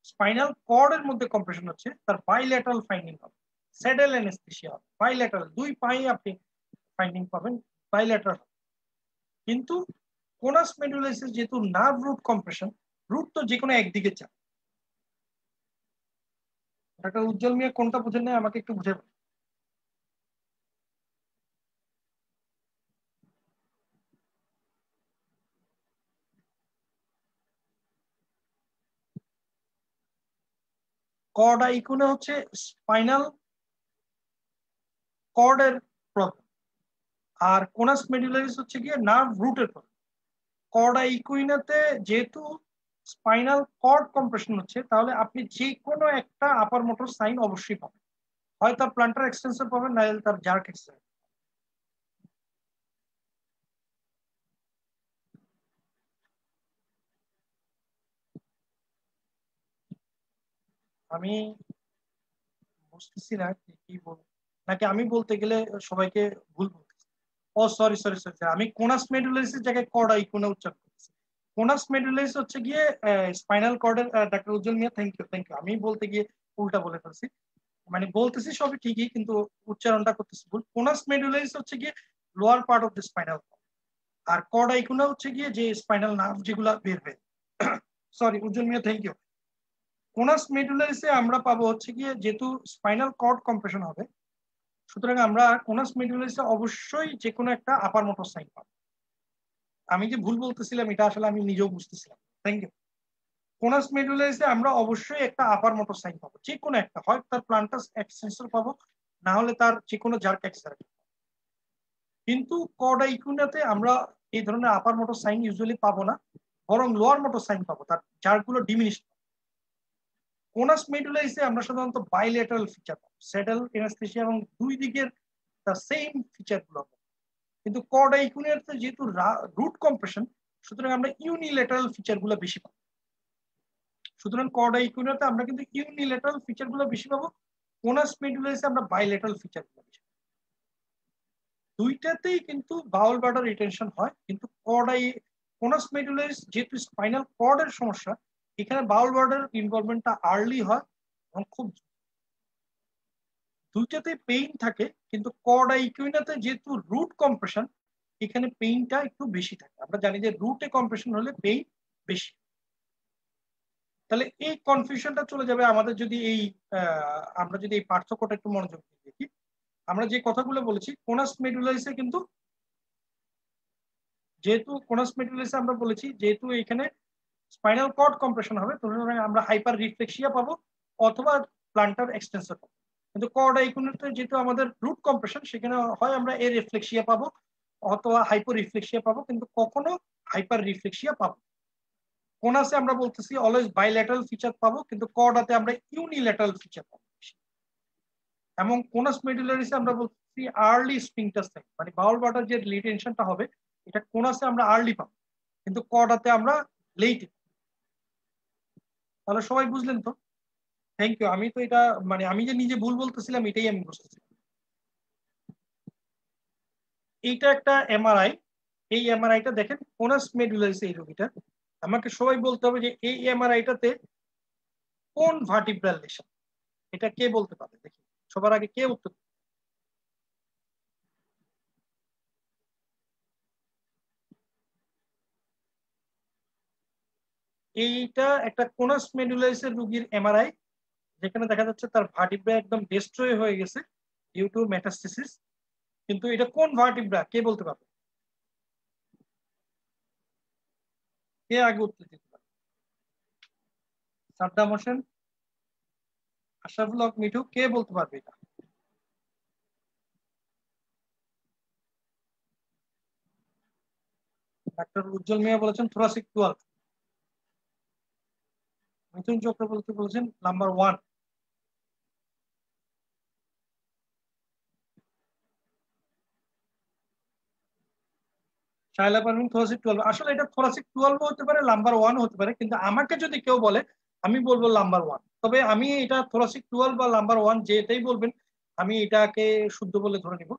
স্পাইনাল কর্ডের মধ্যে কম্প্রেশন হচ্ছে, তার বাইল্যাটারাল ফাইন্ডিং হবে, স্যাডেল অ্যানেস্থেসিয়া হবে, বাইল্যাটারাল দুই পায়ে আপনি ফাইন্ডিং পাবেন বাইল্যাটারাল। কিন্তু কোনাস মেডুলারিসে যেহেতু নার্ভ রুট কম্প্রেশন, রুট তো যে কোনো একদিকে চায়। ডাক্তার উজ্জ্বল মিয়া কোনটা বুঝেন না আমাকে একটু বুঝে বলুন। কর্ডা ইকুনা হচ্ছে স্পাইনাল কর্ডের প্রবলেম, আর কোনাস মেডুলারিস হচ্ছে গিয়ে নার্ভ রুটের প্রবলেম। কর্ডা ইকুইনাতে যেহেতু স্পাইনাল কর্ড কম্প্রেশন হচ্ছে, তাহলে আপনি যে কোনো একটা আপার মোটর সাইন অবশ্যই পাবেন, হয় তার প্লান্টার এক্সটেনসর পাবেন, না তার জার্ক এক্সটেনসর। আমি বুঝতেছি না কি বলবো, নাকি আমি বলতে গেলে সবাইকে ভুল বলতেছি? ও সরি সরি সরি, আমি কোনাস মেডুলারিসের জায়গায় কর্ডা ইকুনা উচ্চারণ করতেছি। কোনাস মেডুলারিস হচ্ছে গিয়ে স্পাইনাল কর্ডের, doctor Ujjwal Mia thank you thank you, আমি বলতে গিয়ে উল্টা বলে ফেলছি, মানে বলতেছি সবই ঠিকই কিন্তু উচ্চারণটা করতেছি ভুল। কোনাস মেডুলারিস হচ্ছে গিয়ে lower part of the spinal, আর কর্ডা ইকুনা হচ্ছে গিয়ে যে স্পাইনাল নার্ভ যেগুলা বের হয়। Sorry Ujjwal Mia thank you. Conus মেডুলারিসে আমরা পাবো হচ্ছে গিয়ে যেহেতু স্পাইনাল কর্ড কম্প্রেশন হবে, সুতরাং আমরা কোনাস মেডুলারিসে অবশ্যই যে কোনো একটা আপার মোটর সাইন পাবো। আমি যে ভুল বলতেছিলাম এটা আসলে আমি নিজেও বুঝতেছিলাম, থ্যাংক ইউ। কোনাস মেডুলারিসে আমরা অবশ্যই একটা আপার মোটর সাইন পাবো, যে কোনো একটা, হয় তার প্লান্টাস এক্সটেনসর পাবো, না হলে তার যে কোনো জার্ক এক্সারেটর। কিন্তু কর্ডা ইকুইনাতে আমরা এই ধরনের আপার মোটর সাইন ইউজুয়ালি পাবো না, বরং লোয়ার মোটর সাইন পাবো, তার জার্কগুলো ডিমিনিশ। কোনাস মেডুলারিসে আমরা সাধারণত বাইলেটারাল ফিচার পাবো, স্যাডেল অ্যানেস্থেসিয়া এবং দুই দিকের দ্য সেম ফিচার গুলো। কিন্তু কর্ডা ইকুইনাতে যেহেতু রুট কম্প্রেশন, সুতরাং আমরা ইউনিল্যাটারাল ফিচার গুলো বেশি পাবো। সুতরাং কর্ডা ইকুইনাতে আমরা কিন্তু ইউনিল্যাটারাল ফিচার গুলো বেশি পাবো, কোনাস মেডুলারিসে আমরা বাইলেটারাল ফিচার গুলো বেশি পাবো। দুইটাতেই কিন্তু বাউল ব্লাডার রিটেনশন হয়, কিন্তু কোনাস মেডুলারিস যেহেতু স্পাইনাল কর্ডের সমস্যা, এখানে বাউল ব্লাডার ইনভলভমেন্টটা আর্লি হয় এবং খুব দুইটাতে পেইন থাকে। কিন্তু কর্ডা ইকুইনাতে যেহেতু রুট কম্প্রেশন, এখানে পেইনটা একটু বেশি থাকে। আমরা জানি যে রুটে কম্প্রেশন হলে পেইন বেশি। তাহলে এই কনফিউশনটা চলে যাবে আমাদের যদি আমরা যদি এই পার্থক্যটা একটু মনোযোগ দিয়ে দেখি। আমরা যে কথাগুলো বলেছি কোনাস মেডুলারিসে কিন্তু যেহেতু কোনাস মেডুলারিসে আমরা বলেছি যেহেতু এখানে স্পাইনাল কর্ড কম্প্রেশন হবে, সুতরাং আমরা হাইপার রিফ্লেক্সিয়া পাবো, অথবা প্লান্টার এক্সটেন্সর পাবো। কিন্তু কর্ড আইকনেতে যেহেতু আমাদের রুট কম্প্রেশন, সেখানে হয় আমরা এ রিফ্লেক্সিয়া পাবো অথবা হাইপো রিফ্লেক্সিয়া পাবো, কিন্তু কখনো হাইপার রিফ্লেক্সিয়া পাবো। কোনাসে আমরা বলতেছি অলওয়েজ বাইল্যাটারাল ফিচার পাবো, কিন্তু কর্ডাতে আমরা ইউনিল্যাটারাল ফিচার পাবো। এবং কোনাস মেডুলারিসে আমরা বলতেছি আর্লি স্ফিংটার সাইন, মানে বাউল ওয়াটার যে রিটেনশনটা হবে এটা কোনাসে আমরা আর্লি পাবো, কিন্তু কর্ডাতে আমরা লেট। তাহলে সবাই বুঝলেন তো? Thank you. আমি তো এটা মানে আমি যে নিজে ভুল বলতেছিলাম এটাই আমি বুঝতেছি। এইটা একটা এমআরআই। এই এমআরআইটা দেখেন কোনাস মেডুলারিস এই রোগীটা। আমাকে সবাই বলতে হবে যে এই এমআরআইটাতে কোন ভার্টিব্রাল লেশন, এটা কে বলতে পারে? দেখি সবার আগে কে উত্তর। এইটা একটা কোনাস মেডুলারিসের রোগীর এমআরআই, যেখানে দেখা যাচ্ছে তার ভার্টিব্রা একদম ডিস্ট্রয় হয়ে গেছে ডিউ টু মেটাস্টেসিস। কিন্তু এটা কোন ভার্টিব্রা কে বলতে পারবে? কে আগে উত্তর দিতে পারবে? সাদ্দাম হোসেন, আশরাফুল হক মিঠু, কে বলতে পারবে এটা? ডাক্তার উজ্জ্বল মিয়া বলেছেন থোরাসিক 12। মিথুন চক্রবর্তী বলেছেন নাম্বার 1। শায়লা পারভিন থোরাসিক 12। আসলে এটা থোরাসিক 12 হতে পারে, নাম্বার 1 হতে পারে, কিন্তু আমাকে যদি কেউ বলে আমি বলবো নাম্বার 1। তবে আমি এটা থোরাসিক 12 বা নাম্বার 1 যেটাই বলবেন আমি এটাকে শুদ্ধ বলে ধরে নিব।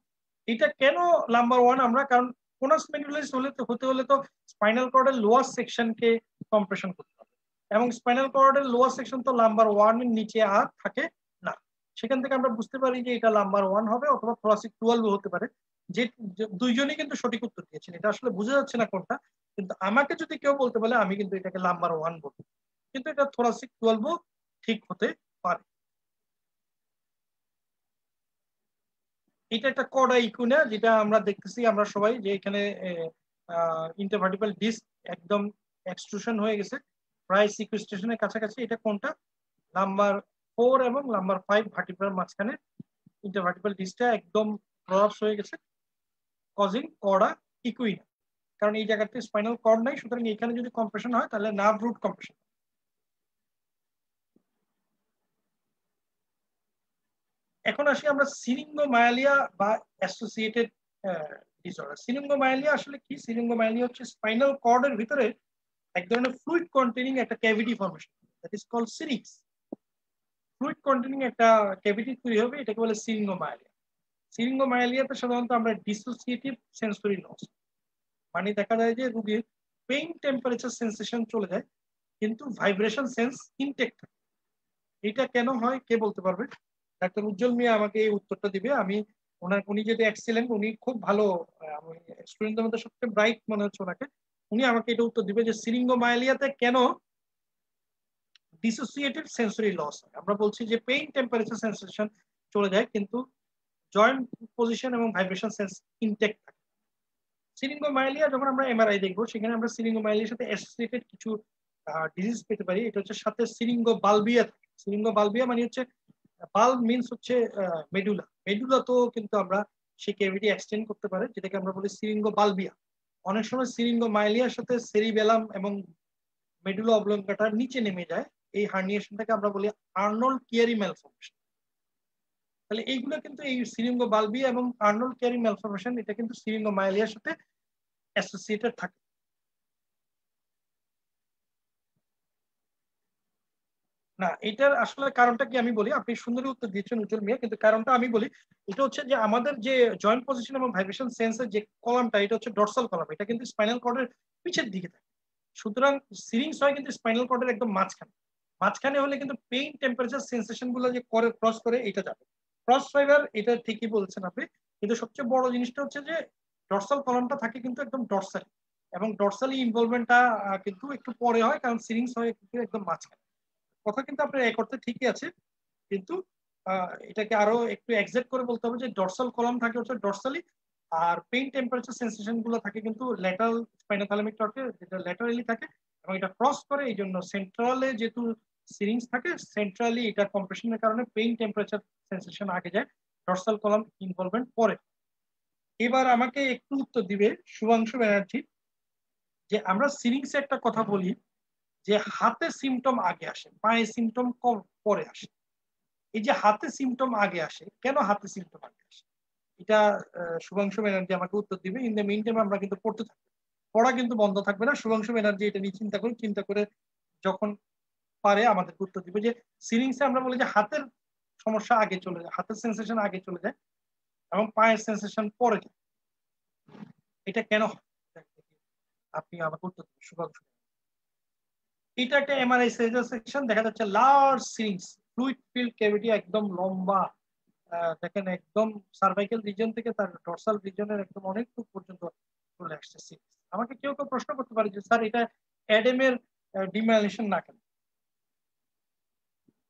এটা কেন নাম্বার 1 আমরা, কারণ কোনাস মেডুলারিস হতে হলে তো স্পাইনাল কর্ডের লোয়ার সেকশনকে কম্প্রেশন করতে হবে, এবং স্পাইনাল কর্ডের লোয়ার সেকশন তো নাম্বার 1 এর নিচে আর থাকে না। সেখান থেকে আমরা বুঝতে পারি যে এটা নাম্বার 1 হবে, অথবা থোরাসিক 12 হতে পারে। যে দুইজনই কিন্তু সঠিক উত্তর দিয়েছেন, এটা আসলে বোঝা যাচ্ছে না কোনটা। কিন্তু আমাকে যদি কেউ বলতে বলে আমি কিন্তু এটাকে নাম্বার 1 বলবো, কিন্তু এটা থোরাসিক 12 ঠিক হতে পারে। এটা একটা কডা ইকুনা, যেটা আমরা দেখতেছি আমরা সবাই যে এখানে ইন্টারভার্টিব্রাল ডিস্ক একদম এক্সট্রুশন হয়ে গেছে প্রায় সিকুয়েস্ট্রেশনের কাছাকাছি। এটা কোনটা? নাম্বার 4 এবং নাম্বার 5 ভার্টিব্রাল মাঝখানে ইন্টারভার্টিব্রাল ডিস্কটা একদম প্রলাপস হয়ে গেছে, কজিং কডা ইকুইনা। কারণ এই জায়গাতে স্পাইনাল কর্ড নাই, সুতরাং এখানে যদি কম্প্রেশন হয় তাহলে নার্ভ রুট কম্প্রেশন। এখন আসি আমরা সিরিঙ্গোমায়ালিয়া বা অ্যাসোসিয়েটেড ডিসঅর্ডার। সিরিঙ্গোমায়ালিয়া আসলে কি? সিরিঙ্গোমায়ালিয়া হচ্ছে স্পাইনাল কর্ডের ভিতরে এক ধরনের ফ্লুইড কন্টেনিং একটা cavity formation, that is called syrinx. Fluid containing একটা ক্যাভিটি তৈরি হবে, এটাকে বলে সিরিঙ্গোমায়ালিয়া। সিরিঙ্গোমায়ালিয়াতে সাধারণত আমরা ডিসোসিয়েটিভ সেন্সরি লস, মানে দেখা যায় যে রোগীর পেইন টেম্পারেচার সেন্সেশন চলে যায় কিন্তু ভাইব্রেশন সেন্স ইনটেক্ট থাকে। এটা কেন হয় কে বলতে পারবে? ডাক্তার উজ্জ্বল মিয়া আমাকে এই উত্তরটা দিবে। উনি যেহেতু এক্সেলেন্ট, উনি খুব ভালো, স্টুডেন্টদের মধ্যে সবচেয়ে ব্রাইট মনে হচ্ছে ওনাকে। উনি আমাকে এটা উত্তর দিবে যে সিরিঙ্গোমায়ালিয়াতে কেন ডিসোসিয়েটিভ সেন্সরি লস হয়। আমরা বলছি যে পেইন টেম্পারেচার সেন্সেশন চলে যায় কিন্তু জয়েন্ট পজিশন এবং ভাইব্রেশন সেন্স ইনটেক্ট থাকে। সিরিঙ্গোমাইলিয়া যখন আমরা এমআরআই দেখবো সেখানে আমরা সিরিঙ্গোমাইলিয়ার সাথে অ্যাসোসিয়েটেড কিছু ডিজিজ পেতে পারি। এটা হচ্ছে সাথে সিরিঙ্গোবালবিয়া থাকে। সিরিঙ্গোবালবিয়া মানে হচ্ছে বাল্ব মিনস হচ্ছে মেডুলা। মেডুলা তো কিন্তু আমরা সেই ক্যাভিটি এক্সটেন্ড করতে পারে, যেটাকে আমরা বলি সিরিঙ্গোবালবিয়া। অনেক সময় সিরিঙ্গোমাইলিয়ার সাথে সেরিবেলাম এবং মেডুলা অবলঙ্কাটা নিচে নেমে যায়। এই হার্নিয়েশনটাকে আমরা বলি আর্নল্ড কিয়ারি ম্যালফরমেশন। তাহলে এইগুলো কিন্তু এই সিরিঙ্গোবালবিয়া এবং আর্নল্ড কিয়ারি ম্যালফরমেশন এটা কিন্তু সিরিঙ্গোমাইলিয়ার সাথে অ্যাসোসিয়েটেড থাকে। না, এটার আসলে কারণটা কি আমি বলি। আপনি সুন্দরই উত্তর দিয়েছেন উজ্জ্বল মিয়া, কিন্তু কারণটা আমি বলি। এটা হচ্ছে যে আমাদের যে জয়েন্ট পজিশন এবং ভাইব্রেশন সেন্সের যে কলামটা, এটা হচ্ছে ডর্সাল কলাম, এটা কিন্তু স্পাইনাল কর্ডের পিছের দিকে থাকে। সুতরাং সিরিংস হয় কিন্তু স্পাইনাল কর্ডের একদম মাঝখানে। মাঝখানে হলে কিন্তু পেইন টেম্পারেচার সেন্সেশন গুলো যে করে ক্রস করে এটা যাবে। ক্রস ফাইবার এটা ঠিকই বলছেন আপনি, কিন্তু সবচেয়ে বড় জিনিসটা হচ্ছে যে ডর্সাল কলামটা থাকে কিন্তু একদম ডর্সাল, এবং ডর্সালি ইনভলভমেন্টটা কিন্তু একটু পরে হয়, কারণ সিরিংস হয় কিন্তু একদম মাঝখানে। কথা কিন্তু আপনার এক অর্থে ঠিকই আছে, কিন্তু এটাকে আরো একটু এক্সাক্ট করে বলতে হবে যে ডর্সাল কলাম থাকে হচ্ছে ডর্সালি, আর পেইন টেম্পারেচার সেন্সেশন গুলো থাকে কিন্তু ল্যাটারাল স্পাইনোথালামিক টর্কে, যেটা ল্যাটারালি থাকে, এবং এটা ক্রস করে। এই জন্য সেন্ট্রালে যেহেতু সিরিঞ্জ থাকে সেন্ট্রালি, এটা কম্প্রেশনের কারণে পেইন টেম্পারেচার সেন্সেশন আগে যায়, ডর্সাল কলাম ইনভলভমেন্ট পরে। এবার আমাকে একটু উত্তর দিবে শুভাংশু ব্যানার্জি যে আমরা সিরিংসে একটা কথা বলি যে হাতে সিমটম আগে আসে, পায়ে সিমটম পরে আসে। এই যে হাতে সিমটম আগে আসে, কেন হাতে সিমটম আগে আসে, এটা শুভাংশু ব্যানার্জি আমাকে উত্তর দিবে। ইন দ্য মিন টাইম আমরা কিন্তু পড়তে থাকবো, পড়া কিন্তু বন্ধ থাকবে না। শুভাংশু ব্যানার্জি এটা নিয়ে চিন্তা করে যখন পারে আমাদেরকে উত্তর দিবে যে সিরিংসে আমরা বলি যে হাতের সমস্যা আগে চলে যায়, হাতের সেন্সেশন আগে চলে যায় এবং পায়ের সেন্সেশন পরে যায়। এটা কেন হয় আপনি আমাকে উত্তর দিবেন শুভাংশু। এটা একটা এমআরআই সেকশন, দেখা যাচ্ছে লার্জ সিরিংস, ফ্লুইড ফিল্ড ক্যাভিটি একদম লম্বা, দেখেন একদম সার্ভাইকেল রিজন থেকে তার ডরসাল রিজনের একদম অনেক দূর পর্যন্ত চলে আসছে সিরিংস। আমাকে কেউ কেউ প্রশ্ন করতে পারে যে স্যার এটা অ্যাডেমের ডিমাইলেশন না কেন?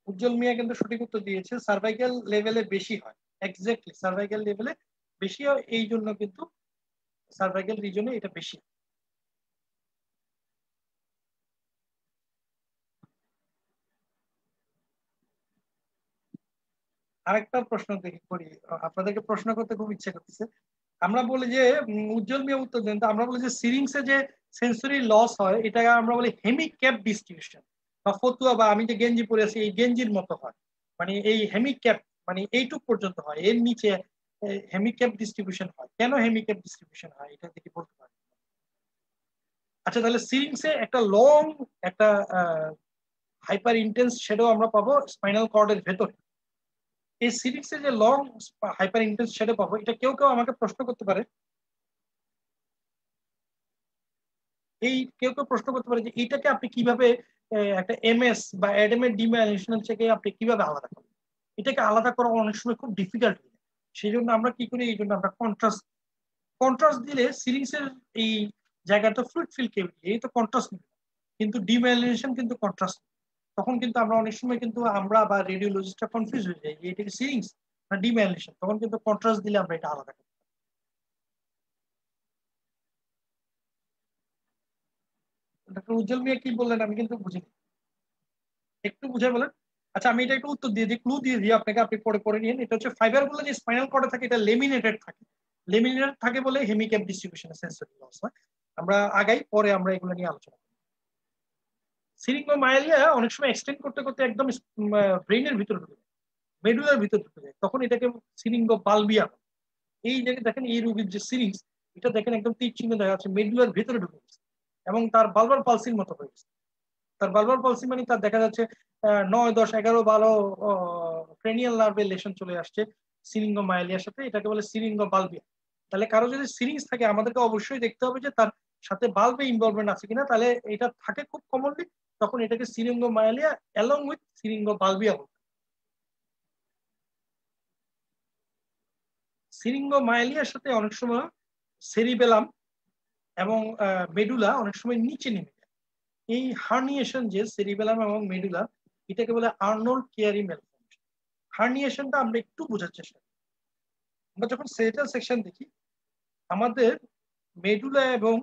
উজ্জ্বল মিয়া কিন্তু সঠিক উত্তর দিয়েছে, সার্ভাইকেল লেভেলে বেশি হয়। এক্স্যাক্টলি সার্ভাইকেল লেভেলে বেশি হয়, এই জন্য কিন্তু সার্ভাইকেল রিজনে এটা বেশি। আরেকটা প্রশ্ন দেখি করি, আপনাদেরকে প্রশ্ন করতে খুব ইচ্ছা করতেছে। আমরা বলি যে উজ্জ্বল মিয়া উত্তর দেন, তো আমরা বলি যে সিরিংসে যে সেন্সরি লস হয় এটা আমরা বলি হেমিক্যাপ ডিস্ট্রিবিউশন, বা ফতুয়া, বা আমি যে গেঞ্জি পরে আছি এই গেঞ্জির মতো হয়, মানে এই হেমিক্যাপ মানে এইটুক পর্যন্ত হয়, এর নিচে হেমিক্যাপ ডিস্ট্রিবিউশন হয়। কেন হেমিক্যাপ ডিস্ট্রিবিউশন হয় এটা দেখি বলতে পারি? আচ্ছা, তাহলে সিরিংসে একটা লং একটা হাইপার ইন্টেন্স শ্যাডো আমরা পাবো স্পাইনাল কর্ডের ভেতরে। এই সিরিংসে যে লং হাইপার ইন্টেন্স শ্যাডো পাবো, এটা কেউ কেউ আমাকে প্রশ্ন করতে পারে, এই কেউ কেউ প্রশ্ন করতে পারে যে এইটাকে আপনি কিভাবে একটা এমএস বা অ্যাডেমের ডিমাইলেশন থেকে আপনি কিভাবে আলাদা করবেন? এটাকে আলাদা করা অনেক সময় খুব ডিফিকাল্ট হয়ে যায়। সেই জন্য আমরা কি করি, এই জন্য আমরা কন্ট্রাস্ট কন্ট্রাস্ট দিলে সিরিংসের এই জায়গাটা ফ্লুইড ফিল কেভিটি, এই তো কন্ট্রাস্ট, কিন্তু ডিমাইলিনেশন কিন্তু কন্ট্রাস্ট। তখন কিন্তু আমরা অনেক সময় কিন্তু আমরা বা রেডিওলজিস্টরা কনফিউজ হয়ে যাই যে এটা কি সিরিংস না ডিমাইলিনেশন, তখন কিন্তু কন্ট্রাস্ট দিলে আমরা এটা আলাদা করি। ডক্টর উজ্জ্বল মিয়া কি বললেন আমি কিন্তু বুঝিনি, একটু বুঝাই বলেন। আচ্ছা, আমি এটা একটু উত্তর দিয়ে দিই, ক্লু দিয়ে দিই আপনাকে, আপনি পরে পড়ে নিন। এটা হচ্ছে ফাইবার গুলো যে স্পাইনাল কর্ডে থাকে এটা লেমিনেটেড থাকে, লেমিনেটেড থাকে বলে হেমিক্যাপ ডিস্ট্রিবিউশন সেন্সরি লস হয়। আমরা আগাই, পরে আমরা এগুলো নিয়ে আলোচনা করি। সিরিঙ্গোমাইলিয়া অনেক সময় এক্সটেন্ড করতে করতে একদম ব্রেইনের ভিতরে ঢুকে যায়, মেডুলার ভিতরে ঢুকে যায়, তখন এটাকে সিরিঙ্গো বালবিয়া। এই জায়গায় দেখেন এই রোগীর যে সিরিংস, এটা দেখেন একদম তীর চিহ্ন দেখা যাচ্ছে মেডুলার ভিতরে ঢুকে গেছে এবং তার বালবার পালসির মতো হয়ে গেছে। তার বালবার পালসি মানে তার দেখা যাচ্ছে 9, 10, 11, 12 ক্রেনিয়াল নার্ভের লেশন চলে আসছে সিরিঙ্গোমাইলিয়ার সাথে, এটাকে বলে সিরিঙ্গো বালবিয়া। তাহলে কারো যদি সিরিংস থাকে আমাদেরকে অবশ্যই দেখতে হবে যে তার সাথে বাল্বে ইনভলভমেন্ট আছে কিনা, তাহলে এটা থাকে খুব কমনলি, তখন এটাকে সিরিঙ্গোমাইলিয়া অ্যালং উইথ সিরিঙ্গো বালবিয়া বলবে। সিরিঙ্গোমাইলিয়ার সাথে অনেক সময় সেরিবেলাম এবং মেডুলা অনেক সময় নিচে নেমে যায়। এই হার্নিয়েশন যে সেরিবেলাম এবং মেডুলা, এটাকে বলে আর্নল্ড কেয়ারি ম্যালফরমেশন। হার্নিয়েশনটা আমরা একটু বোঝার চেষ্টা করি। আমরা যখন সেরিটাল সেকশন দেখি, আমাদের মেডুলা এবং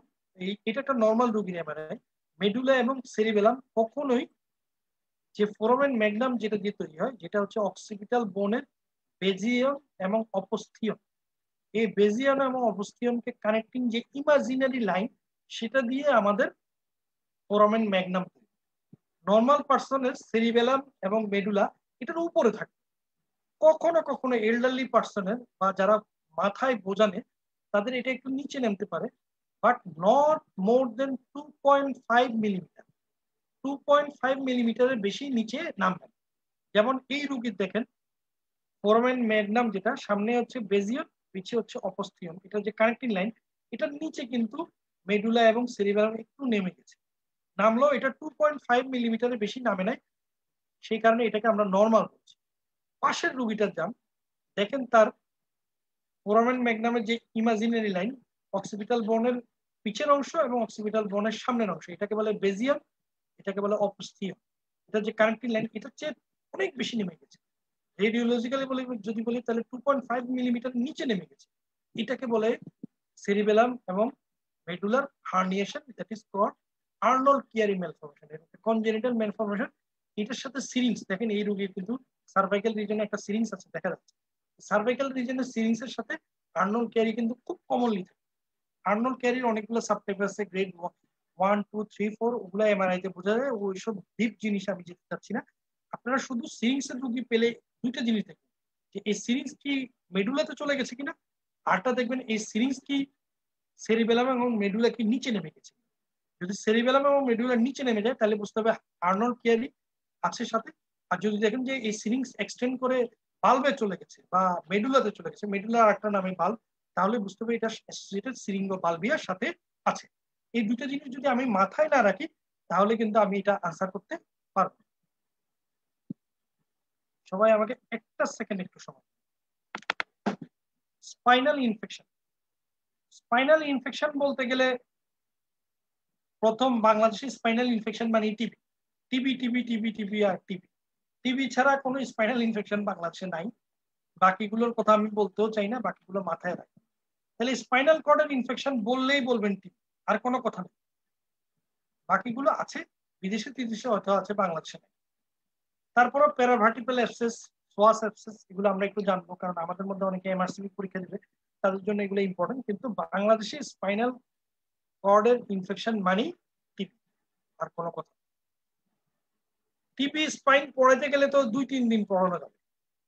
এটা একটা নর্মাল রোগীর এমআরআই, মেডুলা এবং সেরিবেলাম কখনোই যে ফোরামেন ম্যাগনাম যেটা দিয়ে তৈরি হয়, যেটা হচ্ছে অক্সিপিটাল বোনের বেজিয়ন এবং অপস্থিয়ন, এই বেজিয়ন এবং অপস্থিয়নকে কানেক্টিং যে ইমাজিনারি লাইন, সেটা দিয়ে আমাদের ফোরামেন ম্যাগনাম। নর্মাল পার্সনের সেরিবেলাম এবং মেডুলা এটার উপরে থাকে, কখনো কখনো এল্ডারলি পার্সনের বা যারা মাথায় বোঝানে তাদের এটা একটু নিচে নামতে পারে, but not more than 2.5 millimetre, 2.5 মিলিমিটারের বেশি নিচে নামবে। যেমন এই রুগীর দেখেন ফোরামেন ম্যাগনাম যেটা সামনে হচ্ছে বেজিয়ন, পিছিয়ে হচ্ছে অপস্থিয়ন, এটা যে কানেক্টিং লাইন, এটার নিচে কিন্তু মেডুলা এবং সেরিবেলাম একটু নেমে গেছে, নামলো এটা 2.5 মিলিমিটারের বেশি নামে নাই, সেই কারণে এটাকে আমরা নর্মাল বলছি। পাশের রুগীটার যান, দেখেন তার ফোরামেন ম্যাগনামের যে ইমাজিনারি লাইন, অক্সিপিটাল বোনের পিছের অংশ এবং অক্সিপিটাল বোনের সামনের অংশ, এটাকে বলে বেজিয়াম, এটাকে বলে অপস্থিয়ম, এটা যে কানেক্টিং লাইন এটার চেয়ে অনেক বেশি নেমে গেছে। রেডিওলজিক্যালি বলি, যদি বলি তাহলে 2.5 মিলিমিটার নিচে নেমে গেছে, এটাকে বলে সেরিবেলাম এবং medullary herniation, that is called Arnold Chiari malformation, congenital malformation. এটার সাথে সিরিঞ্জ দেখেন, এই রোগীর কিন্তু সার্ভাইকাল রিজনে একটা সিরিঞ্জ আছে দেখা যাচ্ছে। সার্ভাইকাল রিজনের সিরিঞ্জ এর সাথে আর্নল ক্যারি কিন্তু খুব কমনলি থাকে। আর্নল ক্যারির অনেকগুলো সাবটাইপ আছে, গ্রেড 1, 2, 3, 4, ওগুলো এমআরআই তে বোঝা যায়। ওইসব ডিপ জিনিস আমি যেতে চাচ্ছি না। আপনারা শুধু সিরিঞ্জের রোগী পেলে দুইটা জিনিস দেখবেন, যে এই সিরিঞ্জ কি মেডুলাতে চলে গেছে কিনা, আরটা দেখবেন এই সিরিঞ্জ কি সেরিবেলাম এবং মেডুলা কি নিচে নেমে গেছে। যদি সেরিবেলাম এবং মেডুলার নিচে নেমে যায় তাহলে বুঝতে হবে আর্নল ক্যারি আছে সাথে। আর যদি দেখেন যে এই সিরিঞ্জ এক্সটেন্ড করে বাল্বে চলে গেছে বা মেডুলাতে চলে গেছে, মেডুলার একটা নামে বাল্ব, তাহলে বুঝতে হবে এটা অ্যাসোসিয়েটেড সিরিঙ্গো বাল্বিয়ার সাথে আছে। এই দুটো জিনিস যদি আমি মাথায় না রাখি তাহলে কিন্তু আমি এটা আনসার করতে পারবো। সবাই আমাকে একটা সেকেন্ড একটু সময়। স্পাইনাল ইনফেকশন, স্পাইনাল ইনফেকশন বলতে গেলে প্রথম বাংলাদেশি স্পাইনাল ইনফেকশন মানে TB. TB TB TB TB আর টিবি। টিবি ছাড়া কোনো স্পাইনাল ইনফেকশন বাংলাদেশে নাই। বাকিগুলোর কথা আমি বলতেও চাই না, বাকিগুলো মাথায় রাখি। তাহলে স্পাইনাল কর্ডের ইনফেকশন বললেই বলবেন টিবি, আর কোনো কথা নেই। বাকিগুলো আছে বিদেশে টিদেশে হয়তো আছে, বাংলাদেশে নেই। তারপরে প্যারাভার্টিব্রাল অ্যাবসেস, সোয়াস অ্যাবসেস, এগুলো আমরা একটু জানবো, কারণ আমাদের মধ্যে অনেকে এমআরসিবি পরীক্ষা দিবে, তাদের জন্য এগুলো ইম্পর্টেন্ট। কিন্তু বাংলাদেশে স্পাইনাল কর্ডের ইনফেকশন মানে টিবি, আর কোনো কথা। টিবি স্পাইন পড়াইতে গেলে তো 2-3 দিন পড়ানো যাবে,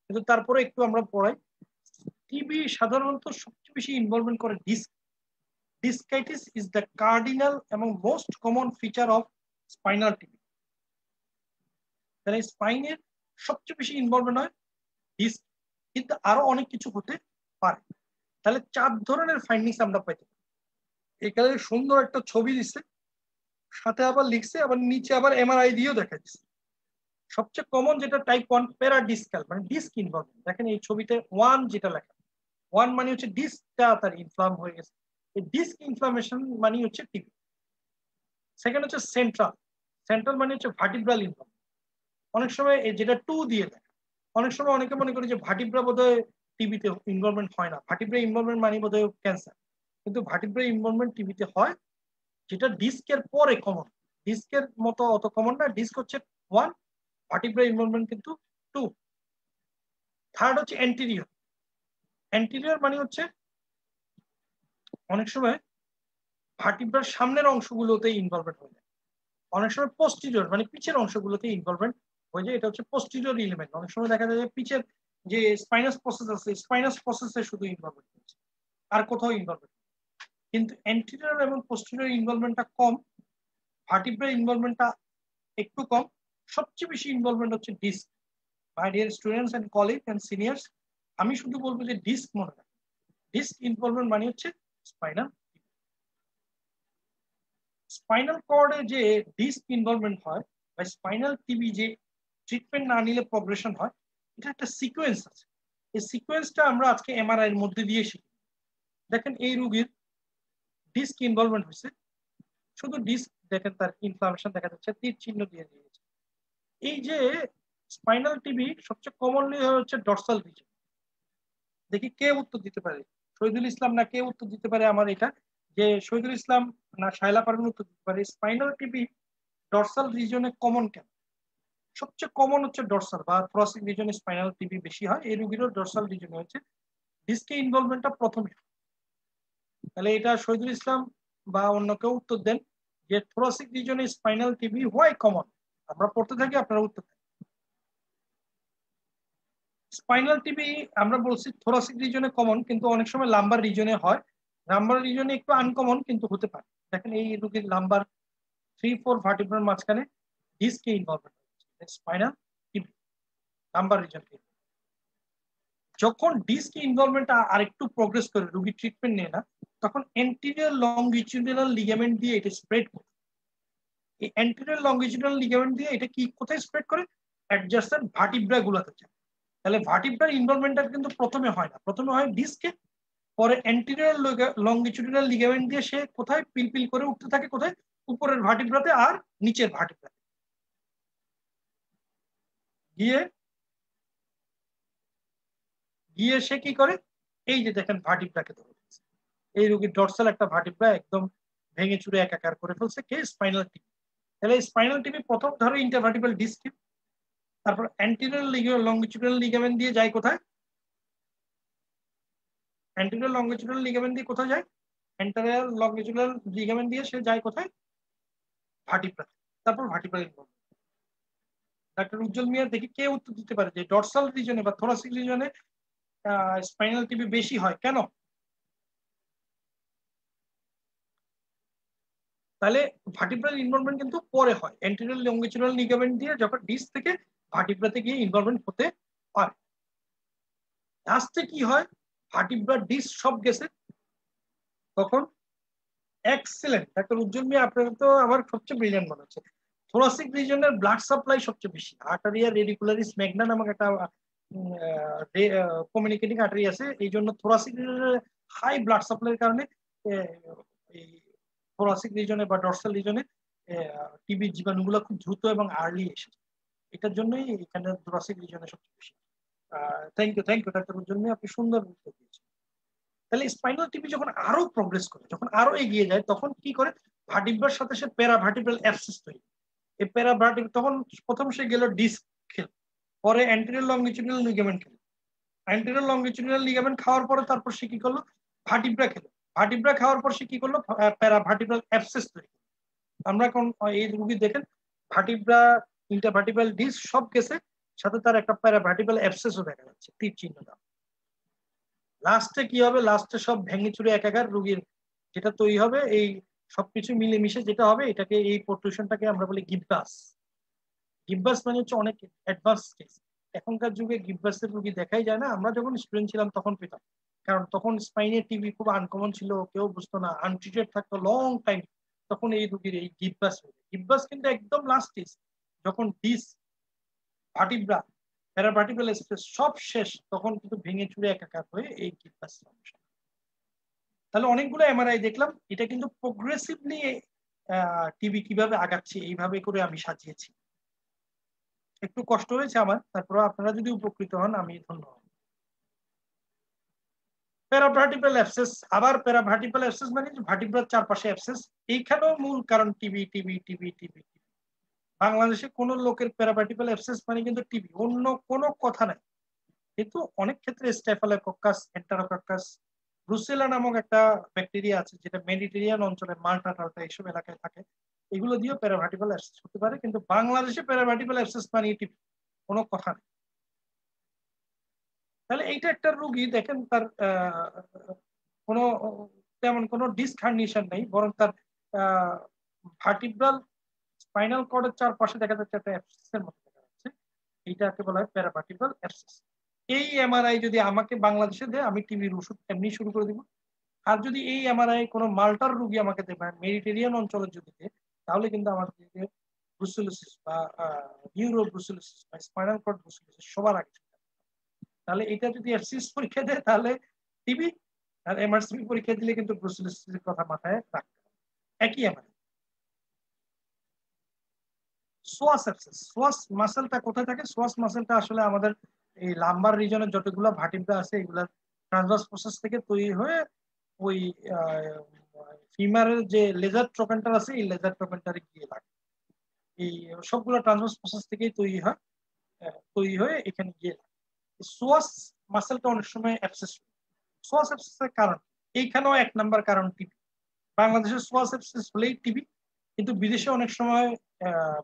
কিন্তু তারপরে একটু আমরা পড়াই। টিবি সাধারণত সবচেয়ে বেশি ইনভলভমেন্ট করে ডিস্ক। ডিসকাইটিস ইজ দ্য কার্ডিনাল এবং most common feature of spinal TB. তাহলে স্পাইনের সবচেয়ে বেশি ইনভলভমেন্ট হয় ডিস্ক, কিন্তু আরো অনেক কিছু হতে পারে। তাহলে 4 ধরনের ফাইন্ডিংস আমরা পাইতে পারি। এখানে সুন্দর একটা ছবি দিচ্ছে, সাথে আবার লিখছে, আবার নিচে আবার এমআরআই দিয়েও দেখা দিচ্ছে। সবচেয়ে কমন যেটা টাইপ 1 প্যারাডিসকাল, মানে ডিস্ক ইনভলভমেন্ট। দেখেন এই ছবিতে 1 যেটা লেখা, 1 মানে হচ্ছে ডিস্কটা তার ইনফ্লাম হয়ে গেছে, এই ডিস্ক ইনফ্লামেশন মানে হচ্ছে টিবি। সেকেন্ড হচ্ছে সেন্ট্রাল, সেন্ট্রাল মানে হচ্ছে ভার্টিব্রাল ইনভলভমেন্ট। অনেক সময় যেটা 2 দিয়ে লেখা, অনেক সময় অনেকে মনে করে যে ভার্টিব্রা বোধহয় টিবিতে ইনভলভমেন্ট হয় না, ভার্টিব্রা ইনভলভমেন্ট মানে বোধহয় ক্যান্সার, কিন্তু ভার্টিব্রা ইনভলভমেন্ট টিবিতে হয়, যেটা ডিস্কের পরে কমন। ডিস্কের মতো অত কমন না, ডিস্ক হচ্ছে 1, ভার্টিব্রা ইনভলভমেন্ট কিন্তু 2। থার্ড হচ্ছে অ্যান্টিরিয়র। অ্যান্টিরিয়র মানে হচ্ছে অনেক সময় ভার্টিব্রার সামনের অংশগুলোতে ইনভলভমেন্ট হয়ে যায়, অনেক সময় পোস্টিরিয়র মানে পিছের অংশগুলোতে ইনভলভমেন্ট হয়ে যায়, এটা হচ্ছে পোস্টিরিয়র এলিমেন্ট। অনেক সময় দেখা যায় যে পিছের যে স্পাইনাস প্রসেস আছে, স্পাইনাস প্রসেসে শুধু ইনভলভমেন্ট হচ্ছে, আর কোথাও ইনভলভমেন্ট। কিন্তু অ্যান্টিরিয়র এবং পোস্টিরিয়র ইনভলভমেন্টটা কম, ভার্টিব্রার ইনভলভমেন্টটা একটু কম। সবচেয়ে বেশি ইনভলভমেন্ট হচ্ছে disc. My dear students and colleague and seniors, আমি শুধু বলবো যে ডিস্ক মনে রাখবেন। ডিস্ক ইনভলভমেন্ট মানে হচ্ছে স্পাইনাল। স্পাইনাল কর্ডে যে ডিস্ক ইনভলভমেন্ট হয় বা স্পাইনাল টিবি যে ট্রিটমেন্ট না নিলে প্রগ্রেশন হয়, এটা একটা সিকোয়েন্স আছে। এই সিকোয়েন্সটা আমরা আজকে এমআরআই এর মধ্যে দিয়ে শিখি। দেখেন এই রোগীর ডিস্ক ইনভলভমেন্ট হয়েছে, শুধু ডিস্ক দেখেন তার ইনফ্লামেশন দেখা যাচ্ছে, তীর চিহ্ন দিয়ে দিয়েছে। এই যে স্পাইনাল টিবি সবচেয়ে কমনলি হচ্ছে ডরসাল রিজন। দেখি কে উত্তর দিতে পারে, শহীদুল ইসলাম না কে উত্তর দিতে পারে আমার এটা, যে শহীদুল ইসলাম না শায়লা পারভিন উত্তর দিতে পারে, স্পাইনাল টিবি ডরসাল রিজনে কমন কেন? সবচেয়ে কমন হচ্ছে ডরসাল বা থোরাসিক রিজনে স্পাইনাল টিবি বেশি হয়, এই রোগীরও ডরসাল রিজনে হচ্ছে, ডিস্কে ইনভলভমেন্টটা প্রথমে। তাহলে এটা শহীদুল ইসলাম বা অন্য কেউ উত্তর দেন যে থোরাসিক রিজনে স্পাইনাল টিবি হোয়াই কমন। আমরা পড়তে থাকি, আপনারা উত্তর দেন। স্পাইনাল টিবি আমরা বলছি থোরাসিক রিজনে কমন, কিন্তু অনেক সময় লাম্বার রিজনে হয়। লাম্বার রিজনে একটু আনকমন কিন্তু হতে পারে। দেখেন এই রোগীর লাম্বার 3-4 ভার্টিব্রার মাঝখানে ডিস্কে ইনভলভমেন্ট হচ্ছে, স্পাইনাল টিবি লাম্বার রিজনকে। যখন ডিস্ক ইনভলভমেন্ট আরেকটু প্রোগ্রেস করে, রোগী ট্রিটমেন্ট নেয় না, তখন এন্টিরিয়র লংগিটিউডিনাল লিগামেন্ট দিয়ে এটা স্প্রেড করে। এই এন্টিরিয়র লংগিটিউডিনাল লিগামেন্ট দিয়ে এটা কি কোথায় স্প্রেড করে? অ্যাডজাস্টেন্ট ভার্টিব্রা গুলাতে যায়। তাহলে ভার্টিব্রার ইনভলভমেন্টটা কিন্তু প্রথমে হয় না, প্রথমে হয় ডিস্কে, পরে অ্যান্টিরিয়র লংগিটিউডিনাল লিগামেন্ট দিয়ে সে কোথায় পিলপিল করে উঠতে থাকে, কোথায়? উপরের ভার্টিব্রাতে আর নিচের ভার্টিব্রাতে গিয়ে গিয়ে সে কি করে? এই যে দেখেন ভার্টিব্রাকে ধরে ফেলছে। এই রোগীর ডরসাল একটা ভার্টিব্রা একদম ভেঙে চুরে একাকার করে ফেলছে, কে? Spinal TB. তাহলে স্পাইনাল টিবি প্রথম ধরে ইন্টারভার্টিব্রাল ডিস্ক, তারপর অ্যান্টেরিয়র লংগিটিউডিনাল লিগামেন্ট দিয়ে যায় কোথায়? অ্যান্টেরিয়র লংগিটিউডিনাল লিগামেন্ট দিয়ে কোথায় যায়? অ্যান্টেরিয়র লংগিটিউডিনাল লিগামেন্ট দিয়ে সে যায় কোথায়? ভার্টিব্রাতে। তারপর ভার্টিব্রাল ইনভলভমেন্ট। ডাক্তার উজ্জ্বল মিয়া দেখি কে উত্তর দিতে পারে যে ডরসাল রিজনে বা থোরাসিক রিজনে স্পাইনাল টিবি বেশি হয় কেন? তাহলে ভার্টিব্রাল ইনভলভমেন্ট কিন্তু পরে হয়, অ্যান্টেরিয়র লংগিটিউডিনাল লিগামেন্ট দিয়ে যখন ডিস্ক থেকে ভার্টিব্রাতে গিয়ে ইনভলভমেন্ট হতে পারে। লাস্টে কি হয়? ভার্টিব্রা ডিস্ক সব গেছে তখন। এক্সেলেন্ট ডাক্তার উজ্জ্বল মিয়া, আপনার তো আমার সবচেয়ে ব্রিলিয়ান্ট মনে হচ্ছে। থোরাসিক রিজনের ব্লাড সাপ্লাই সবচেয়ে বেশি, আর্টারিয়া রেডিকুলারিস ম্যাগনা নামক একটা কমিউনিকেটিং আর্টারি আছে, এই জন্য থোরাসিক রিজনের হাই ব্লাড সাপ্লাইয়ের কারণে এই থোরাসিক রিজনে বা ডরসাল রিজনে টিবি জীবাণুগুলো খুব দ্রুত এবং আর্লি এসে, এটার জন্যই এখানে থোরাসিক রিজনে সবচেয়ে বেশি। থ্যাংক ইউ ডাক্তার উজ্জ্বল মিয়া, আপনি সুন্দর উত্তর দিয়েছেন। তাহলে স্পাইনাল টিবি যখন আরো প্রগ্রেস করে, যখন আরো এগিয়ে যায়, তখন কি করে? ভার্টিব্রার সাথে সে প্যারাভার্টিব্রাল অ্যাবসেস তৈরি। এই প্যারাভার্টিব্রাল তখন প্রথম সে গেল ডিস্ক খেল, পরে অ্যান্টেরিয়র লংগিটিউডিনাল লিগামেন্ট খেল, অ্যান্টেরিয়র লংগিটিউডিনাল লিগামেন্ট খাওয়ার পরে তারপর সে কি করলো? ভার্টিব্রা খেলো। ভার্টিব্রা খাওয়ার পর সে কি করলো? প্যারাভার্টিব্রাল অ্যাবসেস তৈরি। আমরা এখন এই রোগী দেখেন ভার্টিব্রা, ইন্টারভার্টিব্রাল ডিস্ক সব গেছে, সাথে তার একটা প্যারাভার্টিব্রাল অ্যাবসেসও দেখা যাচ্ছে, তীর চিহ্ন দাও। লাস্টে কি হবে? লাস্টে সব ভেঙে চুরে একাকার রোগীর যেটা তৈরি হবে, এই সবকিছু মিলেমিশে যেটা হবে, এটাকে এই পোর্ট্রেশনটাকে আমরা বলি গিব্বাস। গিব্বাস মানে হচ্ছে অনেক অ্যাডভান্স কেস। এখনকার যুগে গিব্বাসের রোগী দেখাই যায় না, আমরা যখন স্টুডেন্ট ছিলাম তখন পেতাম, কারণ তখন স্পাইনের টিবি খুব আনকমন ছিল, কেউ বুঝতো না, আনট্রিটেড থাকতো লং টাইম। তখন এই রোগীর এই গিব্বাস হয়েছে। গিব্বাস কিন্তু একদম লাস্ট স্টেজ, যখন ডিস, ভার্টিব্রা, প্যারাভার্টিব্রাল স্পেস সব শেষ, তখন কিন্তু ভেঙে চুরে একাকার হয়ে এই গিব্বাস সমস্যা। তাহলে অনেকগুলো এমআরআই দেখলাম, এটা কিন্তু প্রোগ্রেসিভলি টিবি কিভাবে আগাচ্ছে এইভাবে করে আমি সাজিয়েছি। একটু কষ্ট হয়েছে আমার, তারপর আপনারা যদি উপকৃত হন আমি ধন্য হব। প্যারাভার্টিব্রাল অ্যাবসেস, আবার প্যারাভার্টিব্রাল অ্যাবসেস মানে ভার্টিব্রার চারপাশে অ্যাবসেস, এইখানেও মূল কারণ টিবি টিবি টিবি টিবি। বাংলাদেশে কোন লোকের প্যারাভার্টিব্রাল অ্যাবসেস মানে কিন্তু টিবি, অন্য কোনো কথা নাই। কিন্তু অনেক ক্ষেত্রে স্টেফাইলোকক্কাস, এন্টারোকক্কাস, ব্রুসেলা নামক একটা ব্যাকটেরিয়া আছে যেটা মেডিটেরিয়ান অঞ্চলে, মাল্টা টাল্টা এইসব এলাকায় থাকে, এগুলো দিয়েও প্যারাভার্টিব্রাল অ্যাবসেস হতে পারে। কিন্তু বাংলাদেশে প্যারাভার্টিব্রাল অ্যাবসেস মানে টিবি, কোনো কথা নেই। তাহলে এইটা একটা রুগী দেখেন, তার কোনো তেমন কোনো ডিস্ক হার্নিয়েশন নেই, বরং তার ভার্টিব্রাল স্পাইনাল কর্ডের চারপাশে দেখা যাচ্ছে একটা অ্যাবসেসের মতো দেখা যাচ্ছে, এইটাকে বলা হয় প্যারাভার্টিব্রাল অ্যাবসেস। এই এমআরআই যদি আমাকে বাংলাদেশে দেয়, আমি টিবির ওষুধ এমনি শুরু করে দিব। আর যদি এই এমআরআই কোনো মাল্টার রুগী আমাকে দেবে, মেডিটেরিয়ান অঞ্চলে যদি দেয়, তাহলে কিন্তু আমাদের ব্রুসেলোসিস বা নিউরো ব্রুসেলোসিস বা স্পাইনাল কর্ড ব্রুসেলোসিস সবার আগে। তাহলে এটা যদি এফসিএস পরীক্ষা দেয় তাহলে টিবি, আর এমআরসিপি পরীক্ষা দিলে কিন্তু ব্রুসেলোসিসের কথা মাথায় রাখতে হবে। একই এমআরআই। সোয়াস অ্যাবসেস, সোয়াস মাসেলটা কোথায় থাকে? সোয়াস মাসেলটা আসলে আমাদের এই লাম্বার রিজনের যতগুলো ভার্টিব্রা আছে, এগুলা ট্রান্সভার্স প্রসেস থেকে তৈরি হয়ে ওই ফিমারের যে লেজার ট্রোকেন্টার আছে, এই লেজার ট্রোকেন্টারে গিয়ে লাগে। এই সবগুলো ট্রান্সভার্স প্রসেস থেকেই তৈরি হয়, তৈরি হয়ে এখানে গিয়ে লাগে। সোয়াস মাসেলটা অনেক সময় অ্যাবসেস। সোয়াস অ্যাবসেসের কারণ এইখানেও এক নাম্বার কারণ টিবি। বাংলাদেশে সোয়াস অ্যাবসেস হলেই টিবি, কিন্তু বিদেশে অনেক সময়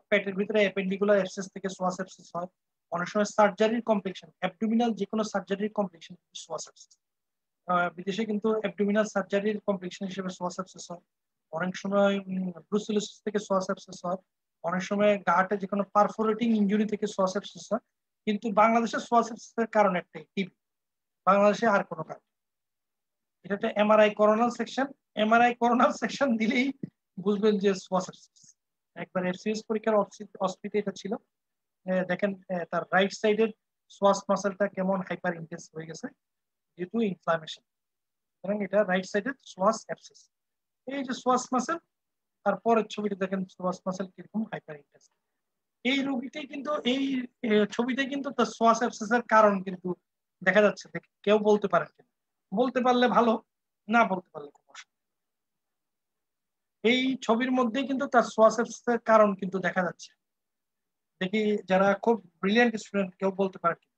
পেটের ভিতরে অ্যাপেন্ডিকুলার অ্যাবসেস থেকে সোয়াস অ্যাবসেস হয়। অনেক সময় সার্জারির কমপ্লিকেশন, অ্যাবডোমিনাল যে কোনো সার্জারির কমপ্লিকেশন সোয়াস অ্যাবসেস। বিদেশে কিন্তু অ্যাবডোমিনাল সার্জারির কমপ্লিকেশন হিসেবে সোয়াস অ্যাবসেস হয়। অনেক সময় ব্রুসেলোসিস থেকে সোয়াস অ্যাবসেস হয়। অনেক সময় গাটে যে কোনো পারফোরেটিং ইনজুরি থেকে সোয়াস অ্যাবসেস হয়। কিন্তু বাংলাদেশে সোয়াস অ্যাবসেসের কারণ একটাই, টিবি। বাংলাদেশে আর কোনো কারণ। এটা একটা MRI coronal section, MRI coronal section দিলেই বুঝবেন যে সোয়াস অ্যাবসেস। একবার এফসিএস পরীক্ষার অস্পিতে এটা ছিল, দেখেন তার রাইট সাইডের সোয়াস মাসেলটা কেমন হাইপার ইন্টেন্স হয়ে গেছে যেহেতু ইনফ্লামেশন। সুতরাং এটা রাইট সাইডের সোয়াস অ্যাবসেস। এই যে সোয়াস মাসেল, তারপরের ছবিটা দেখেন সোয়াস মাসেল কিরকম হাইপার ইন্টেন্স। এই রোগীটাই কিন্তু এই ছবিতে কিন্তু তার সোয়াস অ্যাবসেসের কারণ কিন্তু দেখা যাচ্ছে, কেউ বলতে পারেন কিনা? বলতে পারলে ভালো, না বলতে পারলে সমস্যা। এই ছবির মধ্যেই কিন্তু তার সোয়াস অ্যাবসেসের কারণ কিন্তু দেখা যাচ্ছে। দেখি যারা খুব ব্রিলিয়ান্ট স্টুডেন্ট কেউ বলতে পারে কি?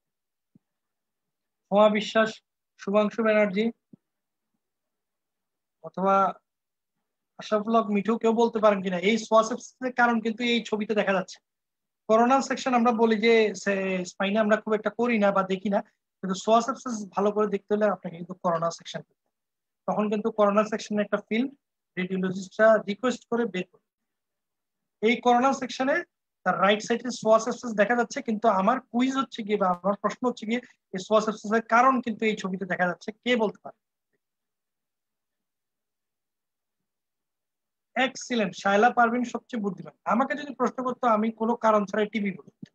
হোমা বিশ্বাস, শুভাংশু ব্যানার্জি, অথবা আশরাফুল হক মিঠু, কেউ বলতে পারেন কিনা এই সোয়াসেপসিসের কারণ কিন্তু এই ছবিতে দেখা যাচ্ছে। করোনাল সেকশন আমরা বলি যে স্পাইনে আমরা খুব একটা করি না বা দেখি না, কিন্তু সোয়াসেপসিস ভালো করে দেখতে হলে আপনাকে কিন্তু করোনা সেকশন, তখন কিন্তু করোনা সেকশনে একটা ফিল্ম রেডিওলজিস্টরা রিকোয়েস্ট করে বের করে। এই করোনা সেকশনে তার রাইট সাইডে সোয়াসেপসিস দেখা যাচ্ছে, কিন্তু আমার কুইজ হচ্ছে গিয়ে বা আমার প্রশ্ন হচ্ছে গিয়ে এই সোয়াসেপসিসের কারণ কিন্তু এই ছবিতে দেখা যাচ্ছে, কে বলতে পারে? এক্সিলেন্ট, শায়লা পারভিন সবচেয়ে বুদ্ধিমান। আমাকে যদি প্রশ্ন করতো আমি কোনো কারণ ছাড়াই টিভি বলতাম,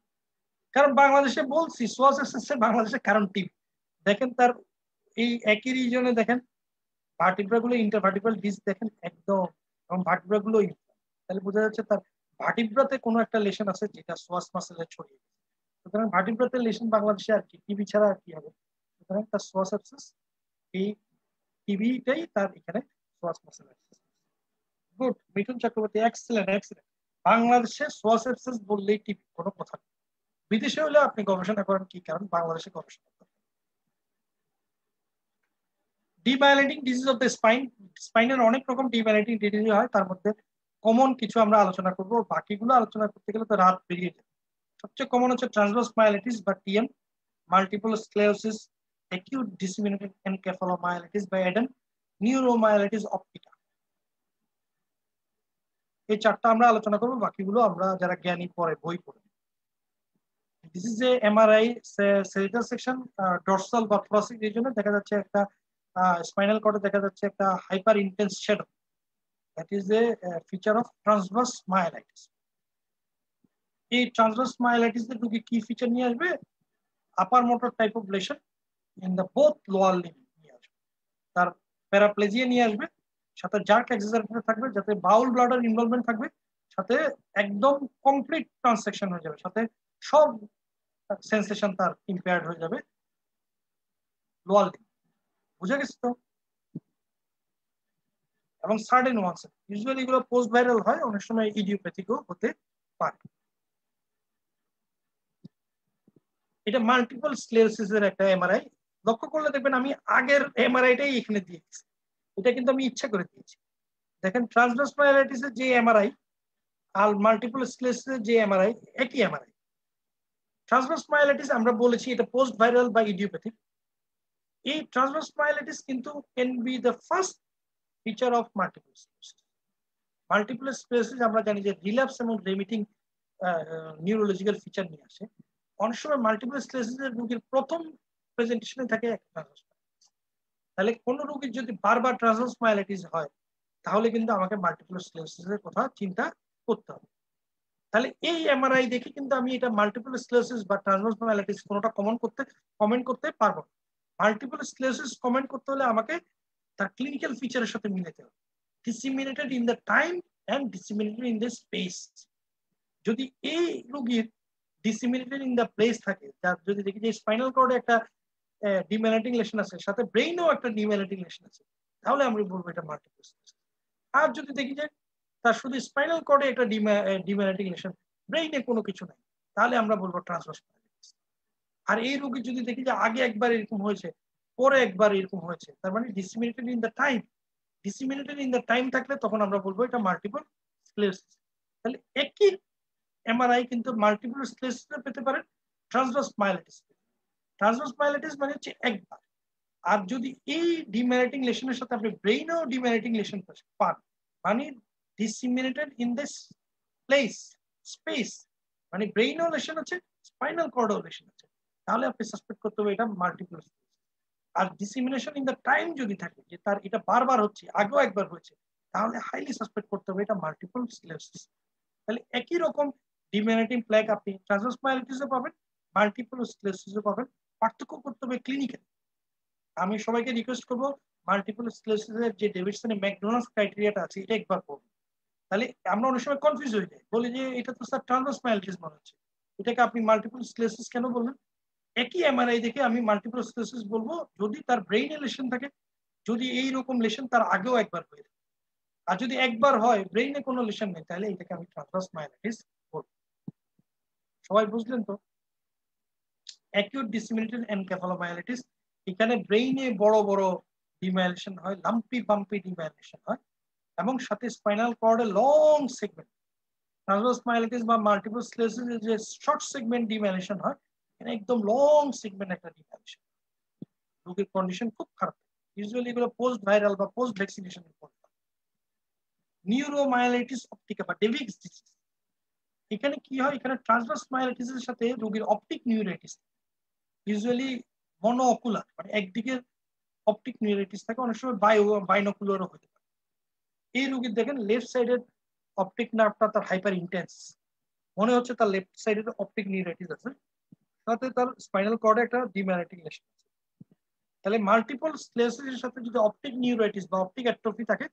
কারণ বাংলাদেশে বলছি সোয়াসেপসিসের বাংলাদেশের কারণ টিভি। দেখেন তার এই একই রিজনে দেখেন ভার্টিব্রা গুলো ইন্টারভার্টিব্রাল ডিস্ক দেখেন একদম, এবং ভার্টিব্রা গুলো তাহলে বোঝা যাচ্ছে তার ভার্টিব্রাতে কোনো একটা লেশন আছে যেটা সোয়াস মাসেলে ছড়িয়ে গেছে। সুতরাং ভার্টিব্রাতে লেশন বাংলাদেশে আর কি, টিভি ছাড়া আর কি হবে? সুতরাং তার সোয়াস অ্যাপসেস, এই টিভিটাই তার এখানে psoas muscle abscess. Good, Mithun Chakraborty, excellent excellent. বাংলাদেশে সোয়াস অ্যাপসেস বললেই টিভি, কোনো কথা নেই। বিদেশে হলে আপনি গবেষণা করেন কি কারণ, বাংলাদেশে গবেষণা করেন। ডিমাইলিটিং ডিজিজ অফ দ্য স্পাইন, স্পাইনের অনেক রকম ডিমাইলিটিং ডিজিজ হয়, তার মধ্যে কমন কিছু আমরা আলোচনা করব, বাকিগুলো আলোচনা করতে গেলে তো রাত বেরিয়ে যাবে। সবচেয়ে কমন হচ্ছে ট্রান্সভার্স মাইলিটিস বা TM, multiple sclerosis, acute disseminated encephalomyelitis বা এডেন, নিউরোমাইলিটিস অপটিকা। এই চারটা আমরা আলোচনা করবো, বাকিগুলো আমরা যারা জ্ঞানী পড়ে বই পড়ে। This is a MRI sagittal section, dorsal বা থোরাসিক রিজনে দেখা যাচ্ছে একটা স্পাইনাল কর্ডে দেখা যাচ্ছে একটা hyper intense shadow, that is a feature of transverse myelitis. এই ট্রান্সভার্স মাইলাইটিস এর রোগী কি ফিচার নিয়ে আসবে? Upper motor type of lesion in the both lower limb নিয়ে আসবে, তার প্যারাপ্লেজিয়া নিয়ে আসবে, সাথে জার্ক এক্সারসাইজ থাকবে, যাতে বাউল ব্লাডার ইনভলভমেন্ট থাকবে, সাথে একদম কমপ্লিট ট্রান্সেকশন হয়ে যাবে, সাথে সব সেন্সেশন তার ইম্পেয়ার্ড হয়ে যাবে লোয়ার লিম্ব। বুঝে গেছে তো? এবং সার্টেন ওয়ান্স, ইউজুয়ালি এগুলো পোস্ট ভাইরাল হয়, অনেক সময় ইডিওপ্যাথিকও হতে পারে। এটা মাল্টিপল স্ক্লেরোসিস এর একটা এমআরআই। লক্ষ্য করলে দেখবেন আমি আগের এমআরআইটাই এখানে দিয়েছি, এটা কিন্তু আমি ইচ্ছা করে দিয়েছি। দেখেন ট্রান্সভার্স মাইলাইটিস এর যে এমআরআই আর মাল্টিপল স্ক্লেরোসিস এর যে এমআরআই, একই এমআরআই। ট্রান্সভার্স মাইলাইটিস আমরা বলেছি এটা পোস্ট ভাইরাল বা ইডিওপ্যাথিক। এই ট্রান্সভার্স মাইলাইটিস কিন্তু can be the first feature of multiple sclerosis. Multiple sclerosis আমরা জানি যে রিল্যাপস এবং রেমিটিং নিউরোলজিক্যাল ফিচার নিয়ে আসে। অনেক সময় মাল্টিপল স্ক্লেরোসিস এর রোগীর প্রথম প্রেজেন্টেশনে থাকে একটা ট্রান্সভার্স। তাহলে কোন রোগীর যদি বারবার ট্রান্সভার্স মাইলাইটিস হয়, তাহলে কিন্তু আমাকে মাল্টিপল স্ক্লেরোসিস এর কথা চিন্তা করতে হবে। তাহলে এই এমআরআই দেখে কিন্তু আমি এটা মাল্টিপল স্ক্লেরোসিস বা ট্রান্সভার্স মাইলাইটিস কোনটা কমেন্ট করতে পারবো। মাল্টিপল স্ক্লেরোসিস কমেন্ট করতে হলে আমাকে তার ক্লিনিক্যাল ফিচারের সাথে মিলাতে হবে, disseminated in the time and disseminated in the space. যদি এই রোগীর ডিসিমিনেটেড ইন দ্য প্লেস থাকে, যার যদি দেখি যে স্পাইনাল কর্ডে একটা ডিমেলাইটিং লেশন আছে, সাথে ব্রেইনেও একটা ডিমেলাইটিং লেশন আছে, তাহলে আমরা বলবো এটা মাল্টিপল স্ক্লেরোসিস। আর যদি দেখি যে তার শুধু স্পাইনাল কর্ডে একটা ডিমেলাইটিং লেশন, ব্রেইনে কোনো কিছু নাই, তাহলে আমরা বলবো ট্রান্সভার্স মাইলাইটিস। আর এই রোগী যদি দেখি যে আগে একবার এরকম হয়েছে, পরে একবার এরকম হয়েছে, তার মানে disseminated in the time, disseminated in the time থাকলে তখন আমরা বলবো এটা মাল্টিপল স্ক্লেরোসিস। তাহলে একই এমআরআই কিন্তু মাল্টিপল স্ক্লেরোসিস পেতে পারেন, ট্রান্সভার্স মাইলাইটিস। ট্রান্সভার্স মাইলাইটিস মানে হচ্ছে একবার। আর যদি এই ডিমেরিটিং লেশনের সাথে আপনি ব্রেইনেও ডিমেরিটিং লেশন পান, মানে disseminated in this place space, মানে ব্রেইনেও লেশন আছে, স্পাইনাল কর্ডও লেশন আছে, তাহলে আপনি সাসপেক্ট করতে হবে এটা মাল্টিপল স্ক্লেরোসিস। আর ডিসিমিনেশন ইন দ্য টাইম যদি থাকে, যে তার এটা বারবার হচ্ছে, আগেও একবার হয়েছে, তাহলে হাইলি সাসপেক্ট করতে হবে এটা মাল্টিপল স্ক্লেরোসিস। তাহলে একই রকম ডিমেরিটিং প্লেগ আপনি ট্রান্সভার্স মাইলাইটিসও পাবেন, মাল্টিপল স্ক্লেরোসিসও পাবেন, পার্থক্য করতে হবে ক্লিনিক্যাল। আমি সবাইকে রিকোয়েস্ট করবো মাল্টিপল স্ক্লেরোসিসের যে ডেভিডসনের ম্যাকডোনাল্ডস ক্রাইটেরিয়াটা আছে এটা একবার পড়ুন। তাহলে আমরা অনেক সময় কনফিউজ হয়ে যাই, বলি যে এটা তো স্যার ট্রান্সভার্স মাইলাইটিস মনে হচ্ছে, এটাকে আপনি মাল্টিপল স্ক্লেরোসিস কেন বললেন? একই এমআরআই দেখে আমি মাল্টিপল স্ক্লেরোসিস বলবো যদি তার ব্রেইনে লেশন থাকে, যদি এই রকম লেশন তার আগেও একবার হয়ে থাকে। আর যদি একবার হয় ব্রেইনে কোনো লেশন নেই, তাহলে এটাকে আমি ট্রান্সভার্স মাইলাইটিস বলবো। সবাই বুঝলেন তো? অ্যাকিউট ডিসেমিনেটেড এনকেফালোমাইলিটিস, এখানে ব্রেইনে বড় বড় ডিমাইলেশন হয়, লাম্পি বাম্পি ডিমাইলেশন হয়, এবং সাথে spinal কর্ডে long segment. Transverse myelitis বা মাল্টিপল স্ক্লেরোসিস যে শর্ট সেগমেন্ট ডিমাইলেশন হয়, এখানে একদম লং সেগমেন্ট একটা ডিমাইলেশন। রোগীর কন্ডিশন খুব খারাপ। ইউজুয়ালি এগুলো পোস্ট ভাইরাল বা পোস্ট ভ্যাকসিনেশনের পর। নিউরোমাইলিটিস অপটিকা বা ডেভিক্স ডিজিজ, এখানে কি হয়, এখানে ট্রান্সভার্স মাইলিটিসের সাথে রোগীর অপটিক নিউরাইটিস, ইউজুয়ালি মনোঅকুলার, মানে একদিকে অপটিক নিউরাইটিস থাকে, অনেক সময় বাইনোকুলারও হতে পারে। এই রোগীর দেখেন লেফট সাইডের অপটিক নার্ভটা তার হাইপার ইন্টেন্স, মনে হচ্ছে তার লেফট সাইডের অপটিক নিউরাইটিস আছে, সাথে তার স্পাইনাল কর্ডে একটা ডিম্যাগনেটিক লেশন আছে। তাহলে মাল্টিপল স্ক্লেরোসিসের সাথে যদি অপটিক নিউরাইটিস বা অপটিক অ্যাট্রফি থাকে,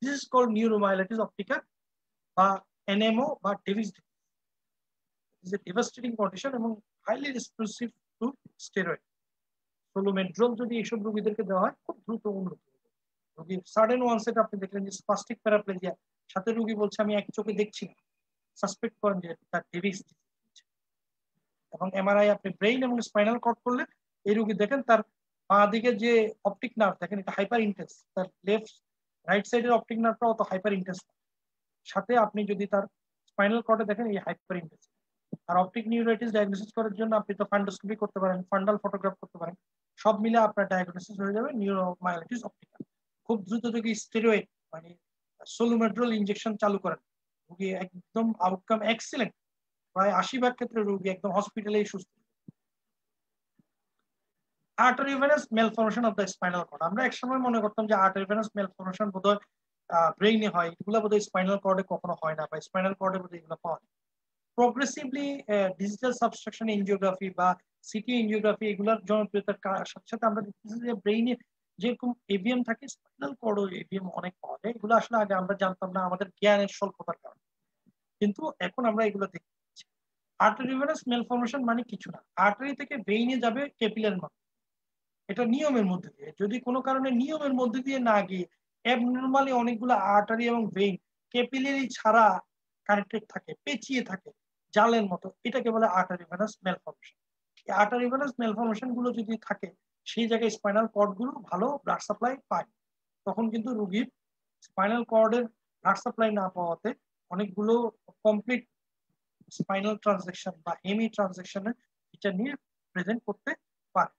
this is called neuromyelitis optica বা এনএমও বা Devic's disease. Is a devastating condition এবং highly responsive to steroid. Solumedrol যদি এইসব রোগীদেরকে দেওয়া হয়, খুব দ্রুত উন্নতি হবে। রোগীর সাডেন ওয়ানসেট আপনি দেখলেন যে স্পাস্টিক প্যারাপ্লেজিয়া, সাথে রোগী বলছে আমি এক চোখে দেখছি না, সাসপেক্ট করেন যে তার ডেভিস ডিজিজ। এবং এমআরআই আপনি ব্রেইন এবং স্পাইনাল কর্ড করলে এই রোগী দেখেন তার বাঁ দিকে যে অপটিক নার্ভ দেখেন এটা হাইপার ইন্টেন্স, তার লেফট রাইট সাইডের অপটিক নার্ভটা অত হাইপার ইন্টেন্স, সাথে আপনি যদি তার স্পাইনাল কর্ডে দেখেন এই হাইপার ইন্টেন্স। আর অপটিক নিউরাইটিস ডায়াগনোসিস করার জন্য আপনি তো ফান্ডোস্কোপি করতে পারেন, ফান্ডাল ফটোগ্রাফ করতে পারেন, সব মিলে আপনার ডায়াগনোসিস হয়ে যাবে নিউরোমাইলিটিস অপটিকা। খুব দ্রুত যদি স্টেরয়েড মানে সোলোমেড্রোল ইনজেকশন চালু করেন, রোগী একদম আউটকাম এক্সিলেন্ট, প্রায় 80% ক্ষেত্রে রোগী একদম হসপিটালে সুস্থ। Arteriovenous malformation of the spinal cord, আমরা একসময় মনে করতাম যে আর্টারি ভেনাস মেলফরমেশন বোধহয় ব্রেইনে হয়, এগুলো বোধহয় স্পাইনাল কর্ডে কখনো হয় না, বা স্পাইনাল কর্ডে বোধহয় এগুলো পাওয়া যায়। প্রগ্রেসিভলি ডিজিটাল সাবস্ট্রাকশন এনজিওগ্রাফি বা সিটি এনজিওগ্রাফি এগুলোর জনপ্রিয়তার সাথে সাথে আমরা দেখতেছি যে ব্রেইনে যেরকম এভিএম থাকে, স্পাইনাল কর্ডও এভিএম অনেক পাওয়া যায়। এগুলো আসলে আগে আমরা জানতাম না, আমাদের জ্ঞানের স্বল্পতার কারণে, কিন্তু এখন আমরা এগুলো দেখতে পাচ্ছি। আর্টারি ভেনাস মেলফরমেশন মানে কিছু না, আর্টারি থেকে ব্রেইনে যাবে ক্যাপিলার মাধ্যমে, এটা নিয়মের মধ্যে দিয়ে। যদি কোনো কারণে নিয়মের মধ্যে দিয়ে না গিয়ে অ্যাবনরমালি অনেকগুলো আর্টারি এবং ভেইন ক্যাপিলারি ছাড়া কানেক্টেড থাকে, পেঁচিয়ে থাকে জালের মতো, এটাকে বলে আর্টারি ভেনাস মেলফরমেশন। এই আর্টারি ভেনাস মেলফরমেশন গুলো যদি থাকে, সেই জায়গায় স্পাইনাল কর্ড গুলো ভালো ব্লাড সাপ্লাই পায়, তখন কিন্তু রোগীর স্পাইনাল কর্ডের ব্লাড সাপ্লাই না পাওয়াতে অনেকগুলো কমপ্লিট স্পাইনাল ট্রানজেকশন বা হেমি ট্রানজেকশনের ফিচার নিয়ে প্রেজেন্ট করতে পারে।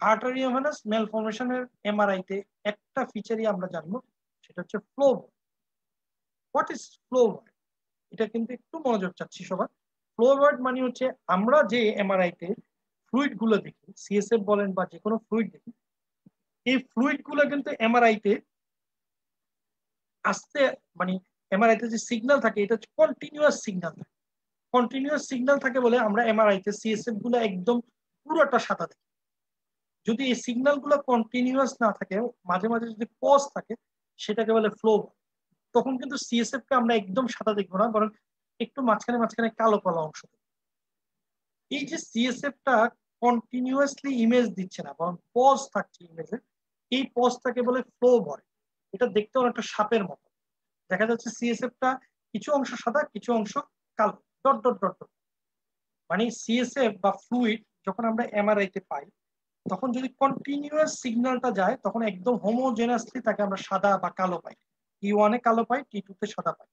আর্টারি ভেনাস মেলফরমেশনের এমআরআই তে একটা ফিচারই আমরা জানবো, সেটা হচ্ছে flow void. What is flow void? এটা কিন্তু একটু মনোযোগ চাচ্ছি সবার। ফ্লো ভয়েড মানে হচ্ছে আমরা যে এমআরআই তে ফ্লুইড গুলো দেখি, সিএসএফ বলেন বা যে কোনো ফ্লুইড দেখি, এই ফ্লুইড গুলো কিন্তু এমআরআই তে আসতে মানে এমআরআই তে যে সিগন্যাল থাকে এটা হচ্ছে কন্টিনিউয়াস সিগন্যাল থাকে। কন্টিনিউয়াস সিগন্যাল থাকে বলে আমরা এমআরআই তে সিএসএফ গুলো একদম পুরোটা সাদা দেখি। যদি এই সিগন্যাল গুলো কন্টিনিউয়াস না থাকে, মাঝে মাঝে যদি পজ থাকে, সেটাকে বলে ফ্লো। তখন কিন্তু সিএসএফ কে আমরা একদম সাদা দেখবো না, বরং একটু মাঝখানে মাঝখানে কালো কালো অংশ। এই যে সিএসএফ টা কন্টিনিউয়াসলি ইমেজ দিচ্ছে না, বরং পজ থাকছে ইমেজে, এই পজটাকে বলে ফ্লো ভয়েড। এটা দেখতে অনেকটা সাপের মতো দেখা যাচ্ছে। সিএসএফ টা কিছু অংশ সাদা, কিছু অংশ কালো, ডট ডট ডট ডট। মানে সিএসএফ বা ফ্লুইড যখন আমরা এমআরআই তে পাই, তখন যদি কন্টিনিউয়াস সিগন্যালটা যায়, তখন একদম হোমোজেনাসলি তাকে আমরা সাদা বা কালো পাই। টি1 এ কালো পাই, টি2 তে সাদা পাই,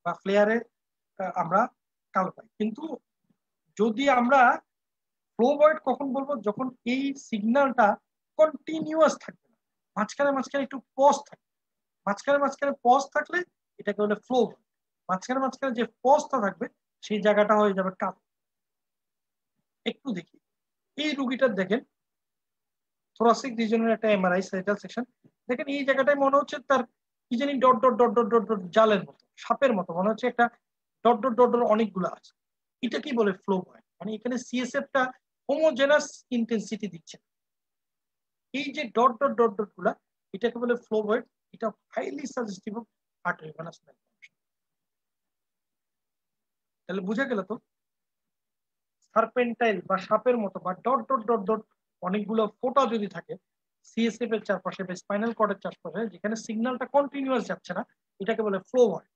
বা ফ্লেয়ারে আমরা কালো পাই। কিন্তু যদি আমরা ফ্লো ভয়েড কখন বলবো, যখন এই সিগন্যালটা কন্টিনিউয়াস থাকবে না, মাঝখানে মাঝখানে একটু পজ থাকবে। মাঝখানে মাঝখানে পজ থাকলে এটাকে বলে ফ্লো ভয়েড। মাঝখানে মাঝখানে যে পজটা থাকবে, সেই জায়গাটা হয়ে যাবে কালো। একটু দেখি এই রুগীটা দেখেন, থোরাসিক রিজনের একটা এমআরআই সেটাল সেকশন দেখেন, এই জায়গাটায় মনে হচ্ছে তার কি জানি dot dot dot dot dot dot জালের মতো, সাপের মতো মনে হচ্ছে, একটা ডট ডট ডট ডট অনেকগুলো আছে। এটা কি বলে ফ্লো পয়েন্ট, মানে এখানে সিএসএফ টা হোমোজেনাস ইন্টেন্সিটি দিচ্ছে। এই যে ডট ডট ডট ডট গুলা, এটাকে বলে ফ্লো পয়েন্ট। এটা highly suggestive of artery venous malformation. তাহলে বুঝা গেল তো, সার্পেন্টাইল বা সাপের মতো বা ডট ডট ডট ডট অনেকগুলো ফোঁটা যদি থাকে সিএসএফ এর চারপাশে বা স্পাইনাল কর্ডের চারপাশে, যেখানে সিগন্যালটা কন্টিনিউয়াস যাচ্ছে না, এটাকে বলে ফ্লো ভয়েড।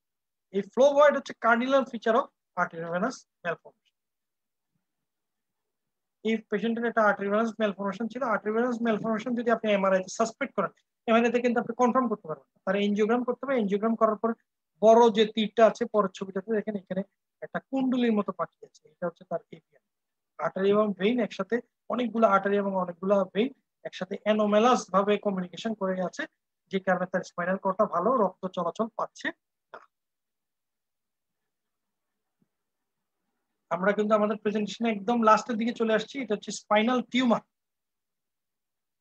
এই ফ্লো ভয়েড হচ্ছে cardinal feature of artery venous malformation. এই পেশেন্টের একটা আর্টারিওভেনাস ম্যালফরমেশন ছিল, আর্টারিওভেনাস ম্যালফরমেশন যদি আপনি এমআরআই তে সাসপেক্ট করেন, এমআরআই তে কিন্তু আপনি কনফার্ম করতে পারবেন, তার এনজিওগ্রাম করতে হবে, এনজিওগ্রাম করার পর বড় যে তীরটা আছে পরের ছবিটাতে দেখেন, এখানে একটা কুণ্ডলীর মতো পাখি আছে, এটা হচ্ছে তার এপিএন। আর্টারি এবং ভেইন একসাথে, অনেকগুলো আর্টারি এবং অনেকগুলো ভেইন একসাথে অ্যানোমেলাস ভাবে কমিউনিকেশন করে আছে, যে কারণে তার স্পাইনাল কর্ডটা ভালো রক্ত চলাচল পাচ্ছে। আমরা কিন্তু আমাদের প্রেজেন্টেশনে একদম লাস্টের দিকে চলে আসছি। এটা হচ্ছে স্পাইনাল টিউমার।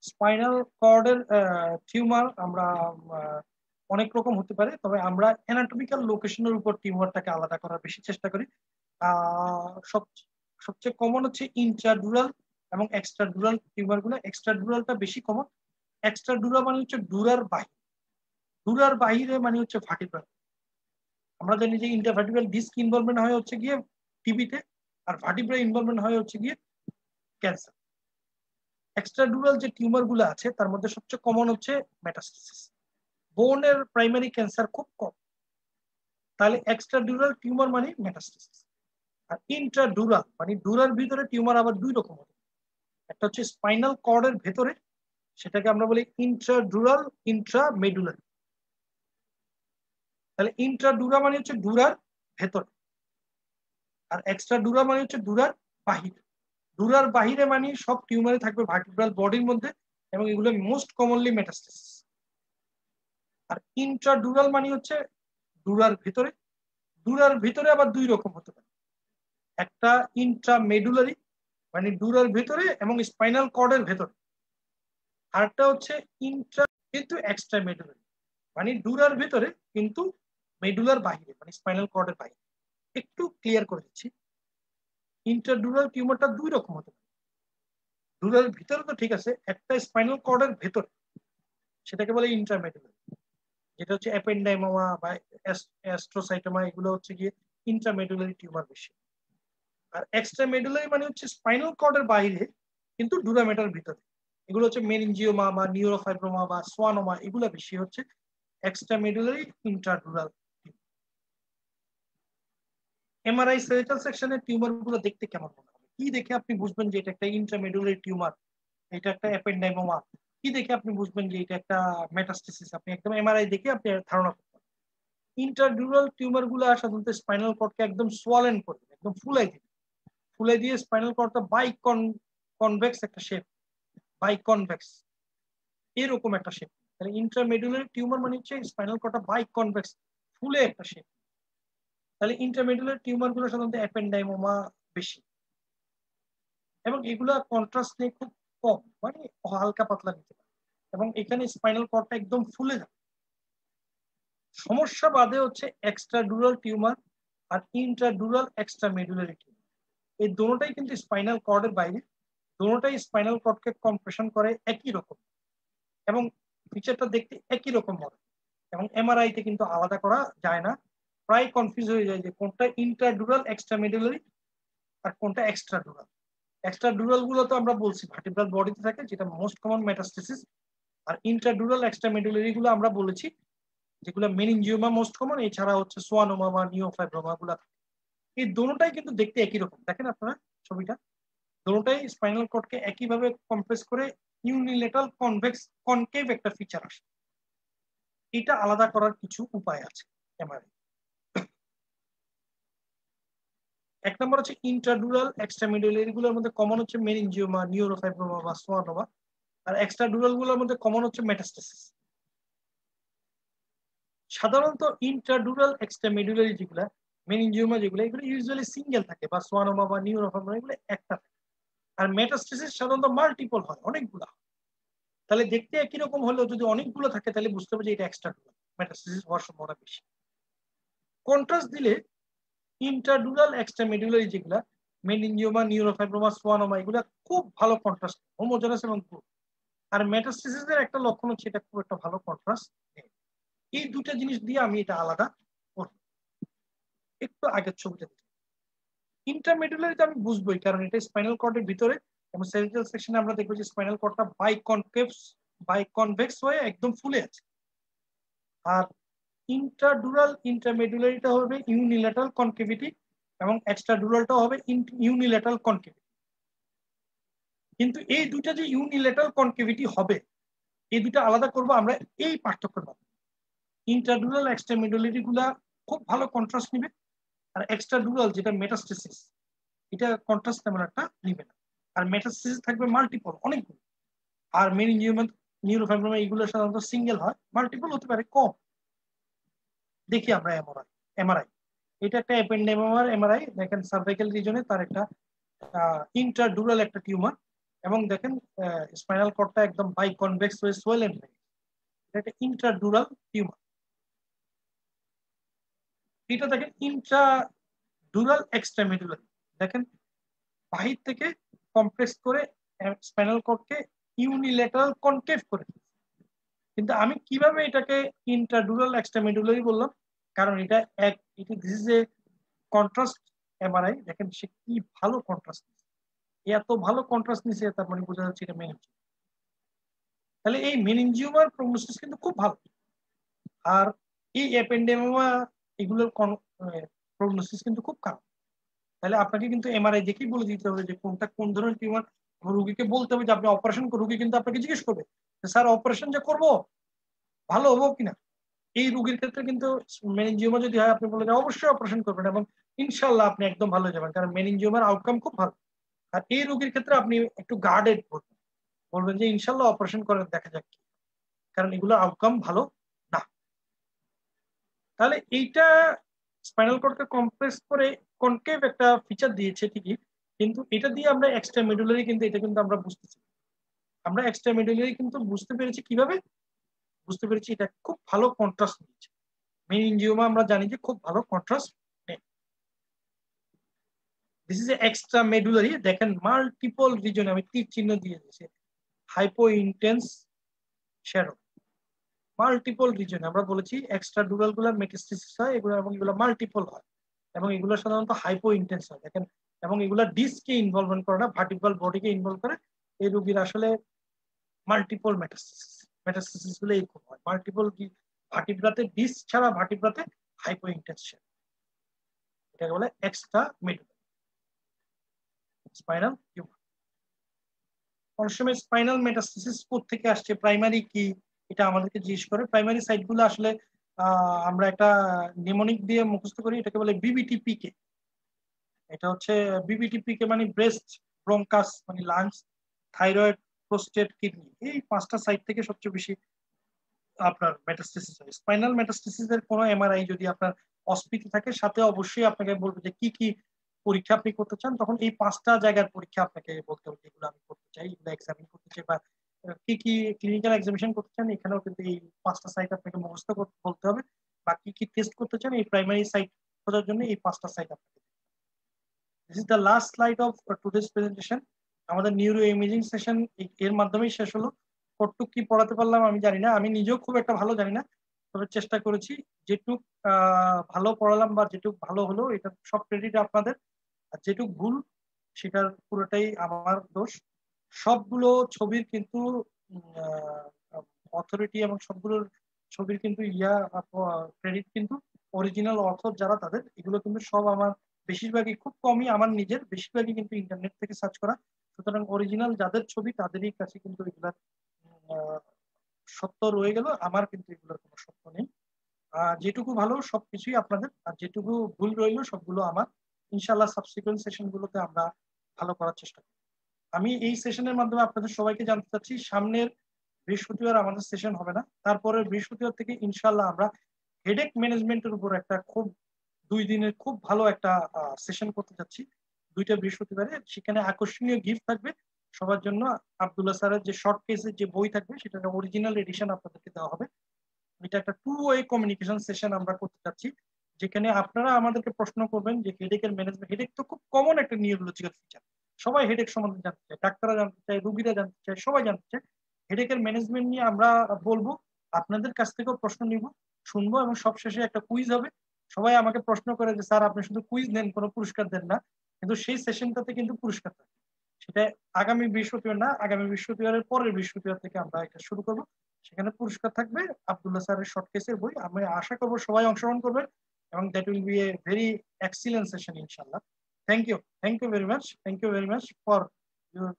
স্পাইনাল কর্ডের টিউমার আমরা অনেক রকম হতে পারে, তবে আমরা অ্যানাটমিক্যাল লোকেশনের উপর টিউমারটাকে আলাদা করার বেশি চেষ্টা করি। সবচেয়ে কমন হচ্ছে ইন্ট্রাডুরাল এবং এক্সট্রাডুরাল টিউমার গুলো। এক্সট্রাডুরালটা বেশি কমন। এক্সট্রাডুরাল মানে হচ্ছে ডুরার বাহির, ডুরার বাহিরে মানে হচ্ছে ভার্টিব্রাল। আমরা জানি যে ইন্টারভার্টিব্রাল ডিস্ক ইনভলভমেন্ট হয় হচ্ছে গিয়ে টিবিতে, আর ভার্টিব্রাল ইনভলভমেন্ট হয় হচ্ছে গিয়ে ক্যান্সার। এক্সট্রাডুরাল যে টিউমার গুলো আছে তার মধ্যে সবচেয়ে কমন হচ্ছে মেটাস্টেসিস। বোনের প্রাইমারি ক্যান্সার খুব কম, তাহলে এক্সট্রাডুরাল টিউমার মানে মেটাস্টেসিস। আর ইন্ট্রাডুরাল মানে ডুরার ভিতরে টিউমার আবার দুই রকম হবে, একটা হচ্ছে স্পাইনাল কর্ডের ভেতরে, সেটাকে আমরা বলি ইন্ট্রাডুরাল, ইন্ট্রামেডুলারি। তাহলে ইন্ট্রাডুরা মানে হচ্ছে ডুরার ভেতরে, আর এক্সট্রাডুরা মানে হচ্ছে ডুরার বাহিরে। ডুরার বাহিরে মানে সব টিউমারে থাকবে ভার্টিব্রাল বডির মধ্যে, এবং এগুলো মোস্ট কমনলি মেটাস্টেসিস। আর ইন্ট্রাডুরাল মানে হচ্ছে ডুরার ভিতরে। ডুরার ভিতরে আবার দুই রকম হতে পারে, একটা ইন্ট্রামেডুলারি মানে ডুরার ভিতরে এবং স্পাইনাল কর্ডের ভেতরে, আরেকটা হচ্ছে ইন্ট্রা কিন্তু এক্সট্রা মেডুলারি মানে ডুরার ভিতরে কিন্তু মেডুলার বাহিরে মানে স্পাইনাল কর্ডের বাইরে। একটু ক্লিয়ার করে দিচ্ছি, ইন্ট্রাডুরাল টিউমারটা দুই রকম হতে পারে। ডুরাল ভিতরে তো ঠিক আছে, একটা স্পাইনাল কর্ডের ভেতরে, সেটাকে বলে ইন্ট্রামেডুলারি, যেটা হচ্ছে অ্যাপেন্ডাইমোমা বা অ্যাস্ট্রোসাইটোমা, এগুলো হচ্ছে গিয়ে ইন্ট্রামেডুলারি টিউমার বেশি। আর এক্সট্রা মেডুলারি মানে হচ্ছে স্পাইনাল কর্ডের বাইরে কিন্তু ডুরামেটার ভিতরে, এগুলো হচ্ছে মেনিনজিওমা বা নিউরোফাইব্রোমা বা সোয়ানোমা, এগুলো বেশি হচ্ছে এক্সট্রা মেডুলারি ইন্ট্রাডুরাল। এমআরআই সেরিটাল সেকশনের টিউমার গুলো দেখতে কেমন মনে হবে? কি দেখে আপনি বুঝবেন যে এটা একটা ইন্ট্রামেডুলারি টিউমার, এটা একটা অ্যাপেন্ডাইমোমা? কি দেখে আপনি বুঝবেন যে এটা একটা মেটাস্টেসিস? আপনি একদম এমআরআই দেখে আপনি ধারণা করতে পারেন। ইন্ট্রাডুরাল টিউমার গুলো সাধারণত স্পাইনাল কর্ডকে একদম সোয়ালেন করবে, একদম ফুলাই দিবে, ফুলে দিয়ে স্পাইনাল কর্ডটা কনভেক্স একটা শেপ, কনভেক্স এরকম একটা শেপ। তাহলে ইন্ট্রামেডুলারি টিউমার মানে হচ্ছে স্পাইনাল কর্ডটা কনভেক্স ফুলে একটা শেপ। তাহলে ইন্ট্রামেডুলারি টিউমার গুলো সাধারণত অ্যাপেন্ডাইমোমা বেশি, এবং এগুলা কন্ট্রাস্ট নিয়ে খুব কম, মানে হালকা পাতলা নিতে পারে, এবং এখানে স্পাইনাল কর্ডটা একদম ফুলে যায়। সমস্যা বাদে হচ্ছে এক্সট্রাডুরাল টিউমার আর ইন্ট্রাডুরাল এক্সট্রামেডুলারি টিউমার, এই দুটোটাই কিন্তু স্পাইনাল কর্ডের বাইরে, দুটোটাই স্পাইনাল কর্ডকে কম্প্রেশন করে একই রকম, এবং ফিচারটা দেখতে একই রকম হবে, এবং এমআরআই তে কিন্তু আলাদা করা যায় না। প্রায় কনফিউজ হয়ে যায় যে কোনটা ইন্ট্রাডুরাল এক্সট্রামেডুলারি আর কোনটা এক্সট্রাডুরাল। এক্সট্রাডুরাল গুলো তো আমরা বলছি ভার্টিব্রাল বডিতে থাকে, যেটা মোস্ট কমন মেটাস্টেসিস। আর ইন্ট্রাডুরাল এক্সট্রামেডুলারি গুলো আমরা বলেছি যেগুলো মেনিনজিওমা মোস্ট কমন, এছাড়া হচ্ছে সোয়ানোমা বা নিওফাইব্রোমা গুলা। এই দুটোটাই কিন্তু দেখতে একই রকম, দেখেন আপনারা ছবিটা, দুটোটাই স্পাইনাল কর্ডকে একইভাবে কম্প্রেস করে ইউনিলেটারাল কনভেক্স কনকেভ একটা ফিচার আসে। এটা আলাদা করার কিছু উপায় আছে এমআরআই। এক নম্বর হচ্ছে ইন্ট্রাডুরাল এক্সট্রামেডুলারি গুলোর মধ্যে কমন হচ্ছে মেনিনজিওমা, নিউরোফাইব্রোমা বা সোয়ানোমা, আর এক্সট্রাডুরাল গুলোর মধ্যে কমন হচ্ছে মেটাস্টেসিস। সাধারণত ইন্ট্রাডুরাল এক্সট্রামেডুলারি যেগুলা মেনিনজিওমা যেগুলো, এগুলো ইউজুয়ালি সিঙ্গেল থাকে, বা সোয়ানোমা বা নিউরোফাইব্রোমা এগুলো একটা থাকে। আর মেটাস্টেসিস সাধারণত মাল্টিপল হয়, অনেকগুলা। তাহলে দেখতে একই রকম হলেও যদি অনেকগুলো থাকে তাহলে বুঝতে হবে যে এটা এক্সট্রাডুরাল, মেটাস্টেসিস হওয়ার সম্ভাবনা বেশি। কন্ট্রাস্ট দিলে ইন্ট্রাডুরাল এক্সট্রামেডুলারি যেগুলা মেনিনজিওমা, নিউরোফাইব্রোমা, সোয়ানোমা, এগুলা খুব ভালো কন্ট্রাস্ট, হোমোজেনাস এবং গুড। আর মেটাস্টেসিসের একটা লক্ষণ হচ্ছে এটা খুব একটা ভালো কন্ট্রাস্ট নেই। এই দুটা জিনিস দিয়ে আমি এটা আলাদা করব। একটু আগের ছবিটা ইন্টারমেডুলারিতে আমি বুঝবোই, কারণ এটা স্পাইনাল কর্ডের ভিতরে, এবং সেরিব্রাল সেকশনে আমরা দেখবো যে স্পাইনাল কর্ডটা কনভেক্স হয়ে একদম ফুলে আছে। আর ইন্ট্রাডুরাল ইন্টারমেডুলারিটা হবে ইউনিল্যাটারাল কনকেভিটি, এবং এক্সট্রাডুরালটা হবে ইউনিল্যাটারাল কনকেভিটি। কিন্তু এই দুইটা যে ইউনিল্যাটারাল কনকেভিটি হবে, এই দুইটা আলাদা করব আমরা এই পার্থক্যের মাধ্যমে। ইন্ট্রাডুরাল এক্সট্রামিডুলারি গুলা খুব ভালো কন্ট্রাস্ট নিবে, আর এক্সট্রাডুরাল যেটা মেটাস্টেসিস এটা কন্ট্রাস্ট তেমন একটা নিবে না। আর মেটাস্টেসিস থাকবে মাল্টিপল অনেকগুলো। আর মেনিনজিওমা নিউরোফাইব্রোমা এগুলো সাধারণত সিঙ্গেল হয়, মাল্টিপল হতে পারে কম। দেখি আমরা এমআরআই এমআরআই এটা একটা অ্যাপেন্ডেমার এমআরআই দেখেন, সার্ভাইকাল রিজনে তার একটা ইন্ট্রাডুরাল একটা টিউমার, এবং দেখেন স্পাইনাল কর্ডটা একদম বাইকনভেক্স হয়ে সোয়েলেন হয়ে, এটা একটা ইন্ট্রাডুরাল টিউমার। এটা দেখেন ইন্ট্রাডুরাল এক্সট্রামিডুলারি, দেখেন বাহির থেকে কমপ্রেস করে স্পাইনাল কর্ডকে ইউনিল্যাটারাল কনকেভ করে। কিন্তু আমি কিভাবে এটাকে ইন্ট্রাডুরাল এক্সট্রামিডুলারি বললাম, কারণ এটা this is A contrast MRI. দেখেন সে কি ভালো কন্ট্রাস্ট, এত ভালো কন্ট্রাস্ট নিছে, তার মানে বোঝা যাচ্ছে এটা মেনিনজিওম। তাহলে এই মেনিনজিওমার প্রগনোসিস কিন্তু খুব ভালো। আর এই অ্যাপেন্ডেমা এগুলোর প্রগনোসিস কিন্তু খুব খারাপ। তাহলে আপনাকে কিন্তু এমআরআই দেখেই বলে দিতে হবে যে কোনটা কোন ধরনের টিউমার। রোগীকে বলতে হবে যে আপনি অপারেশন করুন, রোগী কিন্তু আপনাকে জিজ্ঞেস করবে স্যার অপারেশন যে করবো ভালো হবো কিনা। এই রোগীর ক্ষেত্রে কিন্তু মেনিনজিওমা যদি হয় আপনি বলে অবশ্যই অপারেশন করবেন, এবং ইনশাল্লাহ আপনি একদম ভালো হয়ে যাবেন, কারণ মেনিনজিওমার আউটকাম খুব ভালো। আর এই রোগীর ক্ষেত্রে আপনি একটু গার্ডেড বলবেন যে ইনশাল্লাহ অপারেশন করে দেখা যাক, কারণ এগুলো আউটকাম ভালো না। তাহলে এইটা স্পাইনাল কর্ডকে কম্প্রেস করে কনকেভ একটা ফিচার দিয়েছে ঠিকই, কিন্তু এটা দিয়ে আমরা এক্সট্রা মেডুলারি কিন্তু এটা কিন্তু আমরা বুঝতেছি। আমরা এক্সট্রা মেডুলারি কিন্তু বুঝতে পেরেছি কিভাবে, বুঝতে পেরেছি এটা খুব ভালো কন্ট্রাস্ট নিয়েছে। মেনিনজিওমা আমরা জানি যে খুব ভালো কন্ট্রাস্ট নেই। দিস ইজ এক্সট্রা মেডুলারি, দেখেন মাল্টিপল রিজনে আমি তীর চিহ্ন দিয়ে দিয়েছি, হাইপো ইন্টেন্স শ্যাডো, মাল্টিপল রিজনে। আমরা বলেছি এক্সট্রা ডুরাল গুলা মেটাস্টেসিস হয় এগুলো, এবং এগুলো মাল্টিপল হয়, এবং এগুলো সাধারণত হাইপো ইন্টেন্স হয় দেখেন। এবং এগুলো ডিস্ককে ইনভলভমেন্ট করে না, ভার্টিব্রাল বডিকে ইনভলভ করে। এই রোগীর আসলে মাল্টিপল মেটাস্টেসিস, মেটাস্টেসিস গুলো এরকম হয় মাল্টিপল, ভার্টিব্রাতে ডিস্ক ছাড়া ভার্টিব্রাতে হাইপো ইন্টেন্স শ্যাডো, এটাকে বলে এক্সট্রা মেডুলারি স্পাইনাল টিউমার। অনেক সময় স্পাইনাল মেটাস্টেসিস থেকে আসছে, প্রাইমারি কি এটা আমাদেরকে জিজ্ঞেস করে। প্রাইমারি সাইট গুলো আসলে আমরা একটা নিমোনিক দিয়ে মুখস্থ করি, এটাকে বলে বিবিটিপিকে। এটা হচ্ছে বিবিটিপিকে মানে ব্রেস্ট, ব্রঙ্কাস মানে লাংস, থাইরয়েড, প্রোস্টেট, কিডনি, এই পাঁচটা সাইট থেকে সবচেয়ে বেশি আপনার মেটাস্টেসিস হয়। স্পাইনাল মেটাস্টেসিস এর কোনো এমআরআই যদি আপনার অস্পিতে থাকে, সাথে অবশ্যই আপনাকে বলবে যে কি কি পরীক্ষা আপনি করতে চান, তখন এই পাঁচটা জায়গার পরীক্ষা আপনাকে বলতে হবে যেগুলো আমি করতে চাই, এগুলো এক্সামিন করতে চাই, বা কি কি ক্লিনিক্যাল এক্সামিনেশন করতে চান, এখানেও কিন্তু এই পাঁচটা সাইট আপনাকে মুখস্থ বলতে হবে। বা কি কি টেস্ট করতে চান এই প্রাইমারি সাইট খোঁজার জন্য এই পাঁচটা সাইট আপনাকে। This is the last slide of today's presentation. আমাদের নিউরো ইমেজিং সেশন এর মাধ্যমেই শেষ হলো। কতটুক কি পড়াতে পারলাম আমি জানি না, আমি নিজেও খুব একটা ভালো জানি না, তবে চেষ্টা করেছি। যেটুক ভালো পড়ালাম বা যেটুক ভালো হলো এটা সব ক্রেডিট আপনাদের, আর যেটুক ভুল সেটার পুরোটাই আমার দোষ। সবগুলো ছবির কিন্তু অথরিটি এবং সবগুলোর ছবির কিন্তু ক্রেডিট কিন্তু অরিজিনাল অথর যারা তাদের, এগুলো কিন্তু সব আমার বেশিরভাগই, খুব কমই আমার নিজের, বেশিরভাগই কিন্তু ইন্টারনেট থেকে সার্চ করা। সুতরাং অরিজিনাল যাদের ছবি তাদেরই কাছে কিন্তু এগুলার সত্য রয়ে গেল, আমার কিন্তু এগুলোর কোনো সত্য নেই। যেটুকু ভালো সবকিছুই আপনাদের, আর যেটুকু ভুল রইলো সবগুলো আমার। ইনশাল্লাহ সাবসিকুয়েন্ট সেশন গুলোতে আমরা ভালো করার চেষ্টা করি। আমি এই সেশনের মাধ্যমে আপনাদের সবাইকে জানতে চাচ্ছি, সামনের বৃহস্পতিবার আমাদের সেশন হবে না, তারপরে বৃহস্পতিবার থেকে ইনশাল্লাহ আমরা হেডেক ম্যানেজমেন্টের উপর একটা খুব 2 দিনের খুব ভালো একটা সেশন করতে যাচ্ছি, 2টা বৃহস্পতিবারে। সেখানে আকর্ষণীয় গিফট থাকবে সবার জন্য। আব্দুল্লাহ স্যারের যে শর্ট কেসের যে বই থাকবে সেটা অরিজিনাল এডিশন আপনাদেরকে দেওয়া হবে। এটা একটা 2 ওয়ে কমিউনিকেশন সেশন আমরা করতে চাচ্ছি, যেখানে আপনারা আমাদেরকে প্রশ্ন করবেন যে হেডেকের ম্যানেজমেন্ট, হেডেক তো খুব কমন একটা নিউরোলজিক্যাল ফিচার, সবাই হেডেক সম্বন্ধে জানতে চায়, ডাক্তাররা জানতে চায়, রোগীরা জানতে চায়, সবাই জানতে চায়। হেডেকের ম্যানেজমেন্ট নিয়ে আমরা বলবো, আপনাদের কাছ থেকেও প্রশ্ন নিব, শুনবো, এবং সবশেষে একটা কুইজ হবে। সবাই আমাকে প্রশ্ন করে যে স্যার আপনি শুধু কুইজ নেন, কোনো পুরস্কার দেন না, কিন্তু সেই সেশনটাতে কিন্তু পুরস্কার থাকে। সেটা আগামী বৃহস্পতিবার না, আগামী বৃহস্পতিবারের পরের বৃহস্পতিবার থেকে আমরা এটা শুরু করবো। সেখানে পুরস্কার থাকবে আব্দুল্লাহ স্যারের শর্ট কেসের বই। আমি আশা করবো সবাই অংশগ্রহণ করবেন, এবং that will be a very excellent session ইনশাল্লাহ। Thank you very much, thank you very much for your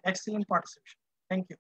excellent participation. Thank you.